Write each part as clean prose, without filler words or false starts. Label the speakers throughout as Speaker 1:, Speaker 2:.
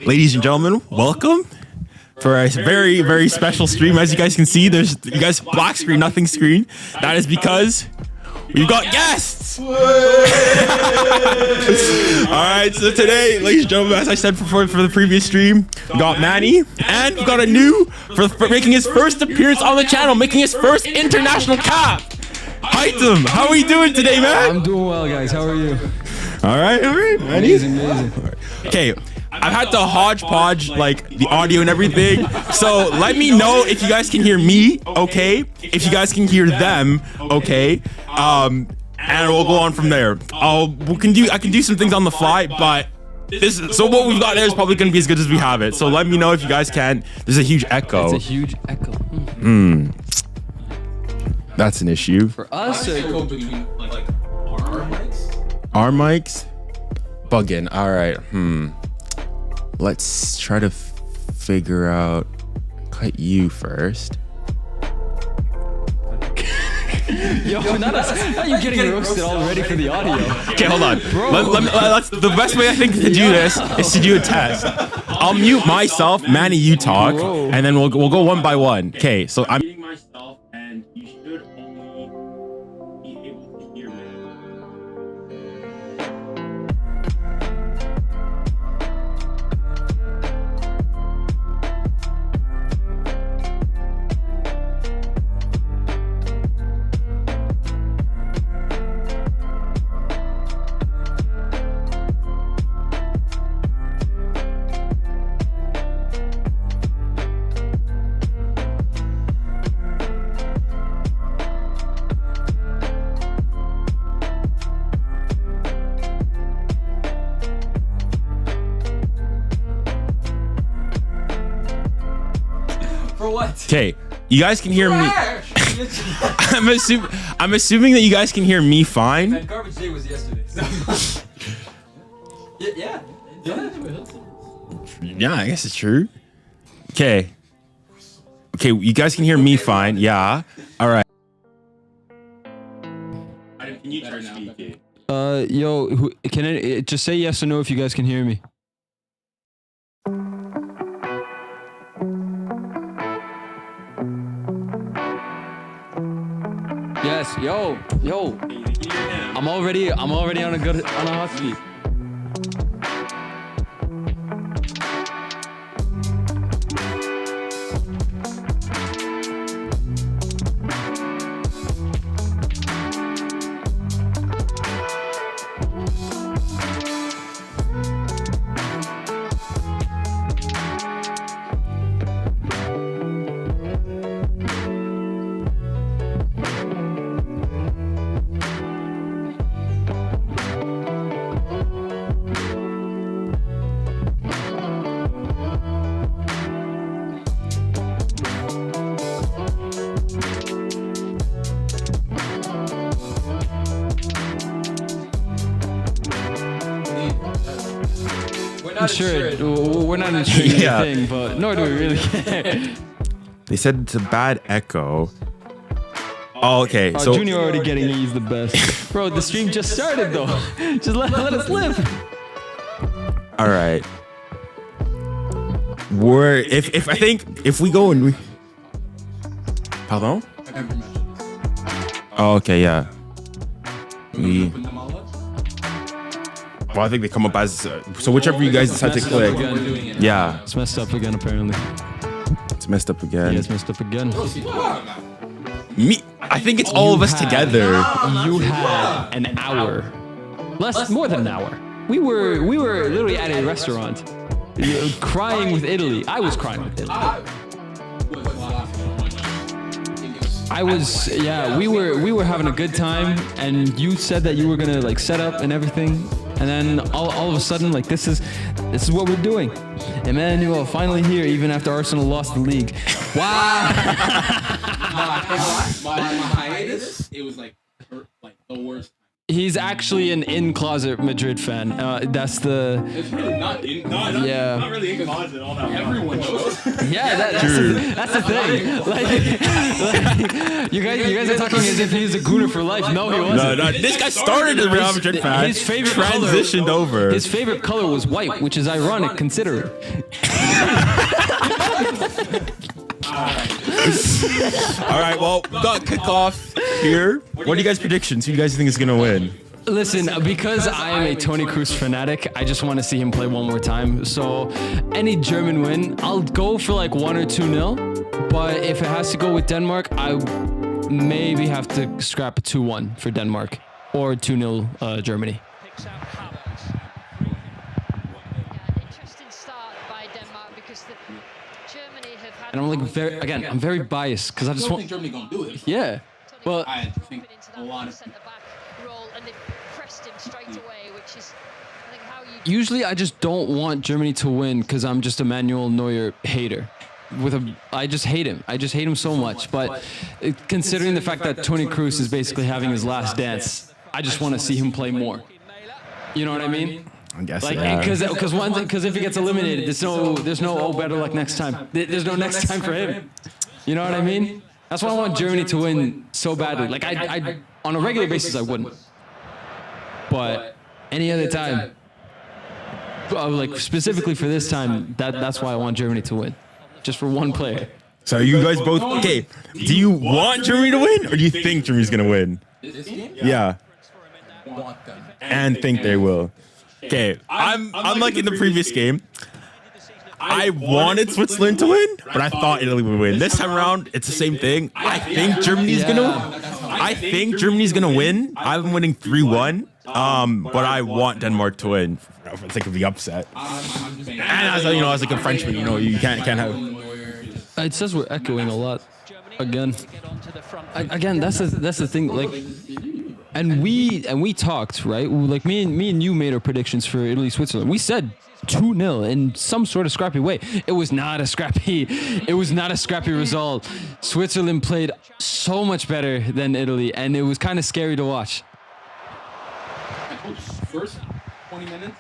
Speaker 1: Ladies and gentlemen, welcome for a very, very special stream. As you guys can see, there's you guys black screen, nothing screen. That is because we've got guests. All right, so today, ladies and gentlemen, as I said for the previous stream, we got Manny, and we got a new for making his first appearance on the channel, making his first international cap. 𝐼𝙗, how are you doing today, man?
Speaker 2: I'm doing well, guys. How are you?
Speaker 1: All right, Manny.
Speaker 2: Amazing.
Speaker 1: Okay. I've had to hodgepodge like the audio and everything, so let me know if you guys can hear me, okay? If you guys can hear them, okay? And we'll go on from there. I can do some things on the fly, but so what we've got there is probably gonna be as good as we have it. So let me know if you guys can. There's a huge echo.
Speaker 2: It's a huge echo.
Speaker 1: That's an issue.
Speaker 2: For us,
Speaker 3: Go between like our mics.
Speaker 1: Our mics bugging. All right. Let's try to figure out. Cut you first.
Speaker 2: yo, not you getting roasted already for the audio.
Speaker 1: Okay, hold on. Let's, the best way I think to do this is to do a test. I'll mute myself, Manny, you talk, and then we'll go one by one. Okay, so I'm muting myself, and you should only be able to hear me. Okay, you guys can hear me. I'm assuming that you guys can hear me fine.
Speaker 3: And Garbage Day was yesterday. Yeah.
Speaker 1: Yeah, I guess it's true. Okay, you guys can hear me fine. Yeah. All right. Can you try speaking?
Speaker 2: Yo, can it just say yes or no if you guys can hear me? Yes, yo. I'm already on a hot speed. insured. We're not insuring
Speaker 1: Yeah.
Speaker 2: anything, but nor do we really care.
Speaker 1: They said it's a bad echo. Oh, okay.
Speaker 2: Oh,
Speaker 1: So
Speaker 2: Junior already getting E's the best. Bro, the stream just started though. Just let us live.
Speaker 1: all right. If I think if we go and we. Pardon? Oh, okay, yeah. We. Well, I think they come up as so whichever you guys decide to click. Yeah,
Speaker 2: It's messed up again apparently.
Speaker 1: it's messed up again.
Speaker 2: Yeah, it's messed up again.
Speaker 1: Me, I think it's all of us together.
Speaker 2: You had an hour. More than an hour. We were literally at a restaurant. Crying with Italy. I was crying with Italy. We were having a good time, and you said that you were gonna like set up and everything, and then all of a sudden like this is what we're doing. Emmanuel finally here, even after Arsenal lost the league. Wow.
Speaker 3: My hiatus, it was like the worst.
Speaker 2: He's actually an in-closet Madrid fan. That's the
Speaker 3: It's really not in.
Speaker 2: yeah.
Speaker 4: Not really in closet all that.
Speaker 3: Everyone knows.
Speaker 2: Yeah, that's the thing. Like, you guys are talking as if he's a Gooner for life. No, he wasn't.
Speaker 1: No, this guy started as a Real Madrid fan.
Speaker 2: His favorite
Speaker 1: transitioned over.
Speaker 2: His favorite color was white, which is ironic considering.
Speaker 1: All right, well, we got kickoff here. What are you guys' predictions? Who do you guys think is gonna win?
Speaker 2: Listen, because I am a Toni Kroos fanatic, I just want to see him play one more time. So, any German win, I'll go for like 1 or 2-0. But if it has to go with Denmark, I maybe have to scrap a 2-1 for Denmark or 2-0 Germany.
Speaker 5: Interesting start by Denmark because Germany have had.
Speaker 2: And I'm like I'm very biased because I just
Speaker 3: I don't
Speaker 2: want.
Speaker 3: think Germany gonna do it.
Speaker 2: Yeah. Well,
Speaker 3: I think a lot of.
Speaker 5: Role and they pressed him straight away, which is I think how you
Speaker 2: usually I just don't want Germany to win because I'm just a Manuel Neuer hater. I just hate him. I just hate him so much. But considering the fact that Toni Kroos is basically having his last dance, I just want to see him play more. You know what I mean?
Speaker 1: I guess
Speaker 2: Like,
Speaker 1: yeah.
Speaker 2: because if he gets eliminated, there's no oh better luck next time. There's no next time for him. You know what I mean? That's why I want Germany to win so badly. Like I on a regular basis I wouldn't, but any other time, like specifically for this time, that's why I want Germany to win, just for one player.
Speaker 1: So you guys both okay? Do you want Germany to win, or do you think Germany's gonna win?
Speaker 3: This game?
Speaker 1: Yeah,
Speaker 3: Want them.
Speaker 1: and think they will. Okay, I'm like in the previous game. I wanted Switzerland to win, but I thought Italy would win. This time around, it's the same thing. I think Germany's gonna win. I'm winning 3-1. But I want Denmark to win for the sake of the upset. And as as like a Frenchman, you can't have.
Speaker 2: It says we're echoing a lot. Again, that's the thing. Like, and we talked, right? Like me and you made our predictions for Italy, Switzerland. We said 2-0 in some sort of scrappy way. It was not a scrappy result. Switzerland played so much better than Italy, and it was kind of scary to watch.
Speaker 3: First 20 minutes,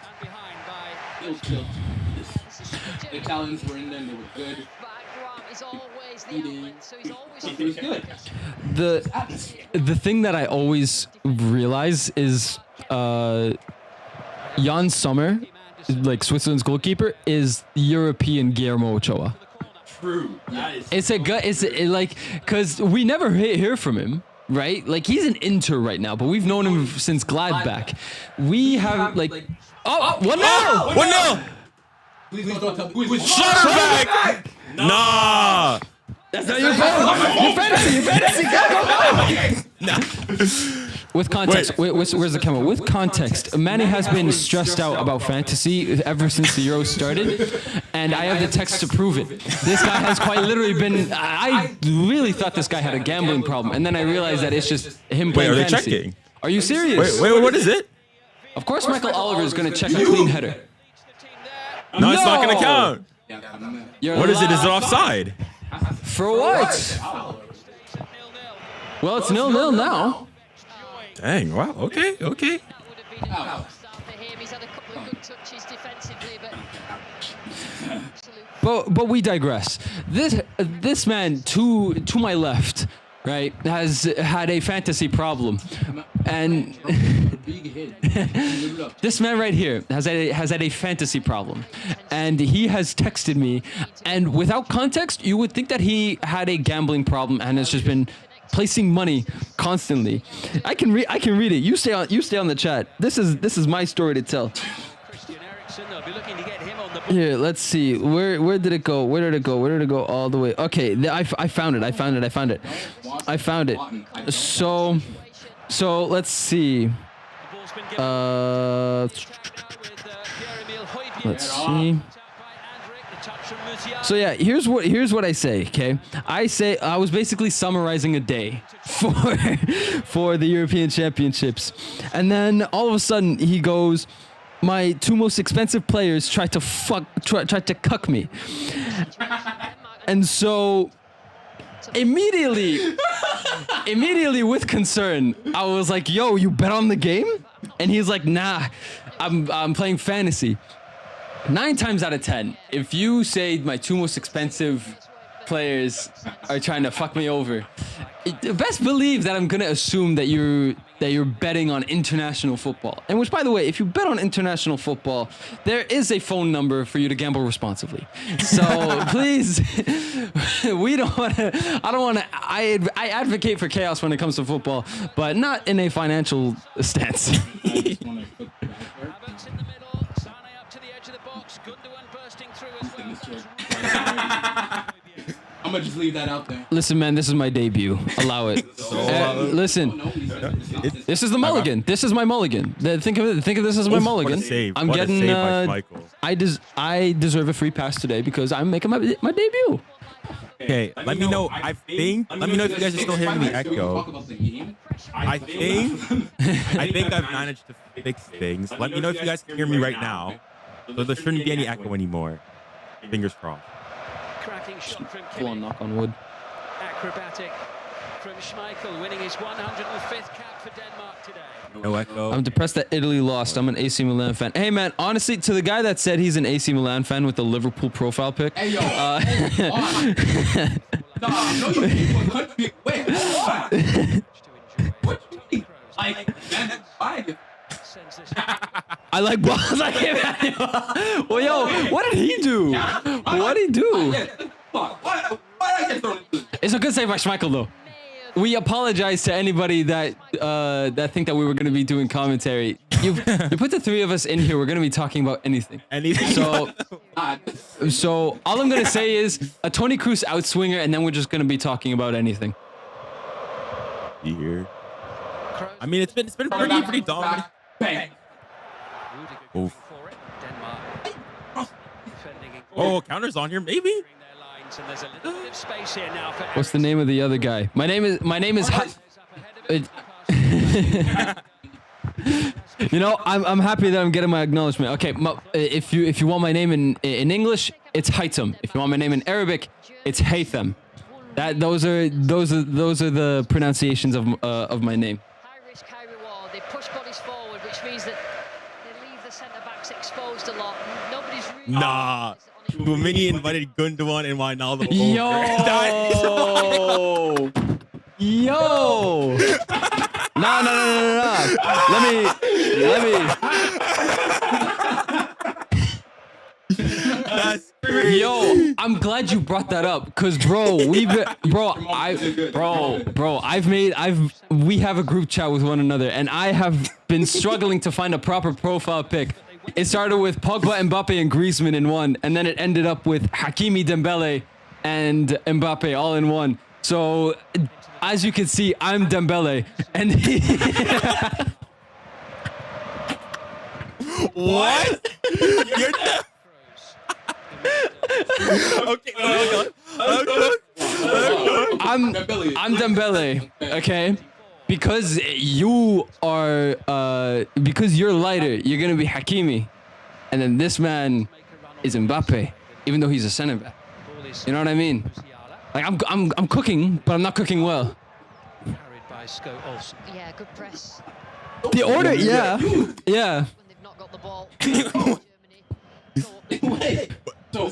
Speaker 3: it was chill. The Italians were in there, they were good.
Speaker 5: is always the outlet, so he's always
Speaker 3: It was good.
Speaker 2: The thing that I always realize is Jan Sommer, like Switzerland's goalkeeper, is European Guillermo Ochoa.
Speaker 3: True.
Speaker 2: Because we never hear from him, right? Like, he's an Inter right now, but we've known him since Gladbach. We have, like... Oh, 1-0!
Speaker 1: 1-0!
Speaker 3: Please don't tell me.
Speaker 1: Schlotterbeck! Nah!
Speaker 2: That's not your fault! Your fantasy! Go! With context, where's the camera? With context, Manny has been stressed out about fantasy ever since the Euro started, and I have the text to prove it. This guy has quite literally been... I really thought this guy had a gambling problem, and then I realized that it's just him playing fantasy.
Speaker 1: Are they checking?
Speaker 2: Are you serious?
Speaker 1: Wait, what is it?
Speaker 2: Of course Michael Oliver is going to check a clean header.
Speaker 1: No, it's not going to count.
Speaker 2: You're
Speaker 1: What is it? Is it
Speaker 2: allowed-
Speaker 1: offside?
Speaker 2: For what? Well, it's 0-0 now.
Speaker 1: Dang, wow, okay.
Speaker 5: Would have been a start for him. He's had a couple of good touches defensively, but
Speaker 2: but we digress. This man to my left, right, has had a fantasy problem, and this man right here has had a fantasy problem, and he has texted me, and without context, you would think that he had a gambling problem and has just been placing money constantly. I can read it. You stay on the chat. This is my story to tell. Here, let's see. Where did it go? Where did it go all the way? Okay, I found it. So let's see. Let's see. So yeah, here's what I say. Okay, I say I was basically summarizing a day for the European Championships, and then all of a sudden he goes, my two most expensive players tried to cuck me. And so immediately with concern, I was like, yo, you bet on the game? And he's like, nah, I'm playing fantasy. 9 times out of 10, if you say my two most expensive players are trying to fuck me over, best believe that I'm gonna assume that you're betting on international football. And which, by the way, if you bet on international football, there is a phone number for you to gamble responsibly. So please, I advocate for chaos when it comes to football, but not in a financial stance.
Speaker 3: I'm gonna just leave that out there.
Speaker 2: Listen, man, this is my debut. Allow it. Listen, this is the mulligan. This is my mulligan. Think of this as my mulligan.
Speaker 1: What a save.
Speaker 2: I'm
Speaker 1: What a
Speaker 2: getting.
Speaker 1: save by Schmeichel.
Speaker 2: I deserve a free pass today because I'm making my debut.
Speaker 1: Okay, let me know. Let me know if you guys are still hearing the echo. I think I've managed to fix things. Let me know if you guys can hear me right now. So there shouldn't be any echo anymore. Fingers crossed.
Speaker 5: Cracking shot from
Speaker 2: Full on
Speaker 5: Kimmich.
Speaker 2: knock on wood.
Speaker 5: Acrobatic from Schmeichel, winning his 105th cap for Denmark today.
Speaker 1: No echo.
Speaker 2: I'm depressed that Italy lost. I'm an AC Milan fan. Hey, man, honestly, to the guy that said he's an AC Milan fan with the Liverpool profile pic.
Speaker 3: Hey, yo. No, you country. Wait, hold on. What you mean? Like, man, that's fine.
Speaker 2: I like balls like him. Well, yo, what did he do? What did he do?
Speaker 3: Why I get thrown into?
Speaker 2: It's a good save by Schmeichel, though. We apologize to anybody that think that we were going to be doing commentary. You put the three of us in here. We're going to be talking about anything. So all I'm going to say is a Toni Kroos outswinger, and then we're just going to be talking about anything.
Speaker 1: Here. I mean, it's been pretty dominant.
Speaker 3: Bang.
Speaker 1: Oof. Oh, counter's on here, maybe.
Speaker 2: What's the name of the other guy? My name is. You know, I'm happy that I'm getting my acknowledgement. Okay, if you want my name in English, it's Haytham. If you want my name in Arabic, it's Haytham. Those are the pronunciations of my name.
Speaker 5: High risk, high reward. They push bodies forward, which means that they leave the centre backs exposed a lot. Nobody's really.
Speaker 1: Nah. Bumini invited Gundogan and Wijnaldum
Speaker 2: over. Yo! No. Let me.
Speaker 1: That's crazy.
Speaker 2: Yo, I'm glad you brought that up, cause we have a group chat with one another, and I have been struggling to find a proper profile pic. It started with Pogba, Mbappe, and Griezmann in one, and then it ended up with Hakimi, Dembele, and Mbappe all in one. So, as you can see, I'm Dembele, and
Speaker 1: what? You're okay.
Speaker 2: I'm Dembele, okay? Because you're lighter, you're gonna be Hakimi, and then this man is Mbappe, even though he's a center back. You know what I mean? Like I'm cooking, but I'm not cooking well.
Speaker 5: Carried by 𝐿𝐶. Yeah, good press.
Speaker 2: The order, yeah.
Speaker 5: When they've not got the ball. Germany.
Speaker 3: Wait. So,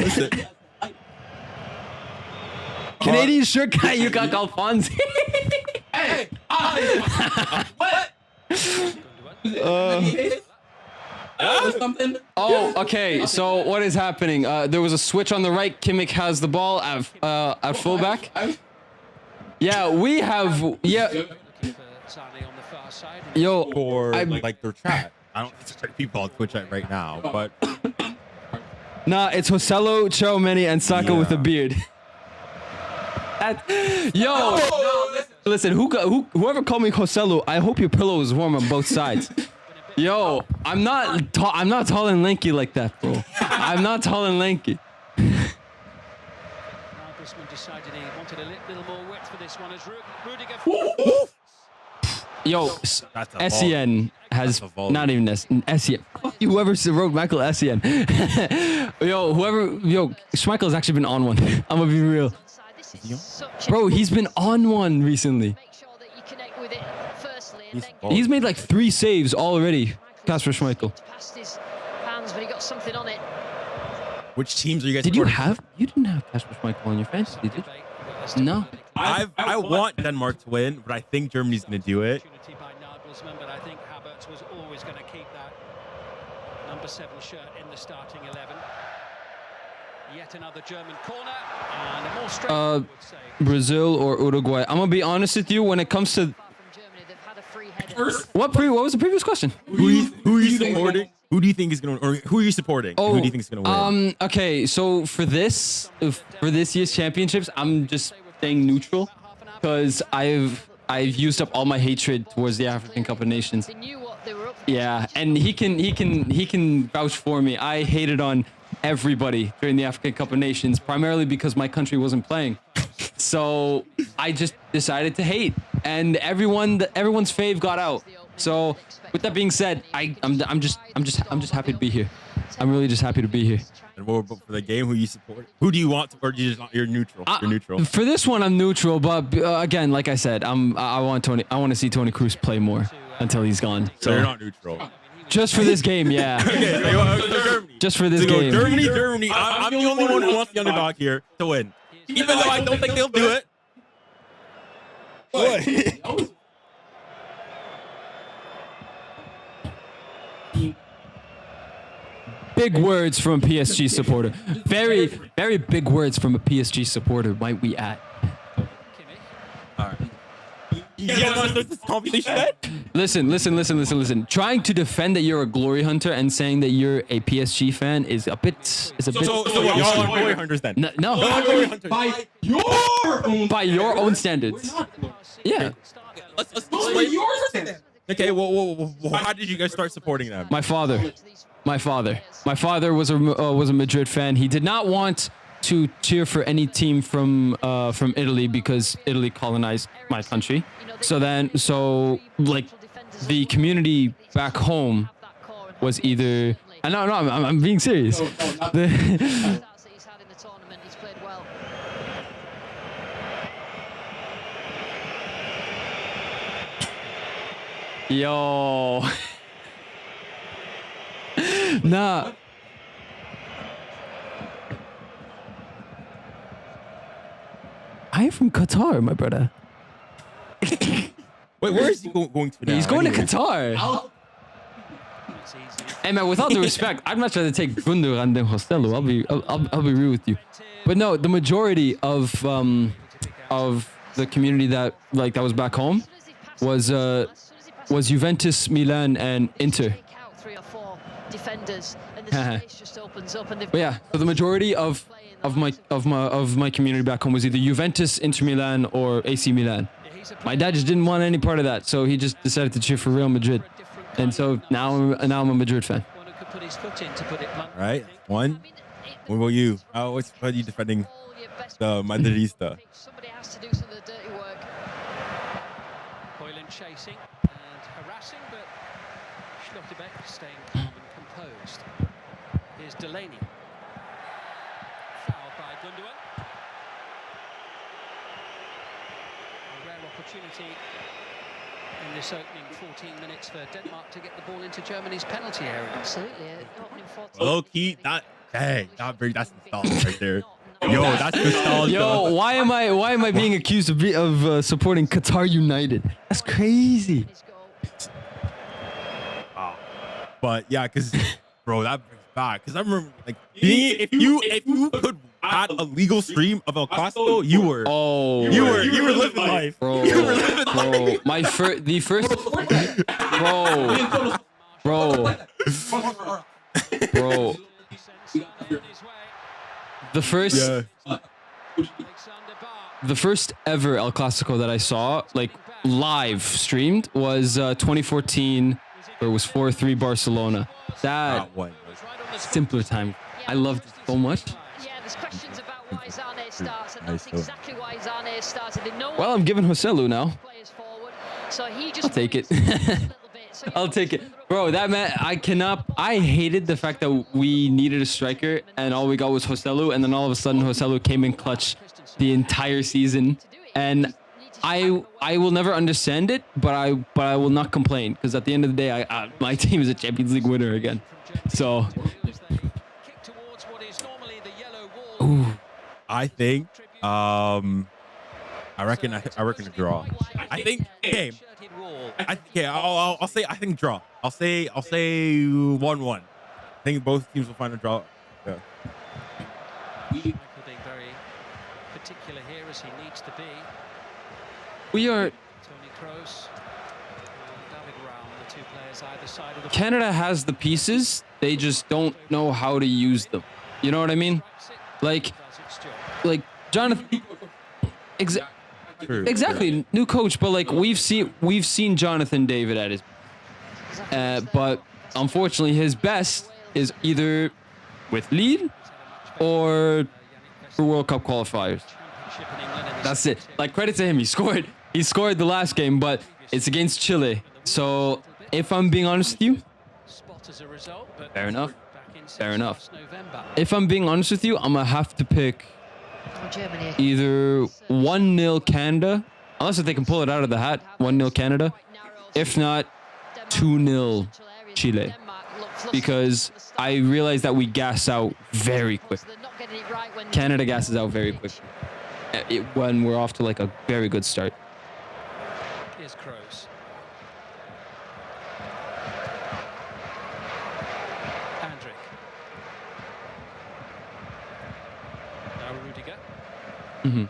Speaker 2: Canadian shirt guy, you got Alphonse.
Speaker 3: Hey! What? Something?
Speaker 2: Oh, okay. So what is happening? There was a switch on the right. 𝐾𝐞𝐫𝐽 has the ball at fullback. Yeah, we have. Yeah. Yo,
Speaker 1: Or like their chat. I don't expect people on Twitch right now, but
Speaker 2: nah, it's 𝐿𝙗𝐿𝐻, 𝐃𝐞𝐬𝐿𝐾𝐲 𝐿𝐼𝙠 with a beard. Yo, listen, whoever called me 𝐿𝙗𝐿𝐻, I hope your pillow is warm on both sides. Yo, I'm not tall and lanky like that, bro. I'm not tall and lanky.
Speaker 5: Decided he wanted a little more width for this one as Rudiger.
Speaker 2: Yo, SEN has not even SEN. Whoever wrote Michael SEN. Yo, Schmeichel has actually been on one. I'm gonna be real. Bro, he's been on one recently. He's made like 3 saves already. Kasper Schmeichel.
Speaker 5: Past his hands, but he got something on it.
Speaker 1: which teams are you guys?
Speaker 2: You didn't have Kasper Schmeichel on your fantasy, did you? No.
Speaker 1: I want Denmark to win, but I think Germany's going to do it.
Speaker 5: But I think Havertz was always going to keep that number 7 shirt in the starting 11. Yet another German corner and a more straight
Speaker 2: Brazil or Uruguay. I'm gonna be honest with you when it comes to what was the previous question?
Speaker 1: Who are you supporting? Who do you think is going to, or who are you supporting?
Speaker 2: Oh,
Speaker 1: who do you think is going to win?
Speaker 2: Okay, so for this year's championships, I'm just staying neutral because I've used up all my hatred towards the African Cup of Nations. Yeah, and he can vouch for me. I hated on everybody during the African Cup of Nations, primarily because my country wasn't playing. So I just decided to hate, and everyone's fave got out. So with that being said, I'm just happy to be here. I'm really just happy to be here.
Speaker 1: And for the game, who you support? Who do you want to, or you're neutral? You're neutral.
Speaker 2: For this one, I'm neutral, but again, like I said, I want to see Toni Kroos play more until he's gone.
Speaker 1: So you're not neutral.
Speaker 2: Just for this game, yeah.
Speaker 1: Okay, so Germany.
Speaker 2: Just for this game.
Speaker 1: Germany. I'm the only one who wants the underdog here to win. Even though I don't think they'll do it. What?
Speaker 2: Big words from a PSG supporter. Very, very big words from a PSG supporter, might we add.
Speaker 1: All right. You guys want to start this conversation then?
Speaker 2: Listen. Trying to defend that you're a glory hunter and saying that you're a PSG fan is a bit. So
Speaker 1: y'all are glory hunters then?
Speaker 2: No.
Speaker 1: Y'all are glory hunters.
Speaker 2: By your own standards. Yeah.
Speaker 1: Let's okay. Well, how did you guys start supporting them?
Speaker 2: My father was a Madrid fan. He did not want to cheer for any team from Italy because Italy colonized my country. So like the community back home was either. No, I'm being serious. Yo. Nah. I am from Qatar, my brother.
Speaker 1: Wait, where is he going to now?
Speaker 2: He's going to Qatar. Hey man, with all due respect, I'd much rather take Gundogan than 𝐿𝙗𝐿𝐻. I'll be real with you. But no, the majority of the community that was back home was Juventus, Milan, and Inter.
Speaker 5: Defenders and the space just opens up and
Speaker 2: but yeah, so the majority of my community back home was either Juventus, Inter Milan, or AC Milan. My dad just didn't want any part of that, so he just decided to cheer for Real Madrid, and so now I'm a Madrid fan.
Speaker 1: All right, one. What about you? How are you defending the Madridista?
Speaker 5: Somebody has to do some of the dirty work. Højlund chasing and harassing, but 𝐵𝙗𝐿𝐻 staying calm and composed. Here's Delaney. Fouled by Gundogan. A rare opportunity in this opening 14 minutes for Denmark to get the ball into Germany's penalty area. Absolutely.
Speaker 1: Low key, that's installed right there. Yo, that's nostalgia.
Speaker 2: Yo, why am I being accused of supporting Qatar United? That's crazy.
Speaker 1: But yeah, because bro, that brings back. Because I remember like being if you could add a legal stream of El Clasico, you were living life.
Speaker 2: Bro,
Speaker 1: You were living
Speaker 2: bro,
Speaker 1: life.
Speaker 2: bro, the first ever El Clasico that I saw, like live streamed, was 2014, where it was 4-3 Barcelona. That
Speaker 1: one.
Speaker 2: simpler time. I loved it so much.
Speaker 4: Yeah, there's questions about why 𝐼𝙗𝐸 starts, and that's exactly why 𝐼𝙗𝐸 started.
Speaker 2: Well, I'm giving Joselu now.
Speaker 4: So he just
Speaker 2: I'll take it. I'll take it. Bro, that man, I hated the fact that we needed a striker and all we got was Joselu, and then all of a sudden Joselu came in clutch the entire season. And I will never understand it, but I will not complain, because at the end of the day, my team is a Champions League winner again. So
Speaker 1: I think I reckon a draw. I think I'll say I think draw. I'll say 1-1. I think both teams will find a draw. Yeah.
Speaker 5: Being very particular here as he needs to be.
Speaker 2: we are.
Speaker 5: Tony Kroos, David Raum, the two players either side of the
Speaker 2: Canada has the pieces, they just don't know how to use them. You know what I mean? Like Jonathan. Exactly, new coach, but like we've seen Jonathan David at his, but unfortunately his best is either with Lille or for World Cup qualifiers. That's it. Like, credit to him, he scored the last game, but it's against Chile. So if I'm being honest with you, fair enough. If I'm being honest with you, I'm gonna have to pick either 1-0 Canada, unless if they can pull it out of the hat, 1-0 Canada. If not, 2-0 Chile, because I realize that we gas out very quick. Canada gasses out very quick when we're off to like a very good start.
Speaker 5: Here's Kroos. Andrick. Now Rudiger.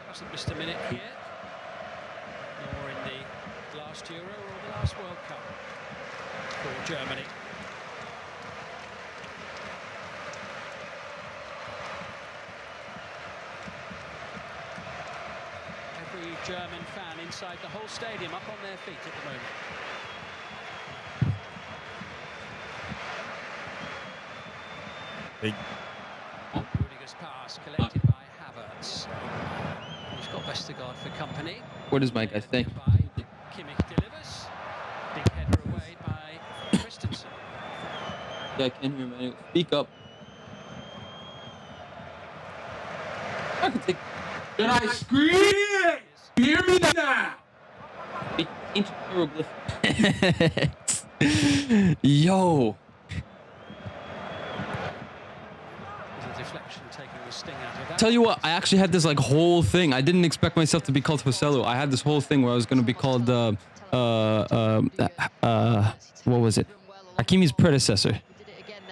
Speaker 5: Hasn't missed a minute here, nor in the last Euro or the last World Cup for Germany. Every German fan inside the whole stadium up on their feet at the moment. Rudiger's pass collected by Havertz. He's got Vestergaard for company.
Speaker 2: What does my guy say?
Speaker 5: 𝐾𝐞𝐽𝐺 delivers. Big header away by Christensen.
Speaker 2: Yeah, I can hear him. Anyway. Speak up. I can take.
Speaker 3: Did I scream? Hear me now.
Speaker 2: Ancient hieroglyph. Yo.
Speaker 5: Deflection taking the sting out of that.
Speaker 2: Tell you what, I actually had this like whole thing. I didn't expect myself to be called Joselu. I had this whole thing where I was gonna be called what was it? Hakimi's predecessor,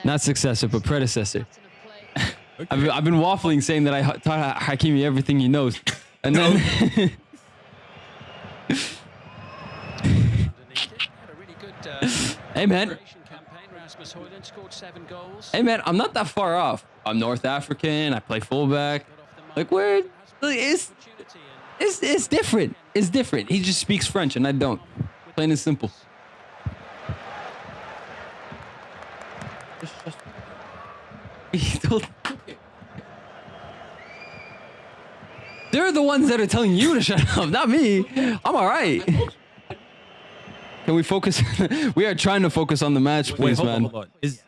Speaker 2: not successor, but predecessor. I've been waffling saying that I taught Hakimi everything he knows, and then. Hey man. Hey man, I'm not that far off. I'm North African. I play fullback. Like where? It's different. It's different. He just speaks French and I don't. Plain and simple. They're the ones that are telling you to shut up, not me. I'm all right. Can we focus? We are trying to focus on the match, please, man.
Speaker 1: Hold on. Is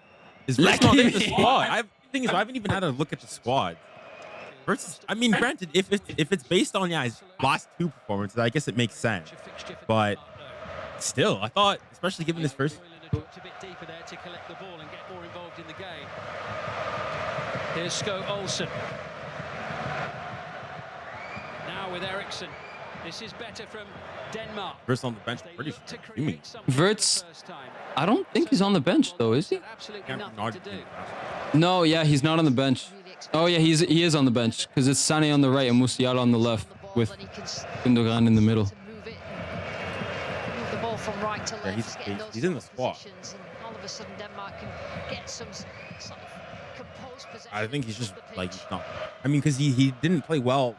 Speaker 1: not in the squad? The thing is, I haven't even had a look at the squad. Versus, I mean, granted, if it's based on his last two performances, I guess it makes sense. But still, I thought, especially given this first.
Speaker 5: Looked a bit deeper there to collect the ball and get more involved in the game. Here's 𝐃𝐞𝐿𝐵𝐶. with Eriksson. This is better from Denmark.
Speaker 1: Verts on the bench. Pretty fuming.
Speaker 2: Verts, I don't think he's on the bench though, is he?
Speaker 5: Absolutely nothing to do.
Speaker 2: No, yeah, he's not on the bench. Oh yeah, he is on the bench because it's Sané on the right and Musiala on the left with Gundogan in the middle.
Speaker 4: Move the ball from right to left.
Speaker 1: He's in the squad.
Speaker 4: All of a sudden, Denmark can get some sort of composed possession.
Speaker 1: I think he's just like he's not. I mean, because he didn't play well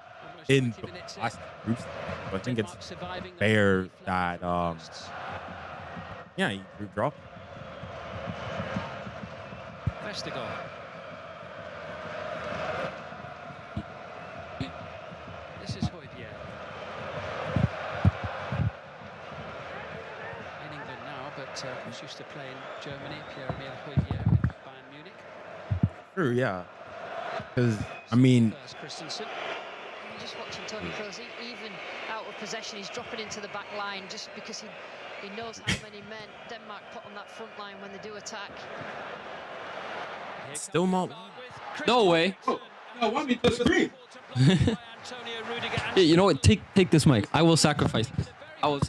Speaker 1: in the last groups. So I think it's fair that yeah, he dropped.
Speaker 5: Vestergaard. This is 𝙾𝙧𝙘𝐿. In England now, but was used to play in Germany. 𝐵𝑗𝑒𝑟 with Bayern Munich.
Speaker 1: True, yeah. Because I mean,
Speaker 5: Christensen.
Speaker 4: You're just watching Toni Kroos, even out of possession, he's dropping into the back line just because he knows how many men Denmark put on that front line when they do attack.
Speaker 1: still not.
Speaker 2: No way.
Speaker 3: No, want me to disagree?
Speaker 2: Yeah, you know what? Take this mic. I will sacrifice. I will.
Speaker 4: Like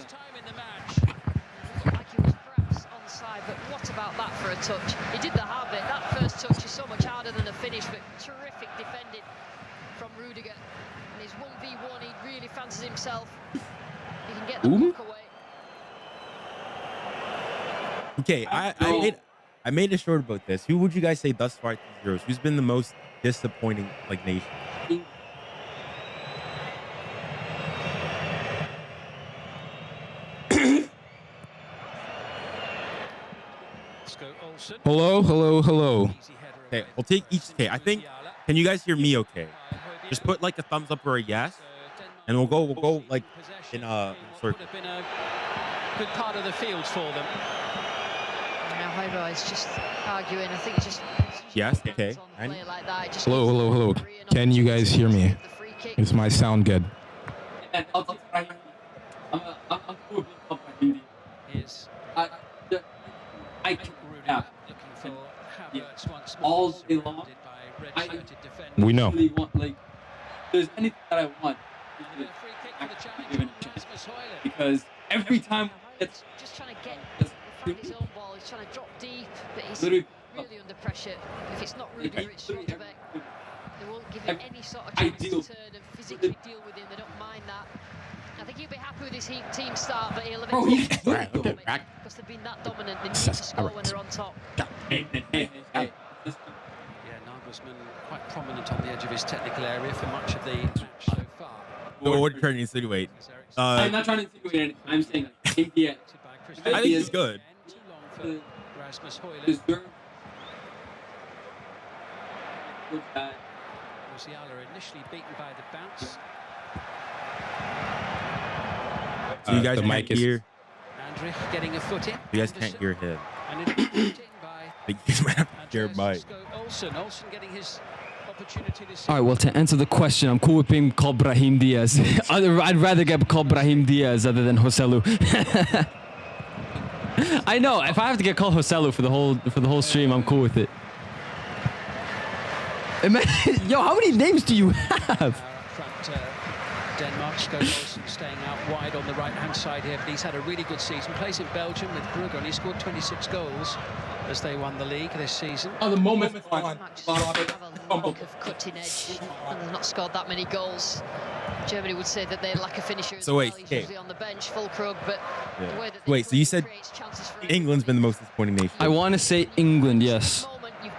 Speaker 4: he was perhaps onside, but what about that for a touch? He did the hard bit. That first touch is so much harder than the finish, but terrific defending from Rudiger. And his 1v1, he really fancies himself. He can get the puck away.
Speaker 1: Okay, I made a short about this. Who would you guys say thus far at these Euros? Who's been the most disappointing like nation?
Speaker 2: Hello.
Speaker 1: Okay, we'll take each. Okay, I think. Can you guys hear me? Okay, just put like a thumbs up or a yes, and we'll go like in a circle.
Speaker 5: Would have been a good part of the field for them.
Speaker 4: Now 𝐼𝙗 is just arguing. I think it's just
Speaker 1: Yes. Okay.
Speaker 4: like that. It just
Speaker 6: Hello. Can you guys hear me? Is my sound good?
Speaker 3: And I'm cool with being
Speaker 5: Is
Speaker 3: I can
Speaker 5: Rudiger looking for Havertz once more.
Speaker 3: all day long.
Speaker 5: Surrounded by
Speaker 3: I
Speaker 5: red-shirted defenders.
Speaker 6: We know.
Speaker 3: really want, like, there's anything that I want
Speaker 5: And a free kick for the challenge
Speaker 3: given
Speaker 5: from
Speaker 3: a chance.
Speaker 5: Rasmus Højlund.
Speaker 3: because every time it's
Speaker 4: just trying to get find his own ball. He's trying to drop deep, but he's
Speaker 3: literally
Speaker 4: really under pressure. If it's not Rudiger, it's Schlotterbeck. They won't give him any sort of
Speaker 3: I
Speaker 4: chance to
Speaker 3: deal-
Speaker 4: turn and physically deal with him. They don't mind that. I think he'll be happy with his team start, but he'll
Speaker 3: Bro,
Speaker 4: eventually
Speaker 3: he's
Speaker 1: Right, okay, back.
Speaker 4: because they've been that dominant. They need to score when they're on top.
Speaker 3: hey.
Speaker 5: Yeah, Nagelsmann quite prominent on the edge of his technical area for much of the match so far.
Speaker 1: No, what trying to insinuate?
Speaker 3: I'm not trying to insinuate anything. I'm saying India
Speaker 1: I think he's good.
Speaker 5: Too long for Rasmus Højlund.
Speaker 3: deserves that.
Speaker 5: Musiala initially beaten by the bounce.
Speaker 1: So you guys
Speaker 6: the
Speaker 1: can't
Speaker 6: mic is-
Speaker 1: hear.
Speaker 5: Andrich getting a foot in.
Speaker 1: You guys can't hear him.
Speaker 5: And it put in by
Speaker 1: I think you guys might have to hear
Speaker 5: Andreas
Speaker 1: Mike.
Speaker 5: Olsen getting his opportunity this
Speaker 2: All right, well, to answer the question, I'm cool with being called Brahim Diaz. I'd rather get called Brahim Diaz other than Joselu. I know. If I have to get called Joselu for the whole stream, I'm cool with it. Yo, how many names do you have?
Speaker 5: Up front, Denmark, Olsen staying out wide on the right-hand side here, but he's had a really good season. Plays in Belgium with Brugge, and he scored 26 goals as they won the league this season.
Speaker 3: Oh, the moment
Speaker 4: Might just have a lack of cutting edge, and they've not scored that many goals. Germany would say that they lack a finisher as
Speaker 1: So wait,
Speaker 4: well. He's
Speaker 1: okay.
Speaker 4: usually on the bench, full Krug, but
Speaker 1: Yeah.
Speaker 4: the way that they
Speaker 1: Wait, so you said
Speaker 4: creates chances for
Speaker 1: England's been the most disappointing nation.
Speaker 2: I want to say England, yes.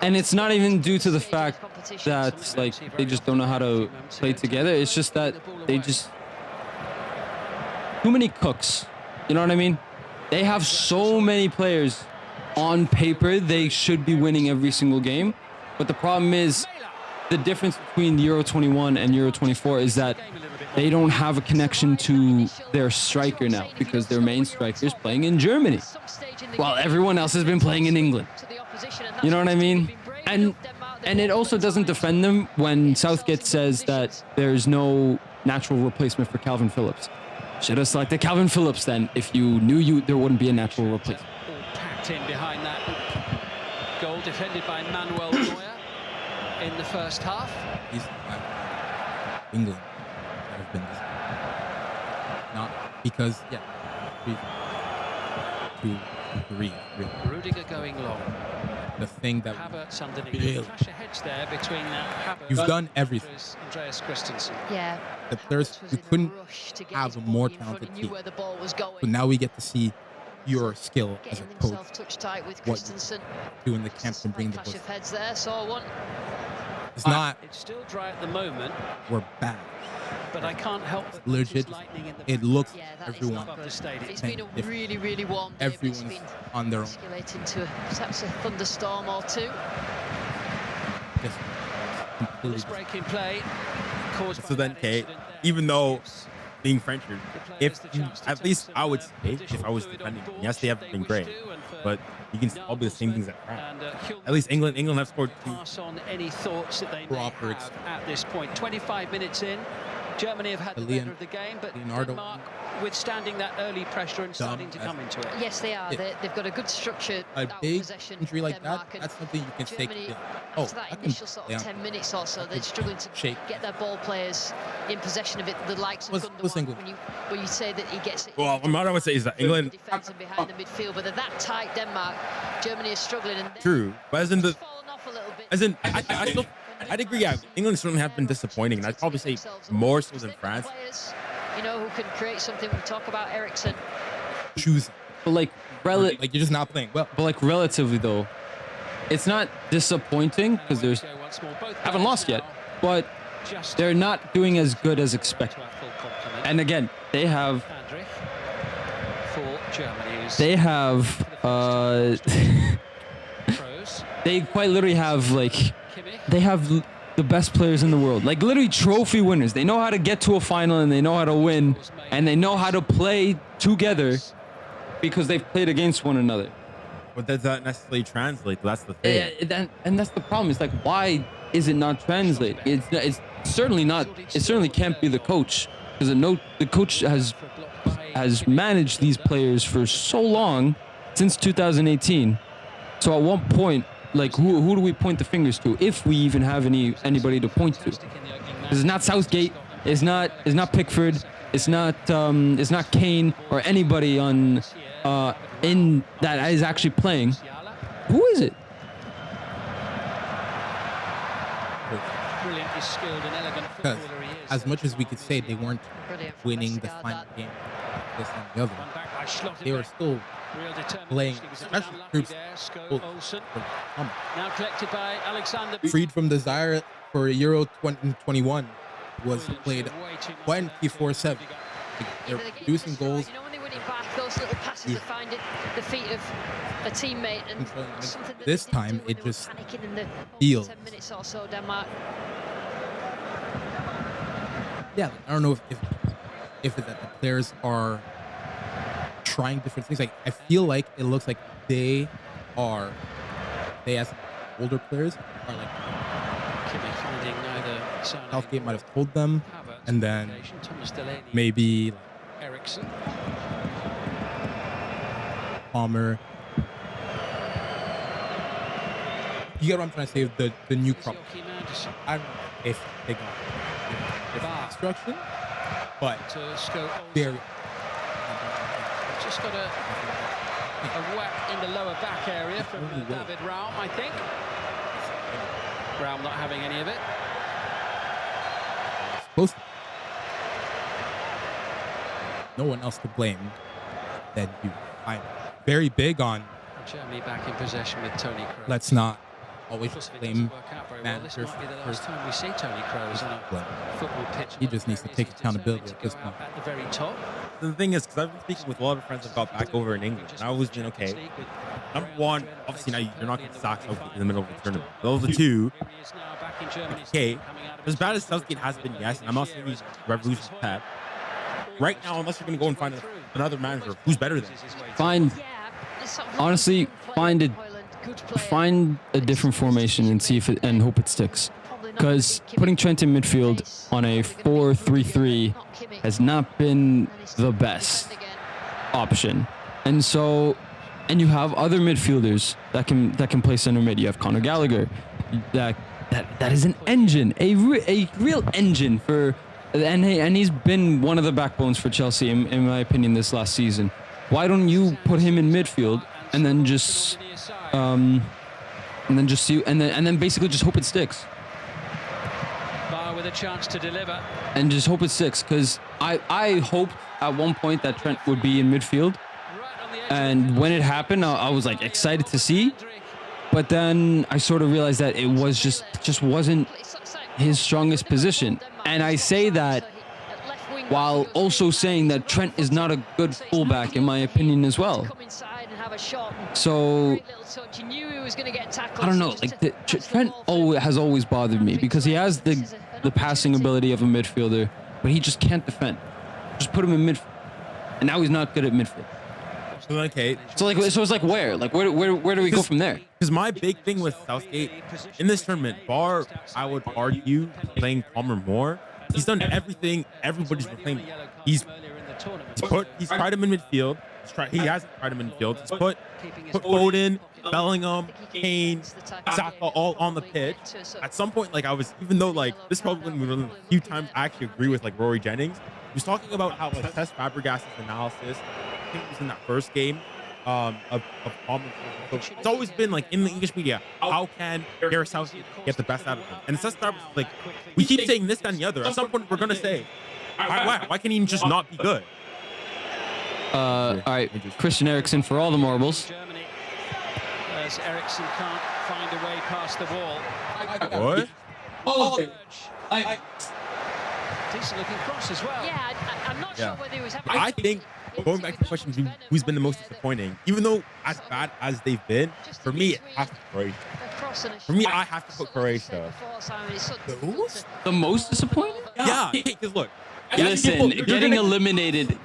Speaker 2: And it's not even due to the fact that like they just don't know how to play together. It's just that they just too many cooks. You know what I mean? They have so many players. On paper, they should be winning every single game. But the problem is the difference between Euro 21 and Euro 24 is that they don't have a connection to their striker now because their main striker is playing in Germany while everyone else has been playing in England. You know what I mean? And it also doesn't defend them when Southgate says that there's no natural replacement for Calvin Phillips. Should have selected Calvin Phillips then if you knew there wouldn't be a natural replacement.
Speaker 5: All packed in behind that goal, defended by Manuel Neuer in the first half.
Speaker 1: He's, England
Speaker 6: happens. Not because, yeah, 3, 2, 3.
Speaker 5: Rudiger going long.
Speaker 6: The thing that
Speaker 5: Havertz underneath.
Speaker 6: Really?
Speaker 5: Clash of heads there between Havertz.
Speaker 6: you've done everything.
Speaker 5: Andreas Christensen.
Speaker 4: Yeah.
Speaker 6: The there's
Speaker 4: Havertz was
Speaker 6: you
Speaker 4: in a
Speaker 6: couldn't
Speaker 4: rush to get
Speaker 6: have
Speaker 4: his
Speaker 6: a
Speaker 4: ball
Speaker 6: more
Speaker 4: in front
Speaker 6: talented
Speaker 4: and knew
Speaker 6: team.
Speaker 4: where the ball was going.
Speaker 6: So now we get to see your skill as a
Speaker 4: Getting
Speaker 6: coach
Speaker 4: himself touch tight with
Speaker 6: what
Speaker 4: Christensen.
Speaker 6: doing the camp and bring the
Speaker 4: Clash
Speaker 6: boys.
Speaker 4: of heads there, saw one.
Speaker 6: It's not
Speaker 5: It's still dry at the moment,
Speaker 6: we're bad.
Speaker 5: but I can't help but
Speaker 6: Legit.
Speaker 5: notice lightning in the
Speaker 6: It looks
Speaker 4: Yeah, that is
Speaker 6: everyone.
Speaker 4: not
Speaker 5: above
Speaker 4: good.
Speaker 5: the stadium.
Speaker 4: It's been a
Speaker 6: If
Speaker 4: really, really warm day. but it's
Speaker 6: Everyone's
Speaker 4: been
Speaker 6: on their own.
Speaker 4: escalating to perhaps a thunderstorm or two.
Speaker 6: Just completely
Speaker 5: This break in play caused
Speaker 1: So
Speaker 5: by
Speaker 1: then,
Speaker 5: that
Speaker 1: Kate,
Speaker 5: incident there.
Speaker 1: even though being French, if
Speaker 5: The players the chance to
Speaker 1: at
Speaker 5: take
Speaker 1: least
Speaker 5: some,
Speaker 1: I would say,
Speaker 5: additional
Speaker 1: if I was
Speaker 5: fluid on
Speaker 1: defending,
Speaker 5: board,
Speaker 1: yes, they
Speaker 5: should
Speaker 1: haven't been
Speaker 5: wish
Speaker 1: great,
Speaker 5: to, and for
Speaker 1: but you can all be the same things at France.
Speaker 5: And,
Speaker 1: At least England have scored 2.
Speaker 5: pass on any thoughts that they may
Speaker 6: Proper
Speaker 5: have at this point. 25 minutes in, Germany have had the better of the game, but
Speaker 6: Leonardo
Speaker 5: Denmark withstanding that early pressure and starting to come into it.
Speaker 4: Yes, they are.
Speaker 6: Yeah.
Speaker 4: They've got a good structure.
Speaker 6: A
Speaker 4: out
Speaker 6: big
Speaker 4: possession,
Speaker 6: injury like
Speaker 4: Denmark,
Speaker 6: that,
Speaker 4: and
Speaker 6: that's something you can take.
Speaker 4: Germany,
Speaker 6: Oh,
Speaker 4: after
Speaker 6: I
Speaker 4: that
Speaker 6: can
Speaker 4: initial sort
Speaker 6: play
Speaker 4: of
Speaker 6: on.
Speaker 4: 10 minutes or so,
Speaker 6: I
Speaker 4: they're
Speaker 6: can
Speaker 4: struggling to
Speaker 6: shake.
Speaker 4: get their ball players in possession of it. The likes of
Speaker 6: What's
Speaker 4: Gundogan,
Speaker 6: England?
Speaker 4: when you say that he gets it.
Speaker 1: Well, what I would say is that England,
Speaker 4: Defense and behind the midfield, but they're that tight. Denmark, Germany is struggling, and
Speaker 1: true, but as in the,
Speaker 4: it's fallen off a little bit.
Speaker 1: as in, I still, I'd agree. Yeah, England certainly have been disappointing, and I'd probably say more so than France.
Speaker 4: Players, you know, who can create something. We talk about Eriksen.
Speaker 6: choosing.
Speaker 2: But like,
Speaker 6: Like you're just not playing well.
Speaker 2: but like relatively though, it's not disappointing because there's haven't lost yet, but they're not doing as good as expected. And again, they have they quite literally have like the best players in the world, like literally trophy winners. They know how to get to a final and they know how to win and they know how to play together because they've played against one another.
Speaker 1: But does that necessarily translate? That's the thing.
Speaker 2: And that's the problem. It's like, why is it not translate? It's certainly not. It certainly can't be the coach, because the coach has managed these players for so long, since 2018. So at one point, like, who do we point the fingers to, if we even have anybody to point to? It's not Southgate. It's not Pickford. It's not Kane or anybody on in that is actually playing. Who is it?
Speaker 5: Brilliantly skilled and elegant
Speaker 6: Because
Speaker 5: footballer he is.
Speaker 6: as much as we could say they weren't
Speaker 4: Brilliant from
Speaker 6: winning the
Speaker 4: Vestergaard,
Speaker 6: final
Speaker 4: that.
Speaker 6: game, this and the other,
Speaker 5: Run back by Schlotterbeck.
Speaker 6: they were still
Speaker 5: Real determination.
Speaker 6: playing,
Speaker 5: He was a bit
Speaker 6: especially
Speaker 5: unlucky
Speaker 6: groups
Speaker 5: there.
Speaker 6: full-
Speaker 5: 𝐾𝐞𝐿𝐴.
Speaker 6: from
Speaker 5: Now collected by Alexander.
Speaker 6: freed from desire for Euro 2021 was played 24/7. They're
Speaker 4: Yeah,
Speaker 6: producing goals.
Speaker 4: You know, when they win it back, those little passes that find it the feet of a teammate, and
Speaker 6: Controlling it.
Speaker 4: something that
Speaker 6: This
Speaker 4: they didn't
Speaker 6: time,
Speaker 4: do when
Speaker 6: it
Speaker 4: they were
Speaker 6: just
Speaker 4: panicking in the
Speaker 6: feels-
Speaker 4: 10 minutes or so. Denmark.
Speaker 6: Yeah, I don't know if it's that the players are trying different things. Like, I feel like it looks like they as older players are like,
Speaker 5: Kimmich finding neither Sané
Speaker 6: Southgate might
Speaker 5: nor
Speaker 6: have told them,
Speaker 5: Havertz
Speaker 6: and then
Speaker 5: indication. Thomas Delaney,
Speaker 6: maybe
Speaker 5: Eriksen.
Speaker 6: Palmer. You get what I'm trying to say? The new crop.
Speaker 5: 𝐾𝐞𝐵𝐻
Speaker 6: I don't know if they got different instruction, but
Speaker 5: to 𝐾𝐞𝐿𝐴.
Speaker 6: very.
Speaker 5: Just got a whack in the lower back area from David Raum, I think. Raum not having any of it.
Speaker 6: Supposed to. No one else to blame than you. I'm very big on
Speaker 5: Germany back in possession with Tony Kroos.
Speaker 6: let's not always
Speaker 5: Plus, if it
Speaker 6: blame
Speaker 5: doesn't work out very well, this
Speaker 6: managers
Speaker 5: might be the
Speaker 6: for
Speaker 5: last time we see Tony Kroos on a
Speaker 6: blame.
Speaker 5: football pitch.
Speaker 6: He just needs to take accountability at this point.
Speaker 5: At the very top.
Speaker 1: The thing is, because I've been speaking with a lot of friends that got back over in England, and I was been okay. Number one, obviously now you're not going to sack Southgate in the middle of the tournament. Those are the two. Okay, as bad as Southgate has been, yes, and I'm not saying he's revolution Pep. Right now, unless you're going to go and find another manager who's better than him.
Speaker 2: Honestly, find a different formation and see if it, and hope it sticks. Because putting Trent in midfield on a 4-3-3 has not been the best option. And so, and you have other midfielders that can play center mid. You have Conor Gallagher, that is an engine, a real engine for and he's been one of the backbones for Chelsea, in my opinion, this last season. Why don't you put him in midfield and then just see and then basically just hope it sticks?
Speaker 5: Bar with a chance to deliver.
Speaker 2: And just hope it sticks, because I hoped at one point that Trent would be in midfield, and when it happened, I was like excited to see, but then I sort of realized that it was just wasn't his strongest position. And I say that while also saying that Trent is not a good fullback, in my opinion, as well. So I don't know, like Trent has always bothered me, because he has the passing ability of a midfielder, but he just can't defend. Just put him in midfield, and now he's not good at midfield.
Speaker 1: Okay.
Speaker 2: So it's like where do we go from there?
Speaker 1: Because my big thing with Southgate in this tournament, bar, I would argue, playing Palmer more. He's done everything everybody's been playing. He's tried him in midfield. He hasn't tried him in midfield. He's put Foden, Bellingham, Kane, Saka all on the pitch. At some point, like even though like this probably been a few times, I actually agree with like Rory Jennings. He was talking about how like Cesc Fabregas's analysis, I think it was in that first game of Palmer. It's always been like in the English media, how can Gareth Southgate get the best out of him? And Cesc Fabregas, like, we keep saying this, that, and the other. At some point, we're gonna say, why can he just not be good?
Speaker 2: All right, Christian Eriksen for all the marbles.
Speaker 5: Germany, as Eriksen can't find a way past the ball.
Speaker 1: What?
Speaker 5: Decent looking cross as well.
Speaker 4: Yeah, I'm not sure whether he was having.
Speaker 1: I think, going back to the question, who's been the most disappointing? Even though as bad as they've been, for me, it has to be Croatia. For me, I have to put Croatia.
Speaker 2: The most disappointing?
Speaker 1: Yeah, because look.
Speaker 2: Listen, getting eliminated.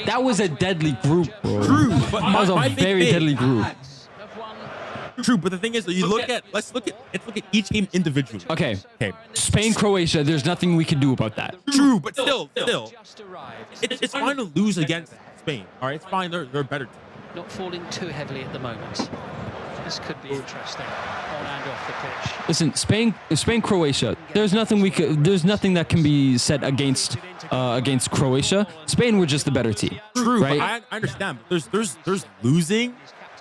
Speaker 2: That was a deadly group, bro.
Speaker 1: True, but
Speaker 2: that was a very deadly group.
Speaker 1: True, but the thing is, let's look at each game individually.
Speaker 2: Okay. Spain, Croatia. There's nothing we can do about that.
Speaker 1: True, but still, it's fine to lose against Spain. All right, it's fine. They're a better team.
Speaker 5: Not falling too heavily at the moment. This could be interesting on and off the pitch.
Speaker 2: Listen, Spain, Croatia. There's nothing that can be said against Croatia. Spain were just the better team.
Speaker 1: True,
Speaker 2: right?
Speaker 1: but I understand. But there's losing,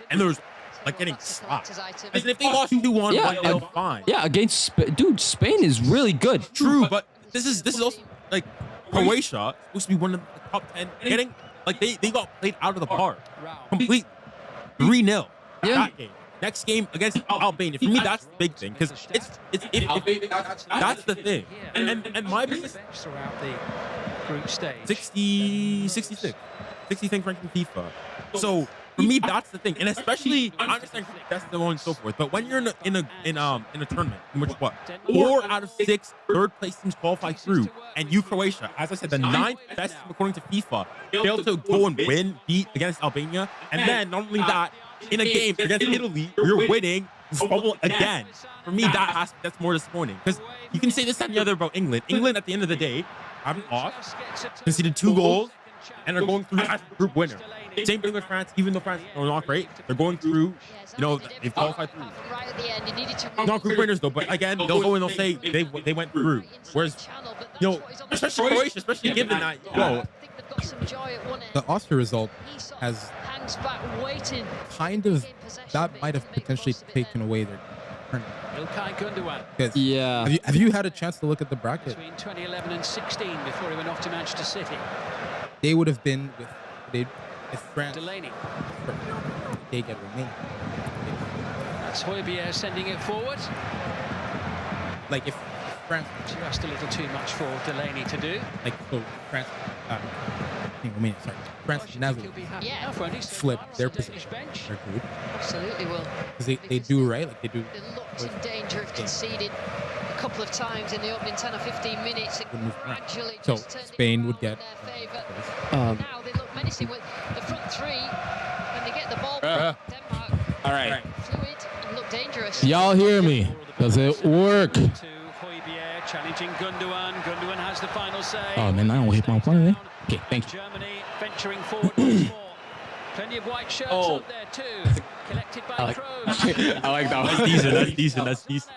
Speaker 1: and there's like getting slapped. As in, if they lost 2-1,
Speaker 2: yeah,
Speaker 1: fine.
Speaker 2: Yeah, dude, Spain is really good.
Speaker 1: True, but this is also like Croatia supposed to be one of the top 10. Getting like they got played out of the park, complete 3-0.
Speaker 2: Yeah.
Speaker 1: That game. Next game against Albania. For me, that's the big thing, because that's the thing. And my biggest
Speaker 5: throughout the group stage,
Speaker 1: 66th ranked in FIFA. So for me, that's the thing. And especially, I understand that's the one and so forth. But when you're in a tournament in which 4 out of 6 third place teams qualify through, and you, Croatia, as I said, the 9th best team according to FIFA, failed to go and beat against Albania, and then not only that, in a game against Italy, you're winning, fumble again. For me, that's more disappointing, because you can say this and the other about England. England, at the end of the day, haven't lost, conceded 2 goals, and are going through as a group winner. Same thing with France. Even though France are not great, they're going through. They've qualified through.
Speaker 4: Right at the end, he needed to
Speaker 1: Not group winners though, but again, they'll go and they'll say they went through. Whereas, especially Croatia, especially given that,
Speaker 6: the Austria result has kind of, that might have potentially taken away their tournament.
Speaker 2: Yeah.
Speaker 6: Have you had a chance to look at the bracket?
Speaker 5: Between 2011 and 16, before he went off to Manchester City.
Speaker 6: They would have been if France.
Speaker 5: Delaney.
Speaker 6: They get Romania.
Speaker 5: That's 𝙭sending it forward.
Speaker 6: Like if France.
Speaker 5: Just a little too much for Delaney to do.
Speaker 6: Like so France. Romania. Sorry. France never flip their position. Their group.
Speaker 4: Absolutely will.
Speaker 6: Because they do, right? Like they do.
Speaker 4: They looked in danger of conceding a couple of times in the opening 10 or 15 minutes.
Speaker 6: So Spain would get.
Speaker 4: Now they look menacing with the front three when they get the ball. Denmark.
Speaker 7: All right.
Speaker 4: Fluid and look dangerous.
Speaker 7: Y'all hear me? Does it work?
Speaker 5: To 𝙭challenging Gundogan. Gundogan has the final say.
Speaker 7: Oh man, I don't hit my phone. Okay, thank you.
Speaker 5: Germany venturing forward once more. Plenty of white shirts up there too. Collected by Kroos.
Speaker 7: I like that one.
Speaker 1: That's decent.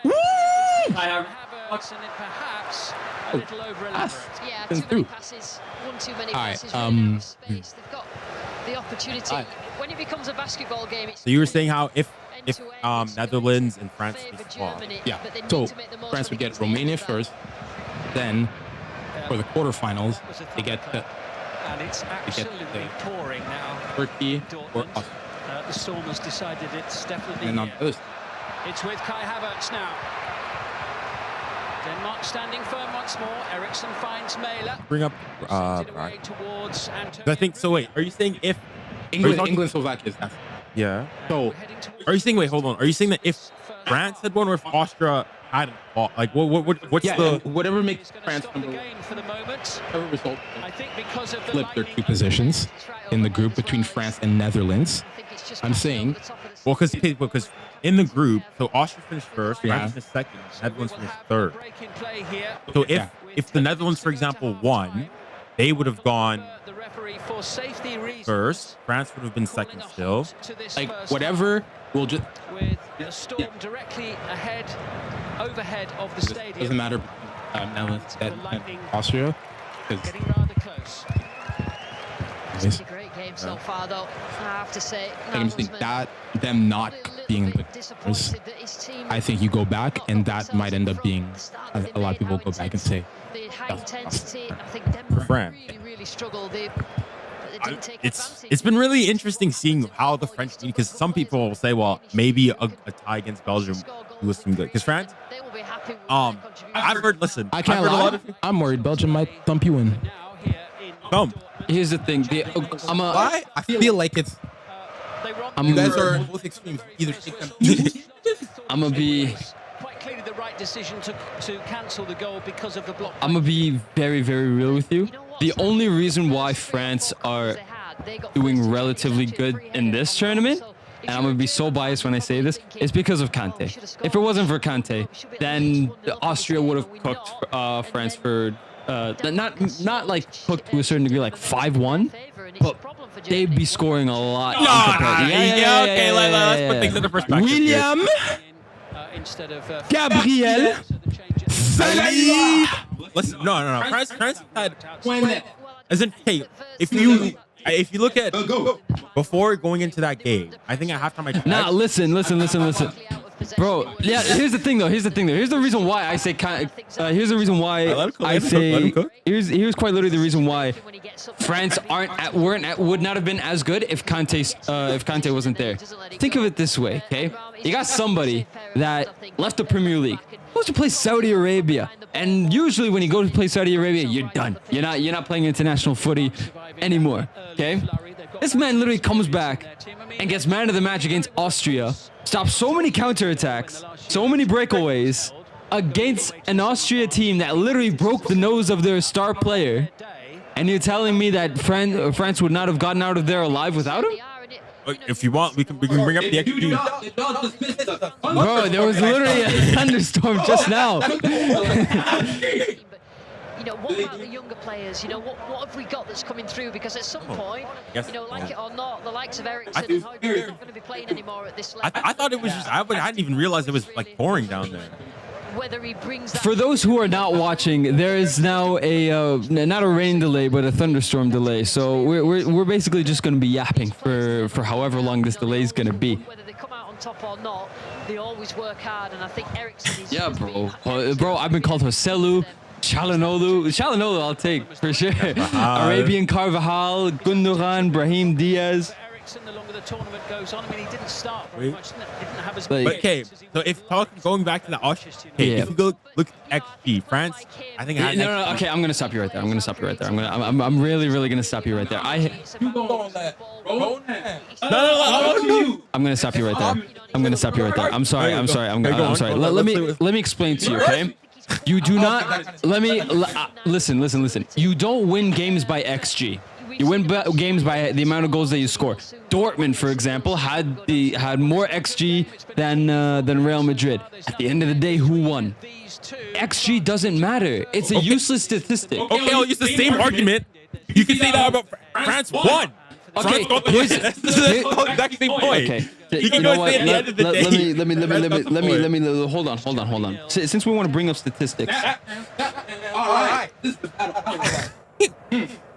Speaker 5: Havertz, and it perhaps a little over elaborate.
Speaker 4: Yeah,
Speaker 7: Been
Speaker 4: too
Speaker 7: through.
Speaker 4: many passes. One too many
Speaker 7: All right,
Speaker 4: passes. Really out of space. They've got the opportunity.
Speaker 7: All right.
Speaker 4: When it becomes a basketball game, it's
Speaker 1: So you were saying how if
Speaker 4: end-to-end, it's
Speaker 1: Netherlands
Speaker 4: going
Speaker 1: and France
Speaker 4: to favour
Speaker 1: face off.
Speaker 4: Germany,
Speaker 7: Yeah.
Speaker 4: but they need
Speaker 7: So
Speaker 4: to make the most
Speaker 7: France
Speaker 4: of
Speaker 7: would
Speaker 4: it
Speaker 7: get
Speaker 4: against the
Speaker 7: Romania
Speaker 4: Netherlands.
Speaker 7: first. Then for the quarterfinals,
Speaker 5: Was a
Speaker 7: they get
Speaker 5: thorough and it's absolutely
Speaker 7: the-
Speaker 5: pouring now.
Speaker 7: Turkey or
Speaker 5: Dortmund.
Speaker 7: Austria.
Speaker 5: The Storm has decided it's definitely
Speaker 7: And on
Speaker 5: here.
Speaker 7: the other side,
Speaker 5: It's with Kai Havertz now. Denmark standing firm once more. Eriksson finds Mæhle.
Speaker 1: Bring up
Speaker 5: Sends it away
Speaker 1: right.
Speaker 5: towards Antonio.
Speaker 1: I think so. Wait, are you saying if
Speaker 7: England,
Speaker 1: talking-
Speaker 7: England, Slovakia is that.
Speaker 1: yeah?
Speaker 7: So
Speaker 5: We're heading towards
Speaker 1: Are you saying wait? Hold on. Are you saying that if France had won or if Austria hadn't fought? Like what's
Speaker 7: yeah,
Speaker 1: the?
Speaker 7: and whatever makes
Speaker 5: It's going to
Speaker 7: France
Speaker 5: stop the
Speaker 7: number
Speaker 5: game for the moment.
Speaker 7: whatever result
Speaker 5: I think because of the
Speaker 7: flip their
Speaker 5: lightning
Speaker 7: two positions in the group between France and Netherlands.
Speaker 4: I think it's just
Speaker 7: I'm
Speaker 4: passing
Speaker 7: saying-
Speaker 4: over the top of the
Speaker 1: Well, because in the group, so Austria finished first,
Speaker 7: Yeah.
Speaker 1: France finished second, Netherlands
Speaker 5: We will
Speaker 1: finished
Speaker 5: have
Speaker 1: third.
Speaker 5: a break in play here.
Speaker 1: So
Speaker 7: Yeah.
Speaker 1: if the Netherlands, for example, won, they would have gone
Speaker 5: The referee for safety reasons
Speaker 1: first. France would have been
Speaker 5: calling
Speaker 1: second
Speaker 5: a
Speaker 1: still.
Speaker 5: halt to this
Speaker 7: Like
Speaker 5: first
Speaker 7: whatever, we'll just
Speaker 5: half with the Storm directly ahead, overhead of the stadium.
Speaker 7: doesn't matter. Netherlands and Austria, because
Speaker 5: Getting rather close.
Speaker 4: It's a great game so far, though. I have to say,
Speaker 7: I'm saying that them not being in the quarters, I think you go back and that might end up being a lot of people go back and say
Speaker 4: the high
Speaker 7: that's
Speaker 4: intensity. I think Denmark
Speaker 1: France.
Speaker 4: really struggled. They didn't take advantage.
Speaker 1: It's been really interesting seeing how the French team, because some people will say, well, maybe a tie against Belgium was some good. Because France,
Speaker 4: They will be happy with
Speaker 1: I've
Speaker 4: their contribution.
Speaker 1: heard. Listen,
Speaker 7: I
Speaker 1: I've
Speaker 7: can't
Speaker 1: heard a lot
Speaker 7: lie.
Speaker 1: of
Speaker 7: I'm worried Belgium might thump you in.
Speaker 5: Now here in
Speaker 1: thump.
Speaker 2: Here's the thing.
Speaker 6: Why? I feel like it's
Speaker 5: they were on
Speaker 2: I'm-
Speaker 6: you
Speaker 5: the
Speaker 6: guys are both extremes. Either take them.
Speaker 2: I'm gonna be
Speaker 5: quite clearly the right decision to cancel the goal because of the block.
Speaker 2: I'm gonna be very, very real with you. The only reason why France are doing relatively good in this tournament, and I'm gonna be so biased when I say this, is because of Kante. If it wasn't for Kante, then Austria would have cooked France for not like cooked to a certain degree, like 5-1, but they'd be scoring a lot.
Speaker 1: Okay, let's put things into perspective.
Speaker 2: William
Speaker 5: Instead of
Speaker 2: Gabriel
Speaker 1: Salah. Listen, no. France had. As in, hey, if you look at before going into that game, I think at halftime I checked.
Speaker 2: Nah, listen. Bro, yeah, here's the thing though. Here's the reason why I say here's the reason why I say here's quite literally the reason why France would not have been as good if Kante wasn't there. Think of it this way, okay? You got somebody that left the Premier League, goes to play Saudi Arabia, and usually when you go to play Saudi Arabia, you're done. You're not playing international footy anymore, okay? This man literally comes back and gets man of the match against Austria, stops so many counterattacks, so many breakaways against an Austria team that literally broke the nose of their star player. And you're telling me that France would not have gotten out of there alive without him?
Speaker 1: If you want, we can bring up the XG.
Speaker 2: Bro, there was literally a thunderstorm just now.
Speaker 4: You know, what about the younger players? You know, what have we got that's coming through? Because at some point,
Speaker 1: Yes.
Speaker 4: you know, like it or not, the likes of Eriksson
Speaker 1: think-
Speaker 4: and Højbjerg are not going to be playing anymore at this level.
Speaker 1: I thought it was just. I didn't even realize it was like pouring down there.
Speaker 4: Whether he brings that
Speaker 2: For those who are not watching, there is now a not a rain delay, but a thunderstorm delay. So we're basically just going to be yapping for however long this delay is going to be.
Speaker 4: whether they come out on top or not, they always work hard, and I think Eriksson is.
Speaker 2: Yeah, bro, I've been called Joselu, Chalhanoglu I'll take for sure. Arabian Carvajal, Gundogan, Brahim Diaz.
Speaker 5: Eriksson, the longer the tournament goes on, I mean, he didn't start very
Speaker 1: Wait.
Speaker 5: much, didn't have as
Speaker 2: Like-
Speaker 5: many
Speaker 1: But okay,
Speaker 5: chances as he
Speaker 1: so
Speaker 5: would
Speaker 1: if
Speaker 5: have.
Speaker 1: going back to the Austria, okay,
Speaker 2: Yeah.
Speaker 1: if you go look at XG, France, I think I had
Speaker 2: No, okay, I'm gonna stop you right there. I'm really gonna stop you right there. I'm gonna stop you right there. I'm gonna stop you right there. I'm sorry. I'm sorry. Let me explain to you, okay? You do not. Listen. You don't win games by XG. You win games by the amount of goals that you score. Dortmund, for example, had more XG than Real Madrid. At the end of the day, who won? XG doesn't matter. It's a useless statistic.
Speaker 1: Okay, I'll use the same argument. You can say that about France won.
Speaker 2: Okay,
Speaker 1: France got the win. That's the exact same point.
Speaker 2: Okay,
Speaker 1: You can
Speaker 2: You know
Speaker 1: go
Speaker 2: what?
Speaker 1: say at the end of the day.
Speaker 2: Let me hold on. Since we want to bring up statistics,
Speaker 6: All right. This is the battle.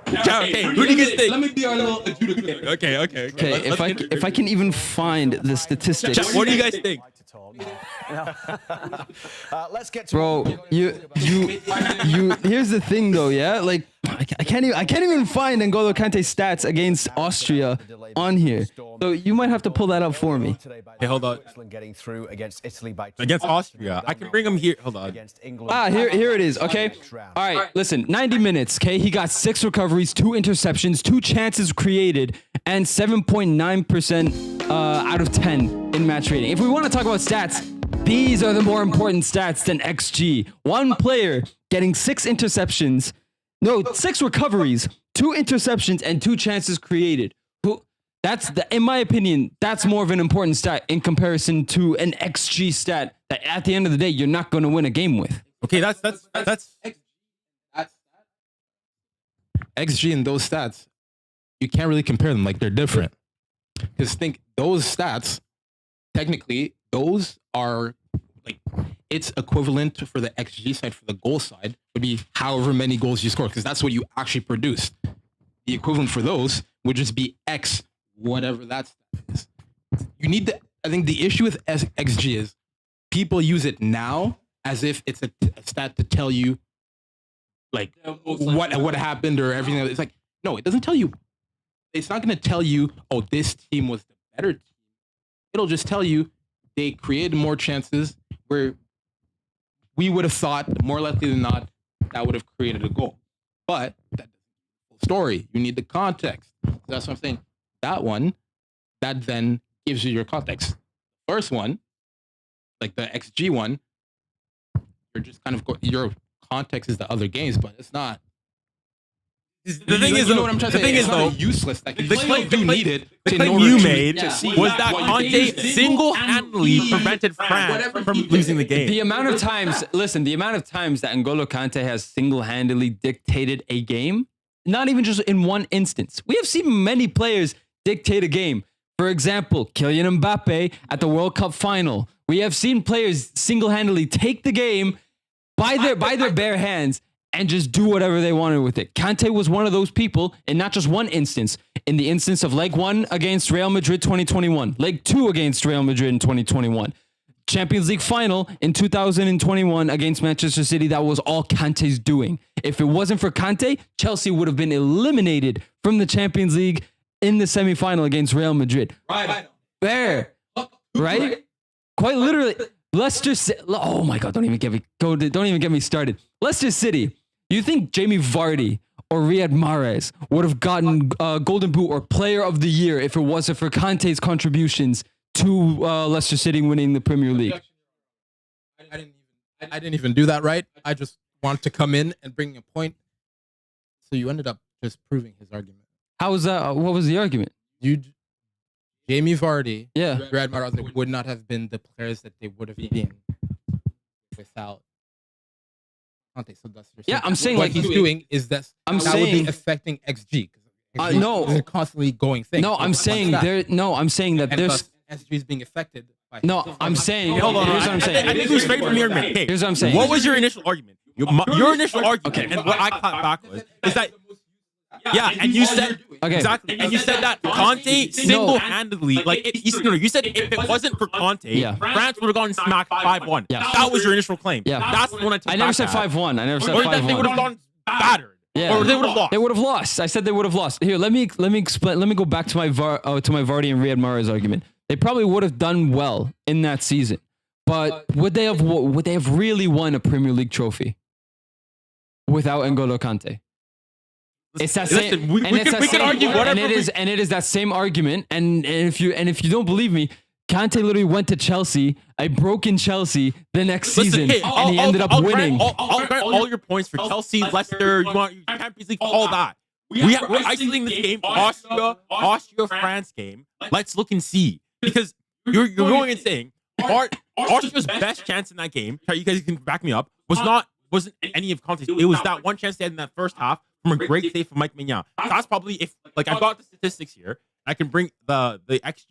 Speaker 1: Okay, who do you guys think?
Speaker 6: Let me be our little adjudicator.
Speaker 1: Okay.
Speaker 2: okay, if I can even find the statistics,
Speaker 1: Chat, what do you guys think?
Speaker 8: Let's get to
Speaker 2: bro, you. Here's the thing, though, yeah. Like, I can't even find N'Golo Kante's stats against Austria on here. So you might have to pull that up for me.
Speaker 1: Hey, hold on.
Speaker 8: Getting through against Italy by
Speaker 1: Against Austria, I can bring him here. Hold on.
Speaker 8: against England.
Speaker 2: Ah, here it is. Okay. All right. Listen, 90 minutes. Okay, he got 6 recoveries, 2 interceptions, 2 chances created, and 7.9% out of 10 in match rating. If we want to talk about stats, these are the more important stats than XG. One player getting 6 interceptions, no, 6 recoveries, 2 interceptions, and 2 chances created. In my opinion, that's more of an important stat in comparison to an XG stat that at the end of the day, you're not going to win a game with.
Speaker 1: Okay, that's
Speaker 7: XG and those stats, you can't really compare them. Like, they're different. Because think those stats, technically, those are like, it's equivalent for the XG side, for the goal side, would be however many goals you score, because that's what you actually produced. The equivalent for those would just be X, whatever that stat is. You need the, I think the issue with XG is people use it now as if it's a stat to tell you like what happened or everything. It's like, no, it doesn't tell you. It's not going to tell you, oh, this team was the better team. It'll just tell you they created more chances where we would have thought, more likely than not, that would have created a goal. But that story, you need the context. That's what I'm saying. That one, that then gives you your context. First one, like the XG one, you're just kind of your context is the other games, but it's not.
Speaker 1: The thing is,
Speaker 7: you know what I'm trying to say?
Speaker 1: The thing is,
Speaker 7: It's
Speaker 1: though,
Speaker 7: not useless. Like, you
Speaker 1: the
Speaker 7: still
Speaker 1: claim
Speaker 7: do need it
Speaker 1: the
Speaker 7: in
Speaker 1: claim
Speaker 7: order
Speaker 1: you
Speaker 7: to
Speaker 1: made
Speaker 7: see
Speaker 1: was that
Speaker 7: what you
Speaker 1: Conte
Speaker 7: did.
Speaker 1: single-handedly prevented France from losing the game.
Speaker 2: The amount of times, listen, the amount of times that N'Golo Kante has single-handedly dictated a game, not even just in one instance. We have seen many players dictate a game. For example, Kylian Mbappe at the World Cup final. We have seen players single-handedly take the game by their bare hands and just do whatever they wanted with it. Kante was one of those people, in not just one instance. In the instance of leg 1 against Real Madrid 2021, leg 2 against Real Madrid in 2021, Champions League final in 2021 against Manchester City, that was all Kante's doing. If it wasn't for Kante, Chelsea would have been eliminated from the Champions League in the semifinal against Real Madrid.
Speaker 6: Right.
Speaker 2: There. Right? Quite literally. Leicester City. Oh my God! Don't even get me started. Leicester City. You think Jamie Vardy or Riyad Mahrez would have gotten Golden Boot or Player of the Year if it wasn't for Kante's contributions to Leicester City winning the Premier League?
Speaker 6: I didn't even do that right. I just want to come in and bring a point. So you ended up just proving his argument.
Speaker 2: How was that? What was the argument?
Speaker 6: Jamie Vardy,
Speaker 2: Yeah.
Speaker 6: Riyad Mahrez would not have been the players that they would have been without Conte. So that's
Speaker 2: Yeah, I'm saying
Speaker 6: what
Speaker 2: like
Speaker 6: he's doing is that
Speaker 2: I'm
Speaker 6: that would
Speaker 2: saying-
Speaker 6: be affecting XG.
Speaker 2: No.
Speaker 6: It's a constantly going thing.
Speaker 2: No, I'm saying
Speaker 6: there.
Speaker 2: I'm saying that
Speaker 6: And
Speaker 2: there's.
Speaker 6: thus, SG is being affected by.
Speaker 2: No, I'm saying.
Speaker 1: Hold on.
Speaker 2: Here's what I'm saying.
Speaker 1: I think we straight from your argument. Hey,
Speaker 2: Here's what I'm saying.
Speaker 1: What was your initial argument? Your initial argument,
Speaker 2: Okay.
Speaker 1: and what I clapped back was, is that, yeah, and you said,
Speaker 2: Okay.
Speaker 1: exactly, and you said that Conte single-handedly, you said if it wasn't for Conte,
Speaker 2: Yeah.
Speaker 1: France would have gotten smacked 5-1.
Speaker 2: Yeah.
Speaker 1: That was your initial claim.
Speaker 2: Yeah.
Speaker 1: That's the one I took
Speaker 2: I never
Speaker 1: back
Speaker 2: said
Speaker 1: at.
Speaker 2: 5-1. I never said
Speaker 1: Or that they would have
Speaker 2: 5-1.
Speaker 1: gone battered.
Speaker 2: Yeah.
Speaker 1: Or they would have lost.
Speaker 2: They would have lost. I said they would have lost. Here, let me explain. Let me go back to my Vardy and Riyad Mahrez argument. They probably would have done well in that season, but would they have really won a Premier League trophy without N'Golo Kante? It's that same.
Speaker 1: Listen, we
Speaker 2: and it's
Speaker 1: can
Speaker 2: that same-
Speaker 1: argue whatever
Speaker 2: and it is that same argument. And if you don't believe me, Kante literally went to Chelsea, a broken Chelsea, the next season,
Speaker 1: hey,
Speaker 2: and he ended up winning.
Speaker 1: I'll grant all your points for Chelsea, Leicester, Champions League, all that. We're isolating this game, Austria-France game. Let's look and see. Because you're going and saying Austria's best chance in that game, you guys can back me up, wasn't any of Conte's. It was that one chance they had in that first half from a great save from Mike Maignan. That's probably, if I've got the statistics here, I can bring the XG,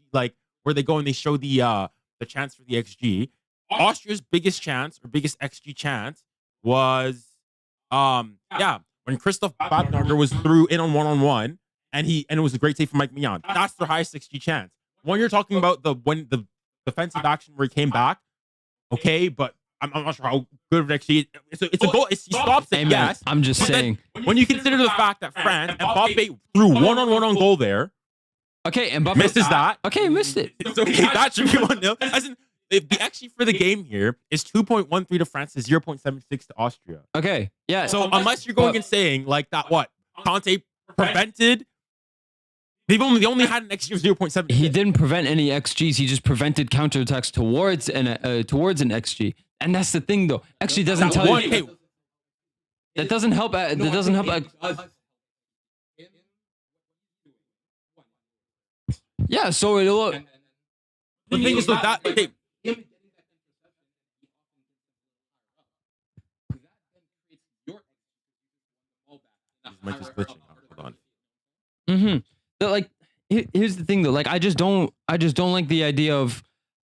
Speaker 1: where they go and they show the chance for the XG. Austria's biggest chance or biggest XG chance was when Christoph Badnager was through in on one, and it was a great save from Mike Mignon. That's their highest XG chance. When you're talking about when the defensive action where he came back, okay, but I'm not sure how good of an XG. It's a goal. He stops it.
Speaker 2: Hey, man,
Speaker 1: yes.
Speaker 2: I'm just saying.
Speaker 1: When you consider the fact that France and Mbappe threw one-on-one on goal there,
Speaker 2: Okay, and Mbappe
Speaker 1: misses that.
Speaker 2: Okay, missed it.
Speaker 1: It's okay. That should be 1-0. As in, the XG for the game here is 2.13 to France to 0.76 to Austria.
Speaker 2: Okay, yeah.
Speaker 1: So unless you're going and saying like that, what Conte prevented, they only had an XG of 0.7.
Speaker 2: He didn't prevent any XGs. He just prevented counterattacks towards an XG. And that's the thing, though. XG doesn't tell you. That doesn't help. That doesn't help. Yeah. So it'll.
Speaker 1: The thing is that. Okay, mic is glitching. Hold on.
Speaker 2: But like, here's the thing, though. Like, I just don't like the idea of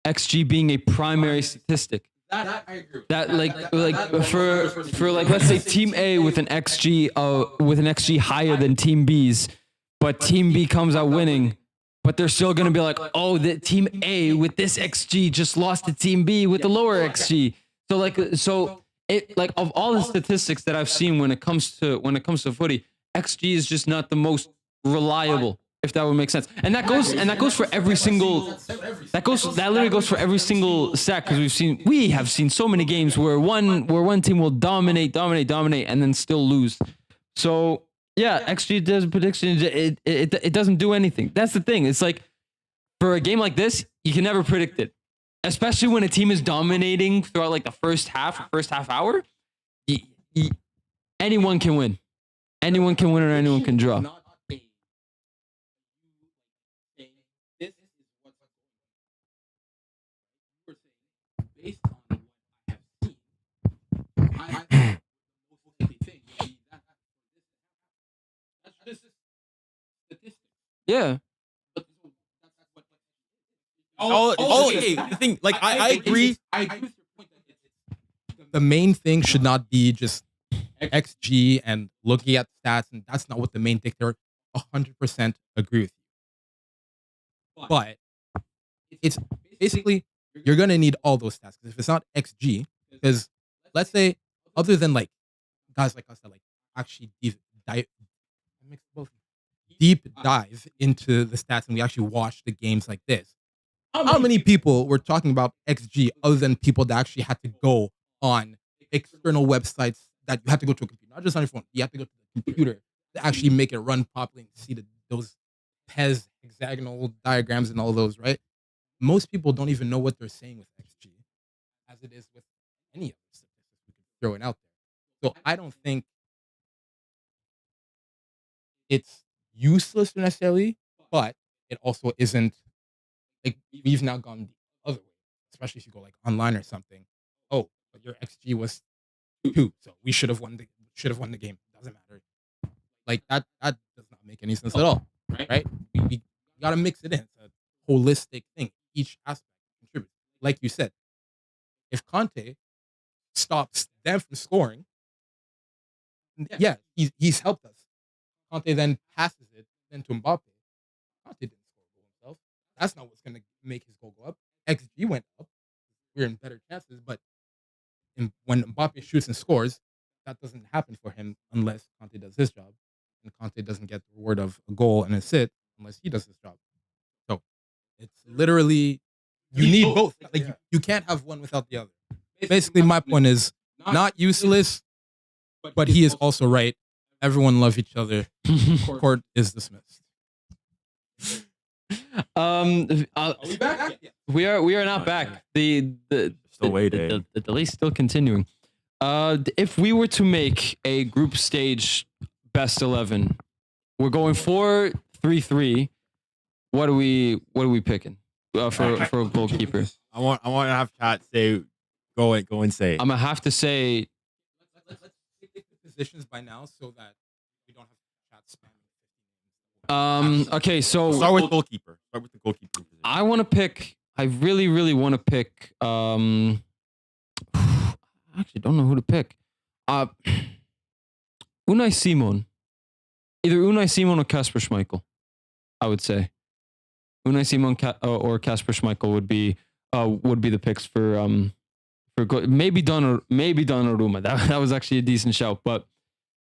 Speaker 2: XG being a primary statistic.
Speaker 6: That I agree with.
Speaker 2: That for like, let's say Team A with an XG higher than Team B's, but Team B comes out winning, but they're still gonna be like, oh, the Team A with this XG just lost to Team B with the lower XG. So of all the statistics that I've seen when it comes to footy, XG is just not the most reliable, if that would make sense. And that goes for every single. That literally goes for every single stat, because we have seen so many games where one team will dominate, and then still lose. So yeah, XG does predictions. It doesn't do anything. That's the thing. It's like, for a game like this, you can never predict it, especially when a team is dominating throughout like the first half hour. Anyone can win. Anyone can win or anyone can draw.
Speaker 6: Based on what I have seen, I think that's just statistics.
Speaker 2: Yeah.
Speaker 1: Okay. The thing, like, I agree.
Speaker 6: I agree with your point that the main thing should not be just XG and looking at stats, and that's not what the main dictator. 100% agree with you. But it's basically, you're gonna need all those stats, because if it's not XG, because let's say, other than like guys like us that like actually deep dive into the stats and we actually watch the games like this, how many people were talking about XG other than people that actually had to go on external websites, that you have to go to a computer, not just on your phone, you have to go to the computer to actually make it run properly and see those Hes hexagonal diagrams and all those, right? Most people don't even know what they're saying with XG, as it is with any of the statistics we could throw it out there. So I don't think it's useless necessarily, but it also isn't, like, we've now gone the other way, especially if you go like online or something. Oh, but your XG was 2, so we should have won the game. Doesn't matter. Like that does not make any sense at all, right? We gotta mix it in. It's a holistic thing. Each aspect contributes. Like you said, if Conte stops them from scoring, yeah, he's helped us. Conte then passes it then to Mbappe. Conte didn't score a goal himself. That's not what's gonna make his goal go up. XG went up. We're in better chances, but when Mbappe shoots and scores, that doesn't happen for him unless Conte does his job, and Conte doesn't get the reward of a goal and a sit unless he does his job. So it's literally, you need both. Like you can't have one without the other. Basically, my point is not useless, but he is also right. Everyone love each other. Court is dismissed.
Speaker 2: Are we back? We are not back. The
Speaker 1: Still waiting.
Speaker 2: The delay's still continuing. If we were to make a group stage best 11, we're going 4-3-3. What are we picking for a goalkeeper?
Speaker 1: I want to have chat say go and say.
Speaker 2: I'm gonna have to say.
Speaker 6: Let's pick the positions by now so that we don't have chat spamming.
Speaker 2: Okay, so
Speaker 1: Start with goalkeeper. Start with the goalkeeper position.
Speaker 2: I want to pick. I really, really want to pick. I actually don't know who to pick. Unai Simon. Either Unai Simon or Kasper Schmeichel. I would say Unai Simon or Kasper Schmeichel would be the picks for maybe Donnarumma. That was actually a decent shout, but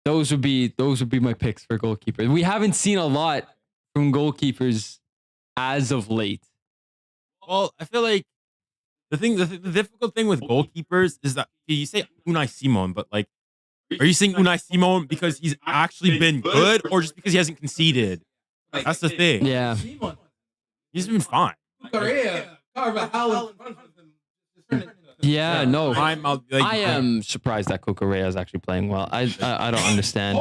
Speaker 2: those would be my picks for goalkeeper. We haven't seen a lot from goalkeepers as of late.
Speaker 1: Well, I feel like the difficult thing with goalkeepers is that you say Unai Simon, but like, are you saying Unai Simon because he's actually been good or just because he hasn't conceded? That's the thing.
Speaker 2: Yeah.
Speaker 1: He's been fine.
Speaker 2: Yeah, no.
Speaker 1: I
Speaker 2: am surprised that 𝘂𝐿𝐴 is actually playing well. I don't understand.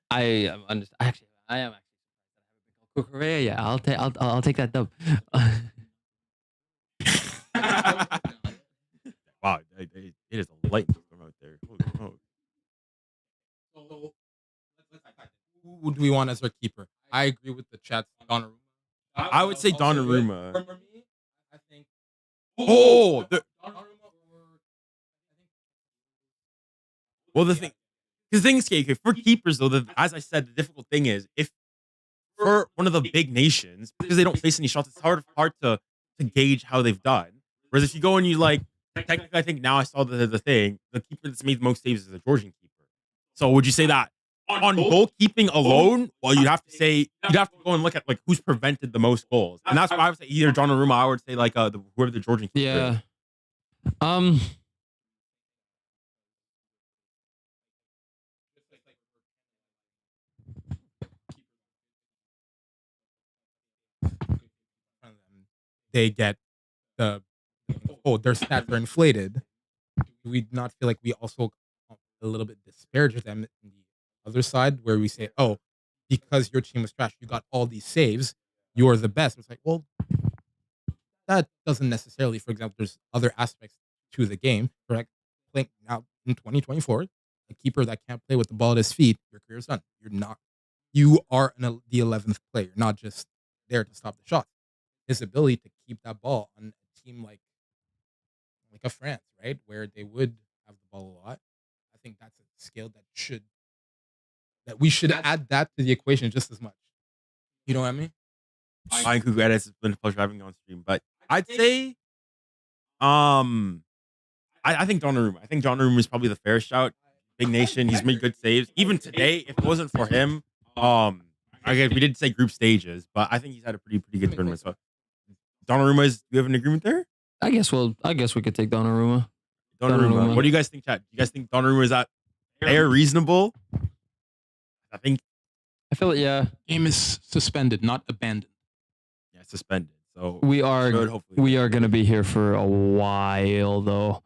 Speaker 2: I am actually 𝘂𝐿𝐴. Yeah, I'll take that dub.
Speaker 1: Wow, it is a lightning storm out there.
Speaker 6: Who do we want as our keeper? I agree with the chat. Donnarumma.
Speaker 1: I would say Donnarumma.
Speaker 6: For me, I think.
Speaker 1: Oh,
Speaker 6: Donnarumma
Speaker 1: well, the thing is, KK, for keepers though, as I said, the difficult thing is if for one of the big nations, because they don't face any shots, it's hard to gauge how they've done. Whereas if you go and you like, technically, I think now I saw the thing, the keeper that's made the most saves is the Georgian keeper. So would you say that on goalkeeping alone? Well, you'd have to go and look at like who's prevented the most goals, and that's why I would say either Donnarumma, I would say like whoever the Georgian keeper.
Speaker 2: Yeah.
Speaker 6: They get their stats are inflated. Do we not feel like we also a little bit disparage them in the other side where we say, oh, because your team was trash, you got all these saves, you're the best. It's like, well, that doesn't necessarily, for example, there's other aspects to the game. Correct? Playing now in 2024, a keeper that can't play with the ball at his feet, your career's done. You are the 11th player, not just there to stop the shot. His ability to keep that ball on a team like a France, right, where they would have the ball a lot. I think that's a skill that we should add that to the equation just as much. You know what I mean?
Speaker 1: 𝐼𝙡𝐿𝐴, it's been a pleasure having you on stream, but I'd say, I think Donnarumma. I think Donnarumma is probably the fair shout. Big nation, he's made good saves. Even today, if it wasn't for him, I guess we did say group stages, but I think he's had a pretty good tournament. So Donnarumma do you have an agreement there?
Speaker 2: I guess we could take Donnarumma.
Speaker 1: Donnarumma. What do you guys think, chat? Do you guys think Donnarumma is that fair, reasonable? I
Speaker 2: feel like, yeah.
Speaker 7: Game is suspended, not abandoned.
Speaker 1: Yeah, suspended. So
Speaker 2: we are going to be here for a while though,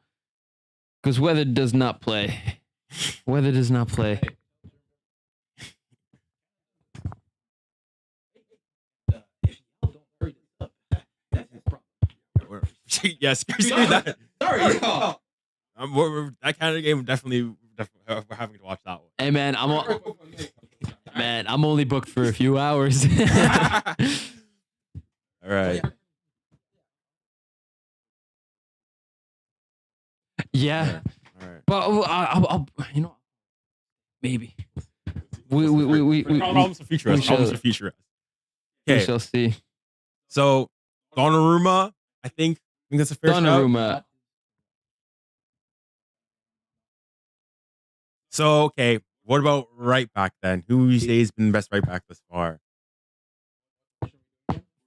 Speaker 2: because weather does not play. Weather does not play.
Speaker 1: Yes, that. Sorry, that kind of game definitely we're having to watch that one.
Speaker 2: Hey man, I'm only booked for a few hours.
Speaker 1: All right.
Speaker 2: Yeah.
Speaker 1: All right.
Speaker 2: But I'll maybe we
Speaker 1: problems to feature us. Problems to feature us.
Speaker 2: Okay. We shall see.
Speaker 1: So Donnarumma, I think that's a fair
Speaker 2: Donnarumma.
Speaker 1: Shout. So okay, what about right back then? Who you say has been the best right back thus far?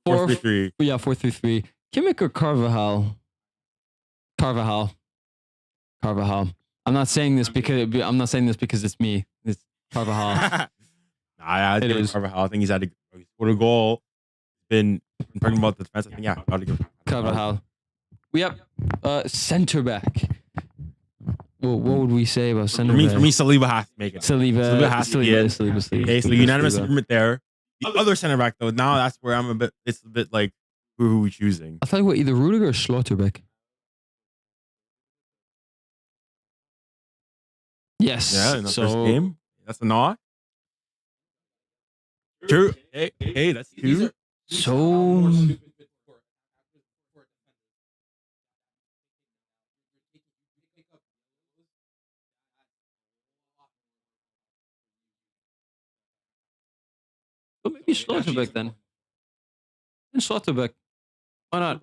Speaker 1: 4-3-3.
Speaker 2: Yeah, 4-3-3. Kimmich or Carvajal? Carvajal. I'm not saying this because it's me. It's Carvajal.
Speaker 1: Nah, it is Carvajal. I think he's scored a goal. Been talking about the defense. I think gotta go
Speaker 2: Carvajal. Yep. Center back. Well, what would we say about center back?
Speaker 1: For me, Saliba has to make it.
Speaker 2: Saliba
Speaker 1: has to be it.
Speaker 2: Saliba.
Speaker 1: Okay, so unanimous agreement there. The other center back though, now that's where it's a bit like who are we choosing?
Speaker 2: I'll tell you what, either Rudiger or Schlotterbeck. Yes.
Speaker 1: Yeah, in the first game. That's a nod. True. Hey, that's two.
Speaker 2: So maybe Schlotterbeck then. And Schlotterbeck. Why not?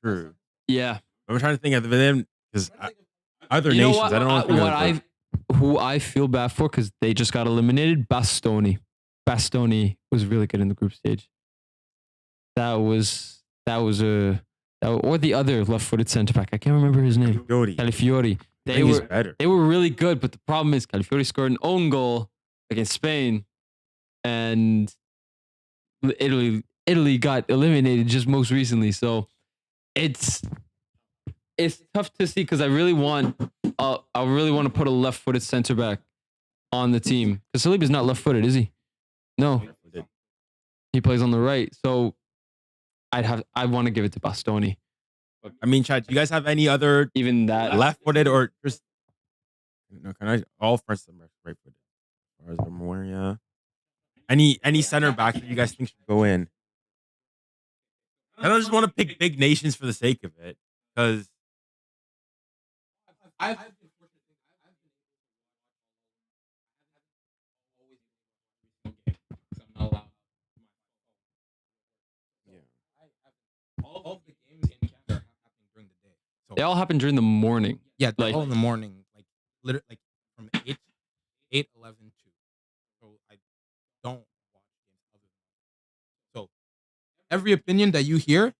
Speaker 1: True.
Speaker 2: Yeah.
Speaker 1: I'm trying to think of them because other
Speaker 2: You know
Speaker 1: nations.
Speaker 2: what?
Speaker 1: I don't know
Speaker 2: Who I feel bad for because they just got eliminated. Bastoni. Bastoni was really good in the group stage. Or the other left-footed centre back. I can't remember his name. Calafiori. They were really good, but the problem is Calafiori scored an own goal against Spain, and Italy got eliminated just most recently. So it's tough to see because I really want to put a left-footed center back on the team because Saliba's not left-footed, is he? No, he plays on the right. So I want to give it to Bastoni.
Speaker 1: I mean, Chad, do you guys have any other
Speaker 2: Even that
Speaker 1: left-footed or just no? Can I all French are right-footed? Or is there more? Yeah. Any center back that you guys think should go in? I don't just want to pick big nations for the sake of it because
Speaker 6: I've all of the games in Canada are happening during the day. So
Speaker 2: they all happen during the morning.
Speaker 6: yeah, they're
Speaker 2: like-
Speaker 6: all in the morning, like literally, like from 11 to. So I don't watch games other than. So every opinion that you hear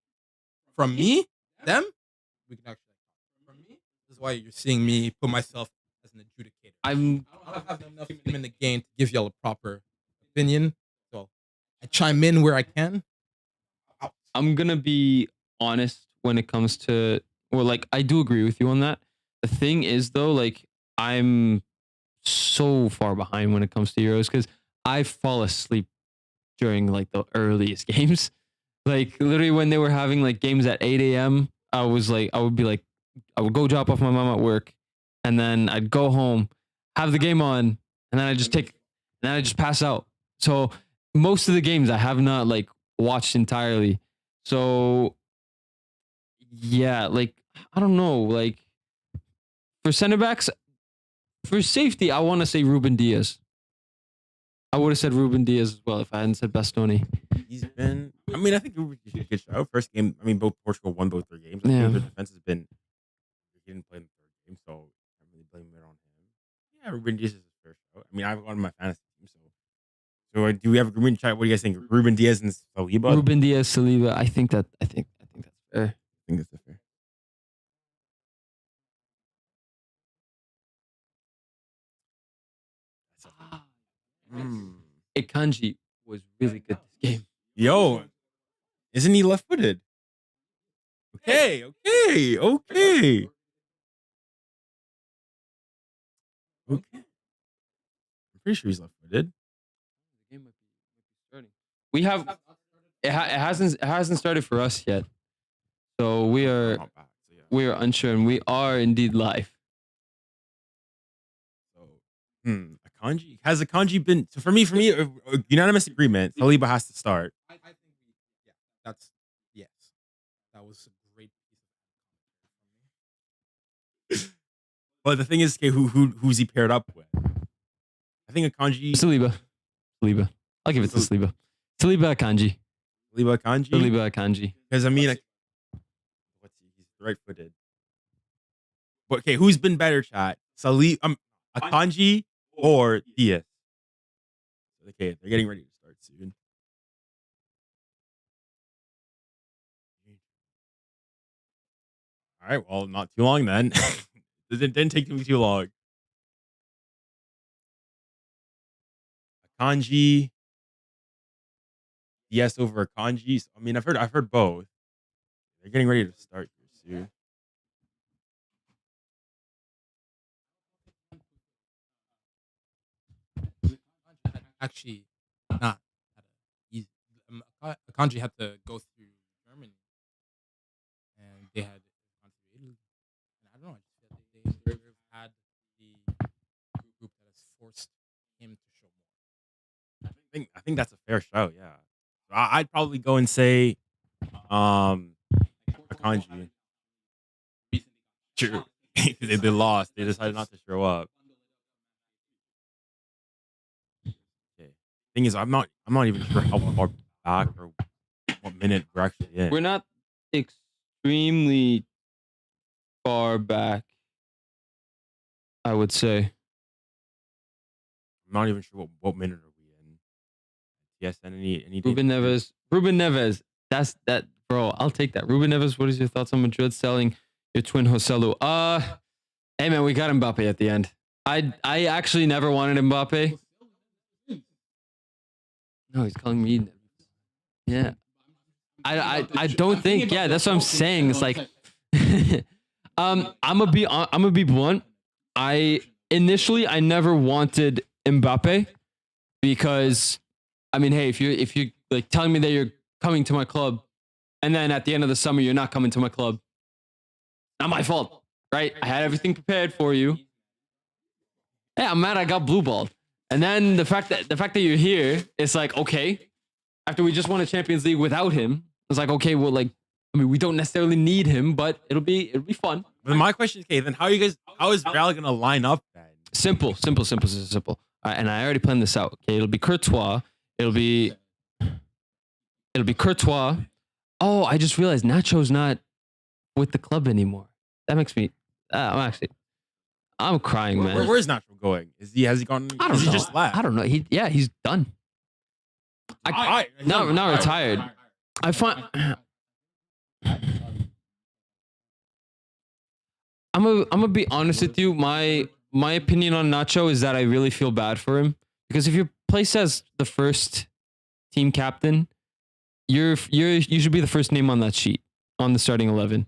Speaker 6: from me, them, we can actually. From me, this is why you're seeing me put myself as an adjudicator. I don't have enough time in the game to give y'all a proper opinion, so I chime in where I can.
Speaker 2: I'm gonna be honest when it comes to, well, like I do agree with you on that. The thing is though, like I'm so far behind when it comes to Euros because I fall asleep during like the earliest games. Like literally when they were having like games at 8 a.m., I would go drop off my mom at work, and then I'd go home, have the game on, and then I just pass out. So most of the games I have not like watched entirely. So yeah, like I don't know, like for center backs, for safety, I want to say Ruben Diaz. I would have said Ruben Diaz as well if I hadn't said Bastoni.
Speaker 1: he's been. I mean, I think it was a good show. First game, I mean, both Portugal won both their games. I
Speaker 2: Yeah.
Speaker 1: think their defense has been. He didn't play in the third game, so I can't really blame it on him. Yeah, Ruben Diaz is his first show. I mean, I've got him in my fantasy team, so do we have a Ruben chat? What do you guys think? Ruben Diaz and Saliba?
Speaker 2: Ruben Diaz, Saliba. I think that's fair.
Speaker 1: I think that's fair.
Speaker 2: Akanji was really good this game.
Speaker 1: Yo, isn't he left-footed? Okay. I'm pretty sure he's left-footed.
Speaker 2: We have it hasn't started for us yet, so we are
Speaker 1: Not bad, so yeah.
Speaker 2: we are unsure, and we are indeed live.
Speaker 1: So, Akanji has Akanji been? So for me, unanimous agreement. Saliba has to start.
Speaker 6: I think that's yes. That was a great piece of
Speaker 1: But the thing is, okay, who's he paired up with? I think Akanji.
Speaker 2: Saliba. I'll give it to Saliba. Saliba Akanji.
Speaker 1: Akanji.
Speaker 2: Saliba Akanji.
Speaker 1: Because I mean, like, he's right-footed. But okay, who's been better, chat? Akanji or Diaz? Okay, they're getting ready to start soon. All right, well, not too long then. It didn't take me too long. Akanji. Yes, over Akanji. I mean, I've heard both. They're getting ready to start here soon.
Speaker 6: actually not easy. Akanji had to go through Germany, and they had gone through Italy. And I don't know. I just feel like they had the group that has forced him to show more.
Speaker 1: I think that's a fair show. Yeah, I'd probably go and say, Akanji. True. they lost. They decided not to show up. Okay. Thing is, I'm not even sure how far back or what minute we're actually in.
Speaker 2: We're not extremely far back, I would say.
Speaker 1: I'm not even sure what minute are we in. Yes, and any
Speaker 2: Ruben Neves. That's that, bro. I'll take that. Ruben Neves. What is your thoughts on Madrid selling your twin Joselu? Hey man, we got Mbappe at the end. I actually never wanted Mbappe. No, he's calling me. Yeah. I don't think. Yeah, that's what I'm saying. It's like, I'm gonna be blunt. Initially I never wanted Mbappe because, I mean, hey, if you're like telling me that you're coming to my club, and then at the end of the summer you're not coming to my club, not my fault, right? I had everything prepared for you. Hey, I'm mad I got blue balled. And then the fact that you're here, it's like, okay, after we just won a Champions League without him, it's like, okay, well, like, I mean, we don't necessarily need him, but it'll be fun.
Speaker 1: But my question is, okay, then how is Real gonna line up then?
Speaker 2: Simple. And I already planned this out. Okay, it'll be Courtois. It'll be Courtois. Oh, I just realized Nacho's not with the club anymore. That makes me. I'm crying, man.
Speaker 1: Where's Nacho going? Has he gone?
Speaker 2: I don't know.
Speaker 1: He just left?
Speaker 2: I don't know. He's done. Not retired. I find. I'm gonna be honest with you. My opinion on Nacho is that I really feel bad for him, because if you're placed as the first team captain, you should be the first name on that sheet on the starting 11.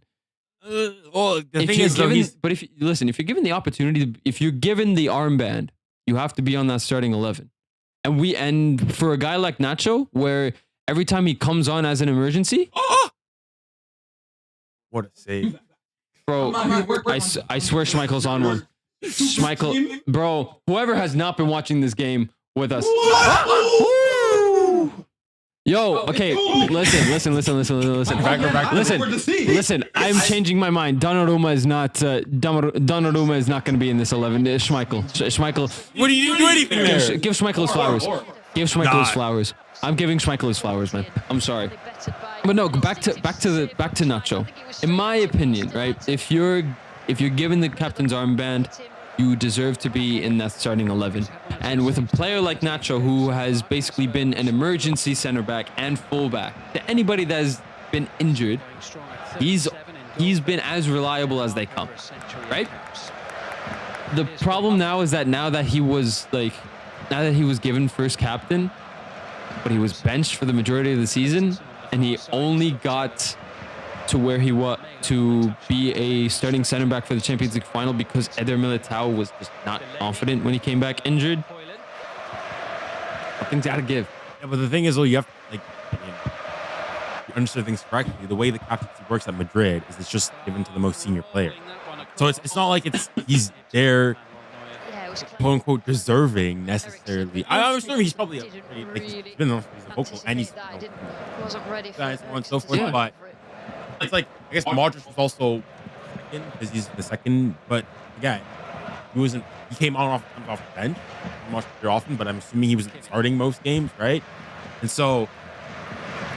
Speaker 1: Well, the thing is,
Speaker 2: but if you're given the opportunity, if you're given the armband, you have to be on that starting 11. And for a guy like Nacho, where every time he comes on as an emergency,
Speaker 1: what a save,
Speaker 2: bro! I swear Schmeichel's on one. Schmeichel, bro. Whoever has not been watching this game with us. Yo, okay, listen. Listen, I'm changing my mind. Donnarumma is not going to be in this 11. Schmeichel.
Speaker 1: What do you do anything there?
Speaker 2: Give Schmeichel his flowers. Give Schmeichel his flowers. I'm giving Schmeichel his flowers, man. I'm sorry. But no, back to Nacho. In my opinion, right? If you're given the captain's armband, you deserve to be in that starting 11. And with a player like Nacho, who has basically been an emergency center back and fullback to anybody that has been injured, he's been as reliable as they come, right? The problem now is that now that he was given first captain, but he was benched for the majority of the season, and he only got to where he was to be a starting center back for the Champions League final because Eder Militao was just not confident when he came back injured. Something's got to give.
Speaker 1: Yeah, but the thing is, though, you have to, you understand things correctly. The way the captaincy works at Madrid is it's just given to the most senior player. So it's not like he's there, quote unquote, deserving necessarily. I'm assuming he's probably he's been a vocal and he's
Speaker 4: wasn't ready for
Speaker 1: so on and so forth, but. It's like, I guess Modric was also second because he's the second, but again, he came off the bench much very often, but I'm assuming he was starting most games, right? And so,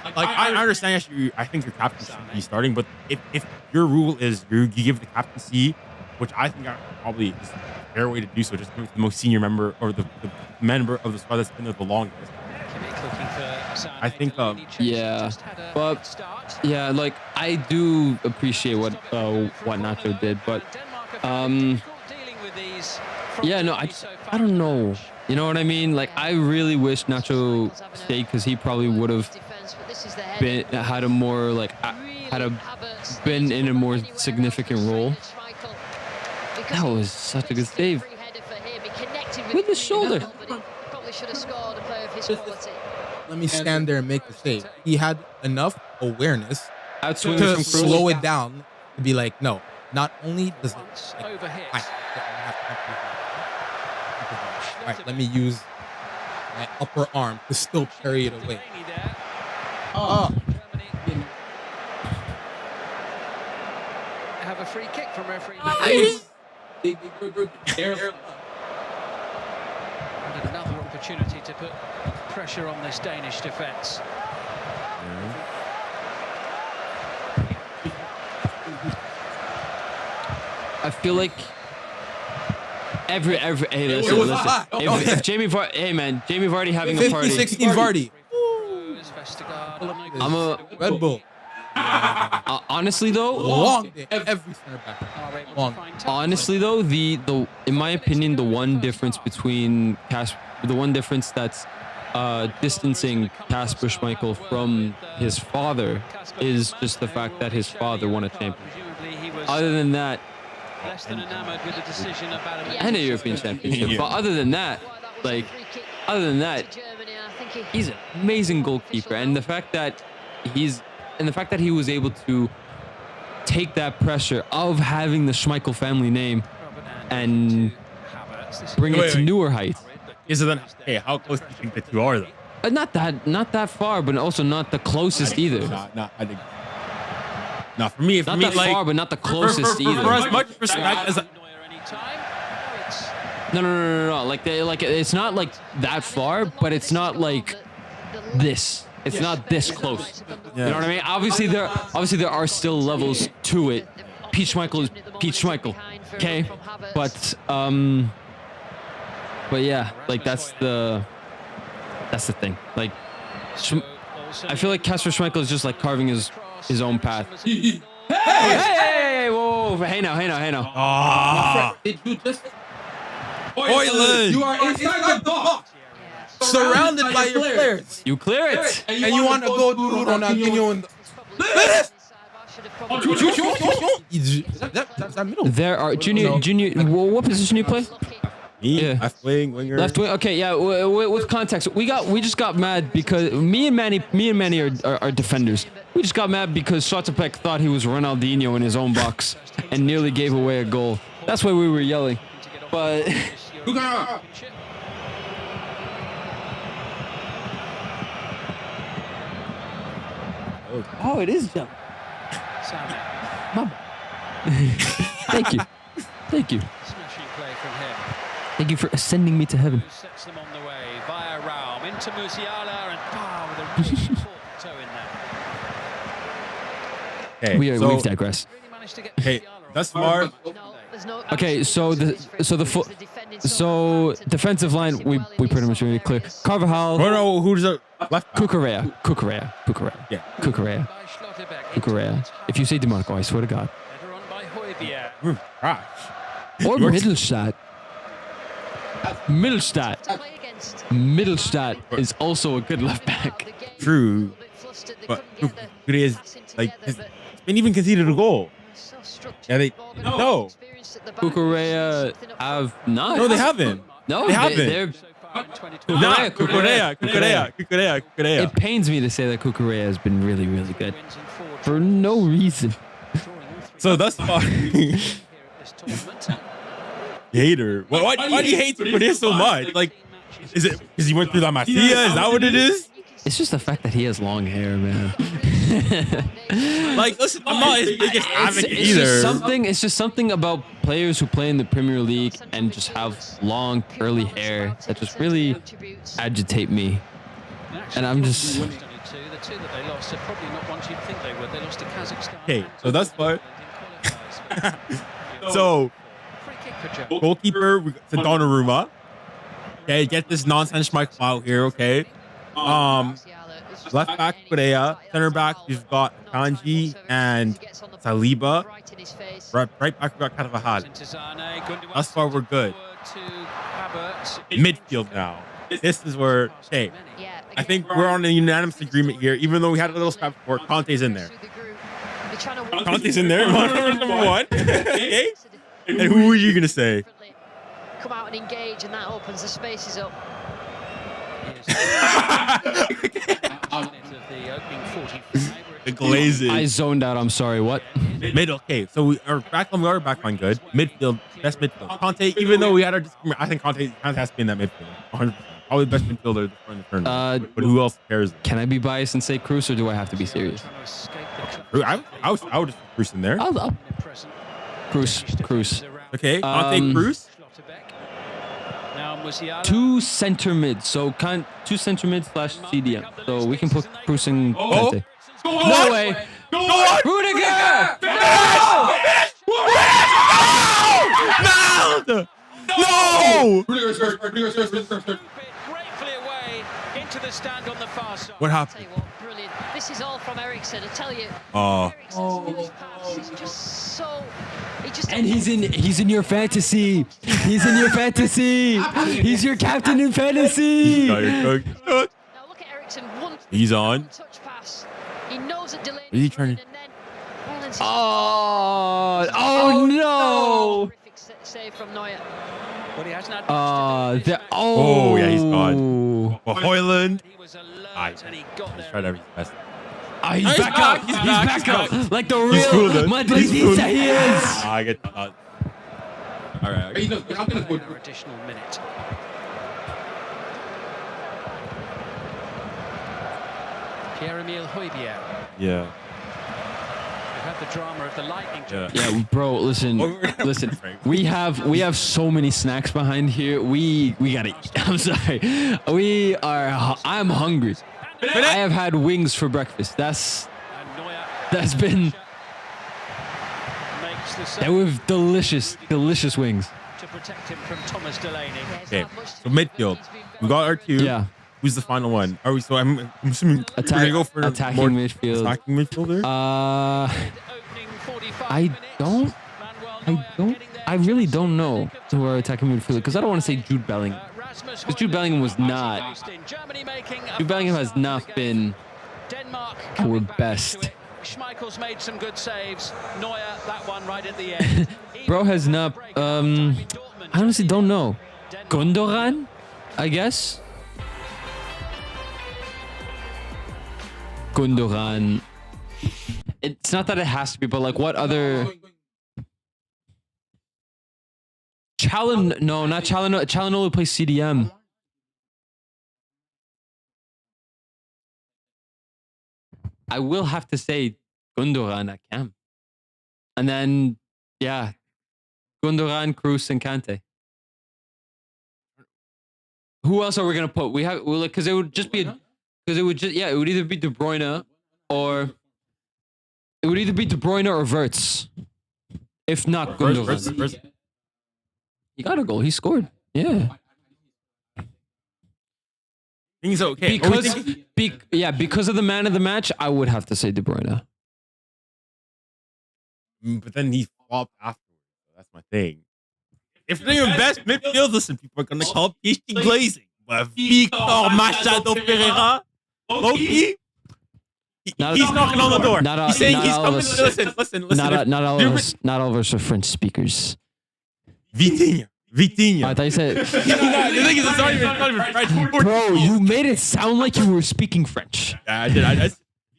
Speaker 1: I understand, actually, I think your captain should be starting, but if your rule is you give the captaincy, which I think probably is a fair way to do so, just give it to the most senior member or the member of the squad that's been there the longest. I think,
Speaker 2: yeah, but yeah, like I do appreciate what Nacho did, but yeah, no, I don't know. You know what I mean? Like I really wish Nacho stayed because he probably would have been been in a more significant role. That was such a good save with his shoulder.
Speaker 4: Probably should have scored a player of his quality.
Speaker 6: Let me stand there and make the save. He had enough awareness
Speaker 2: Outswing
Speaker 6: to slow it down to be like, no, not only does it all right, let me use my upper arm to still parry it away.
Speaker 5: Have a free kick from referee. And another opportunity to put pressure on this Danish defence.
Speaker 2: I feel like hey, listen. If Jamie Vardy, hey man, Jamie Vardy having a party.
Speaker 6: 50-16 Vardy.
Speaker 2: I'm a
Speaker 6: Red Bull.
Speaker 2: honestly though,
Speaker 6: Long day. Every center back. Long.
Speaker 2: honestly though, the in my opinion, the one difference between the one difference that's distancing Kasper Schmeichel from his father is just the fact that his father won a championship. Other than that,
Speaker 5: Less than enamored with the decision about
Speaker 2: and a European championship. But other than that, he's an amazing goalkeeper, and the fact that he was able to take that pressure of having the Schmeichel family name and bring it to newer heights.
Speaker 1: Is it then? Hey, how close do you think the two are though?
Speaker 2: Not that far, but also not the closest either.
Speaker 1: I think. No, for me,
Speaker 2: Not that far, but not the closest either.
Speaker 1: For as much respect as
Speaker 2: No. Like it's not like that far, but it's not like this. It's not this close. You know what I mean? Obviously there are still levels to it. Pete Schmeichel is Pete Schmeichel. Okay? But yeah, like that's the thing. Like I feel like Kasper Schmeichel is just like carving his own path. Hey, whoa, hey now.
Speaker 6: Did you just...
Speaker 1: Oiland!
Speaker 6: You are inside the box, surrounded by your players,
Speaker 2: You clear it.
Speaker 6: and you want to go to Ronaldinho and that middle.
Speaker 2: There are junior. What position you play?
Speaker 1: Me,
Speaker 2: Yeah.
Speaker 1: left wing, winger.
Speaker 2: Left wing. Okay, yeah. With context, we just got mad because me and Manny are defenders. We just got mad because Schlotterbeck thought he was Ronaldinho in his own box and nearly gave away a goal. That's why we were yelling. But oh, it is jump. Thank you.
Speaker 5: Smashing play from him.
Speaker 2: Thank you for ascending me to heaven.
Speaker 5: Sets them on the way via Raum into Musiala and with a really important toe in there.
Speaker 1: Okay,
Speaker 2: We've digressed.
Speaker 5: Really managed to get
Speaker 1: Hey,
Speaker 5: Musiala
Speaker 1: that's smart.
Speaker 2: Okay, so defensive line we pretty much made it clear. Carvajal,
Speaker 1: No, who's the left?
Speaker 2: 𝐾𝐞𝐬𝐻.
Speaker 1: Yeah.
Speaker 2: 𝐾𝐞𝐬𝐻.
Speaker 5: by Schlotterbeck.
Speaker 2: 𝐾𝐞𝐬𝐻. If you say DeMarco, I swear to God.
Speaker 5: Header on by Højbjerg.
Speaker 2: Or Mittelstadt. Mittelstadt is also a good left back.
Speaker 1: True, but it is like it's been even conceded a goal. Yeah, they no.
Speaker 2: 𝐾𝐞𝐬𝐻 have not.
Speaker 1: No, they haven't.
Speaker 2: No,
Speaker 1: they haven't.
Speaker 2: They're
Speaker 1: 𝐾𝐞𝐬𝐻.
Speaker 2: It pains me to say that 𝐾𝐞𝐬𝐻 has been really, really good for no reason.
Speaker 1: So that's fine. Hater. Why do you hate for this so much? Like, is it because he went through La Masia? Is that what it is?
Speaker 2: It's just the fact that he has long hair, man.
Speaker 1: Like, listen, I'm not his biggest advocate either.
Speaker 2: It's just something about players who play in the Premier League and just have long curly hair that just really agitate me. And I'm just.
Speaker 5: The two that they lost are probably not ones you'd think they would. They lost to Kazakhstan.
Speaker 1: Okay, so that's fine. So, goalkeeper, we got Donnarumma. Okay, get this nonsense Schmeichel out here, okay? Left back, 𝐾𝐞𝐬𝐻. Center back, we've got Kanji and Saliba. Right back, we got Carvajal. Thus far, we're good. Midfield now. This is where, hey, I think we're on a unanimous agreement here, even though we had a little scrap before. Conte's in there. Conte's in there, number one. Okay? And who are you going to say?
Speaker 4: Come out and engage, and that opens the spaces up.
Speaker 1: The Glazes.
Speaker 2: I zoned out. I'm sorry. What?
Speaker 1: Middle. Okay, so we are back line good. Midfield, best midfield. Conte, even though we had our disagreement, I think Conte has to be in that midfield. 100%. Probably the best midfielder in the tournament. But who else cares?
Speaker 2: Can I be biased and say Cruz, or do I have to be serious?
Speaker 1: I would just put Cruz in there.
Speaker 2: I'll Cruz.
Speaker 1: Okay, Conte, Cruz.
Speaker 2: Two center mids, so two center mids / CDM. So we can put Cruz and Conte. No way.
Speaker 1: Go on!
Speaker 2: Rudiger!
Speaker 1: No!
Speaker 5: Gratefully away into the stand on the far side.
Speaker 1: What
Speaker 4: Tell
Speaker 1: happened?
Speaker 4: you what, brilliant. This is all from Eriksen. I tell you.
Speaker 1: Oh.
Speaker 4: Eriksen's first pass is just so.
Speaker 2: And he's in your fantasy. He's in your fantasy. He's your captain in fantasy.
Speaker 4: Now look at Eriksen.
Speaker 1: He's on.
Speaker 4: Touch pass. He knows it delayed.
Speaker 1: Is he trying to?
Speaker 2: Oh no!
Speaker 4: Terrific save from Neuer.
Speaker 5: But he hasn't had
Speaker 1: Oh, yeah, he's gone. Well, Højlund.
Speaker 5: He was alert and he got
Speaker 1: He's
Speaker 5: there.
Speaker 1: tried everything best.
Speaker 2: He's back up. He's back up. Like the
Speaker 1: He's cool,
Speaker 2: real
Speaker 1: though.
Speaker 2: Madridista he is.
Speaker 1: I get all right.
Speaker 5: Another additional minute. 𝘃𝐿𝘾𝐼𝙎𝙗.
Speaker 1: Yeah.
Speaker 5: We've had the drama of the lightning.
Speaker 2: Yeah, bro. Listen. We have so many snacks behind here. We gotta eat. I'm sorry. I'm hungry. I have had wings for breakfast. That's been. They were delicious wings.
Speaker 5: To protect him from Thomas Delaney.
Speaker 1: Okay. So midfield, we got our two.
Speaker 2: Yeah.
Speaker 1: Who's the final one? Are we? So I'm assuming we're gonna go for
Speaker 2: attacking
Speaker 1: more
Speaker 2: midfield.
Speaker 1: Attacking midfielder.
Speaker 2: I really don't know who our attacking midfielder, because I don't want to say Jude Bellingham, because Jude Bellingham has not been our best.
Speaker 5: Schmeichel's made some good saves. Neuer, that one right at the end.
Speaker 2: Bro has not. I honestly don't know. Gundogan, I guess. Gundogan. It's not that it has to be, but like what other? No, not Chalano. Chalano plays CDM. I will have to say Gundogan at Cam. And then, yeah, Gundogan, Cruz, and Kante. Who else are we going to put? Because it would just be, it would either be De Bruyne or Wirtz. If not Gundogan. He got a goal. He scored. Yeah.
Speaker 1: Things okay.
Speaker 2: Because of the man of the match, I would have to say De Bruyne.
Speaker 1: But then he flopped afterwards. So that's my thing. If they're your best midfield, listen, people are gonna call 𝐾𝐶𝐿𝐽𝐻. But 𝐵𝐶𝐞𝐿 Machado Loki. He's knocking on the door. He's saying he's coming. Listen.
Speaker 2: Not all of us are French speakers.
Speaker 1: Vitinha.
Speaker 2: I thought you said.
Speaker 1: The thing is, it's not even French.
Speaker 2: Bro, you made it sound like you were speaking French.
Speaker 1: Yeah, I did.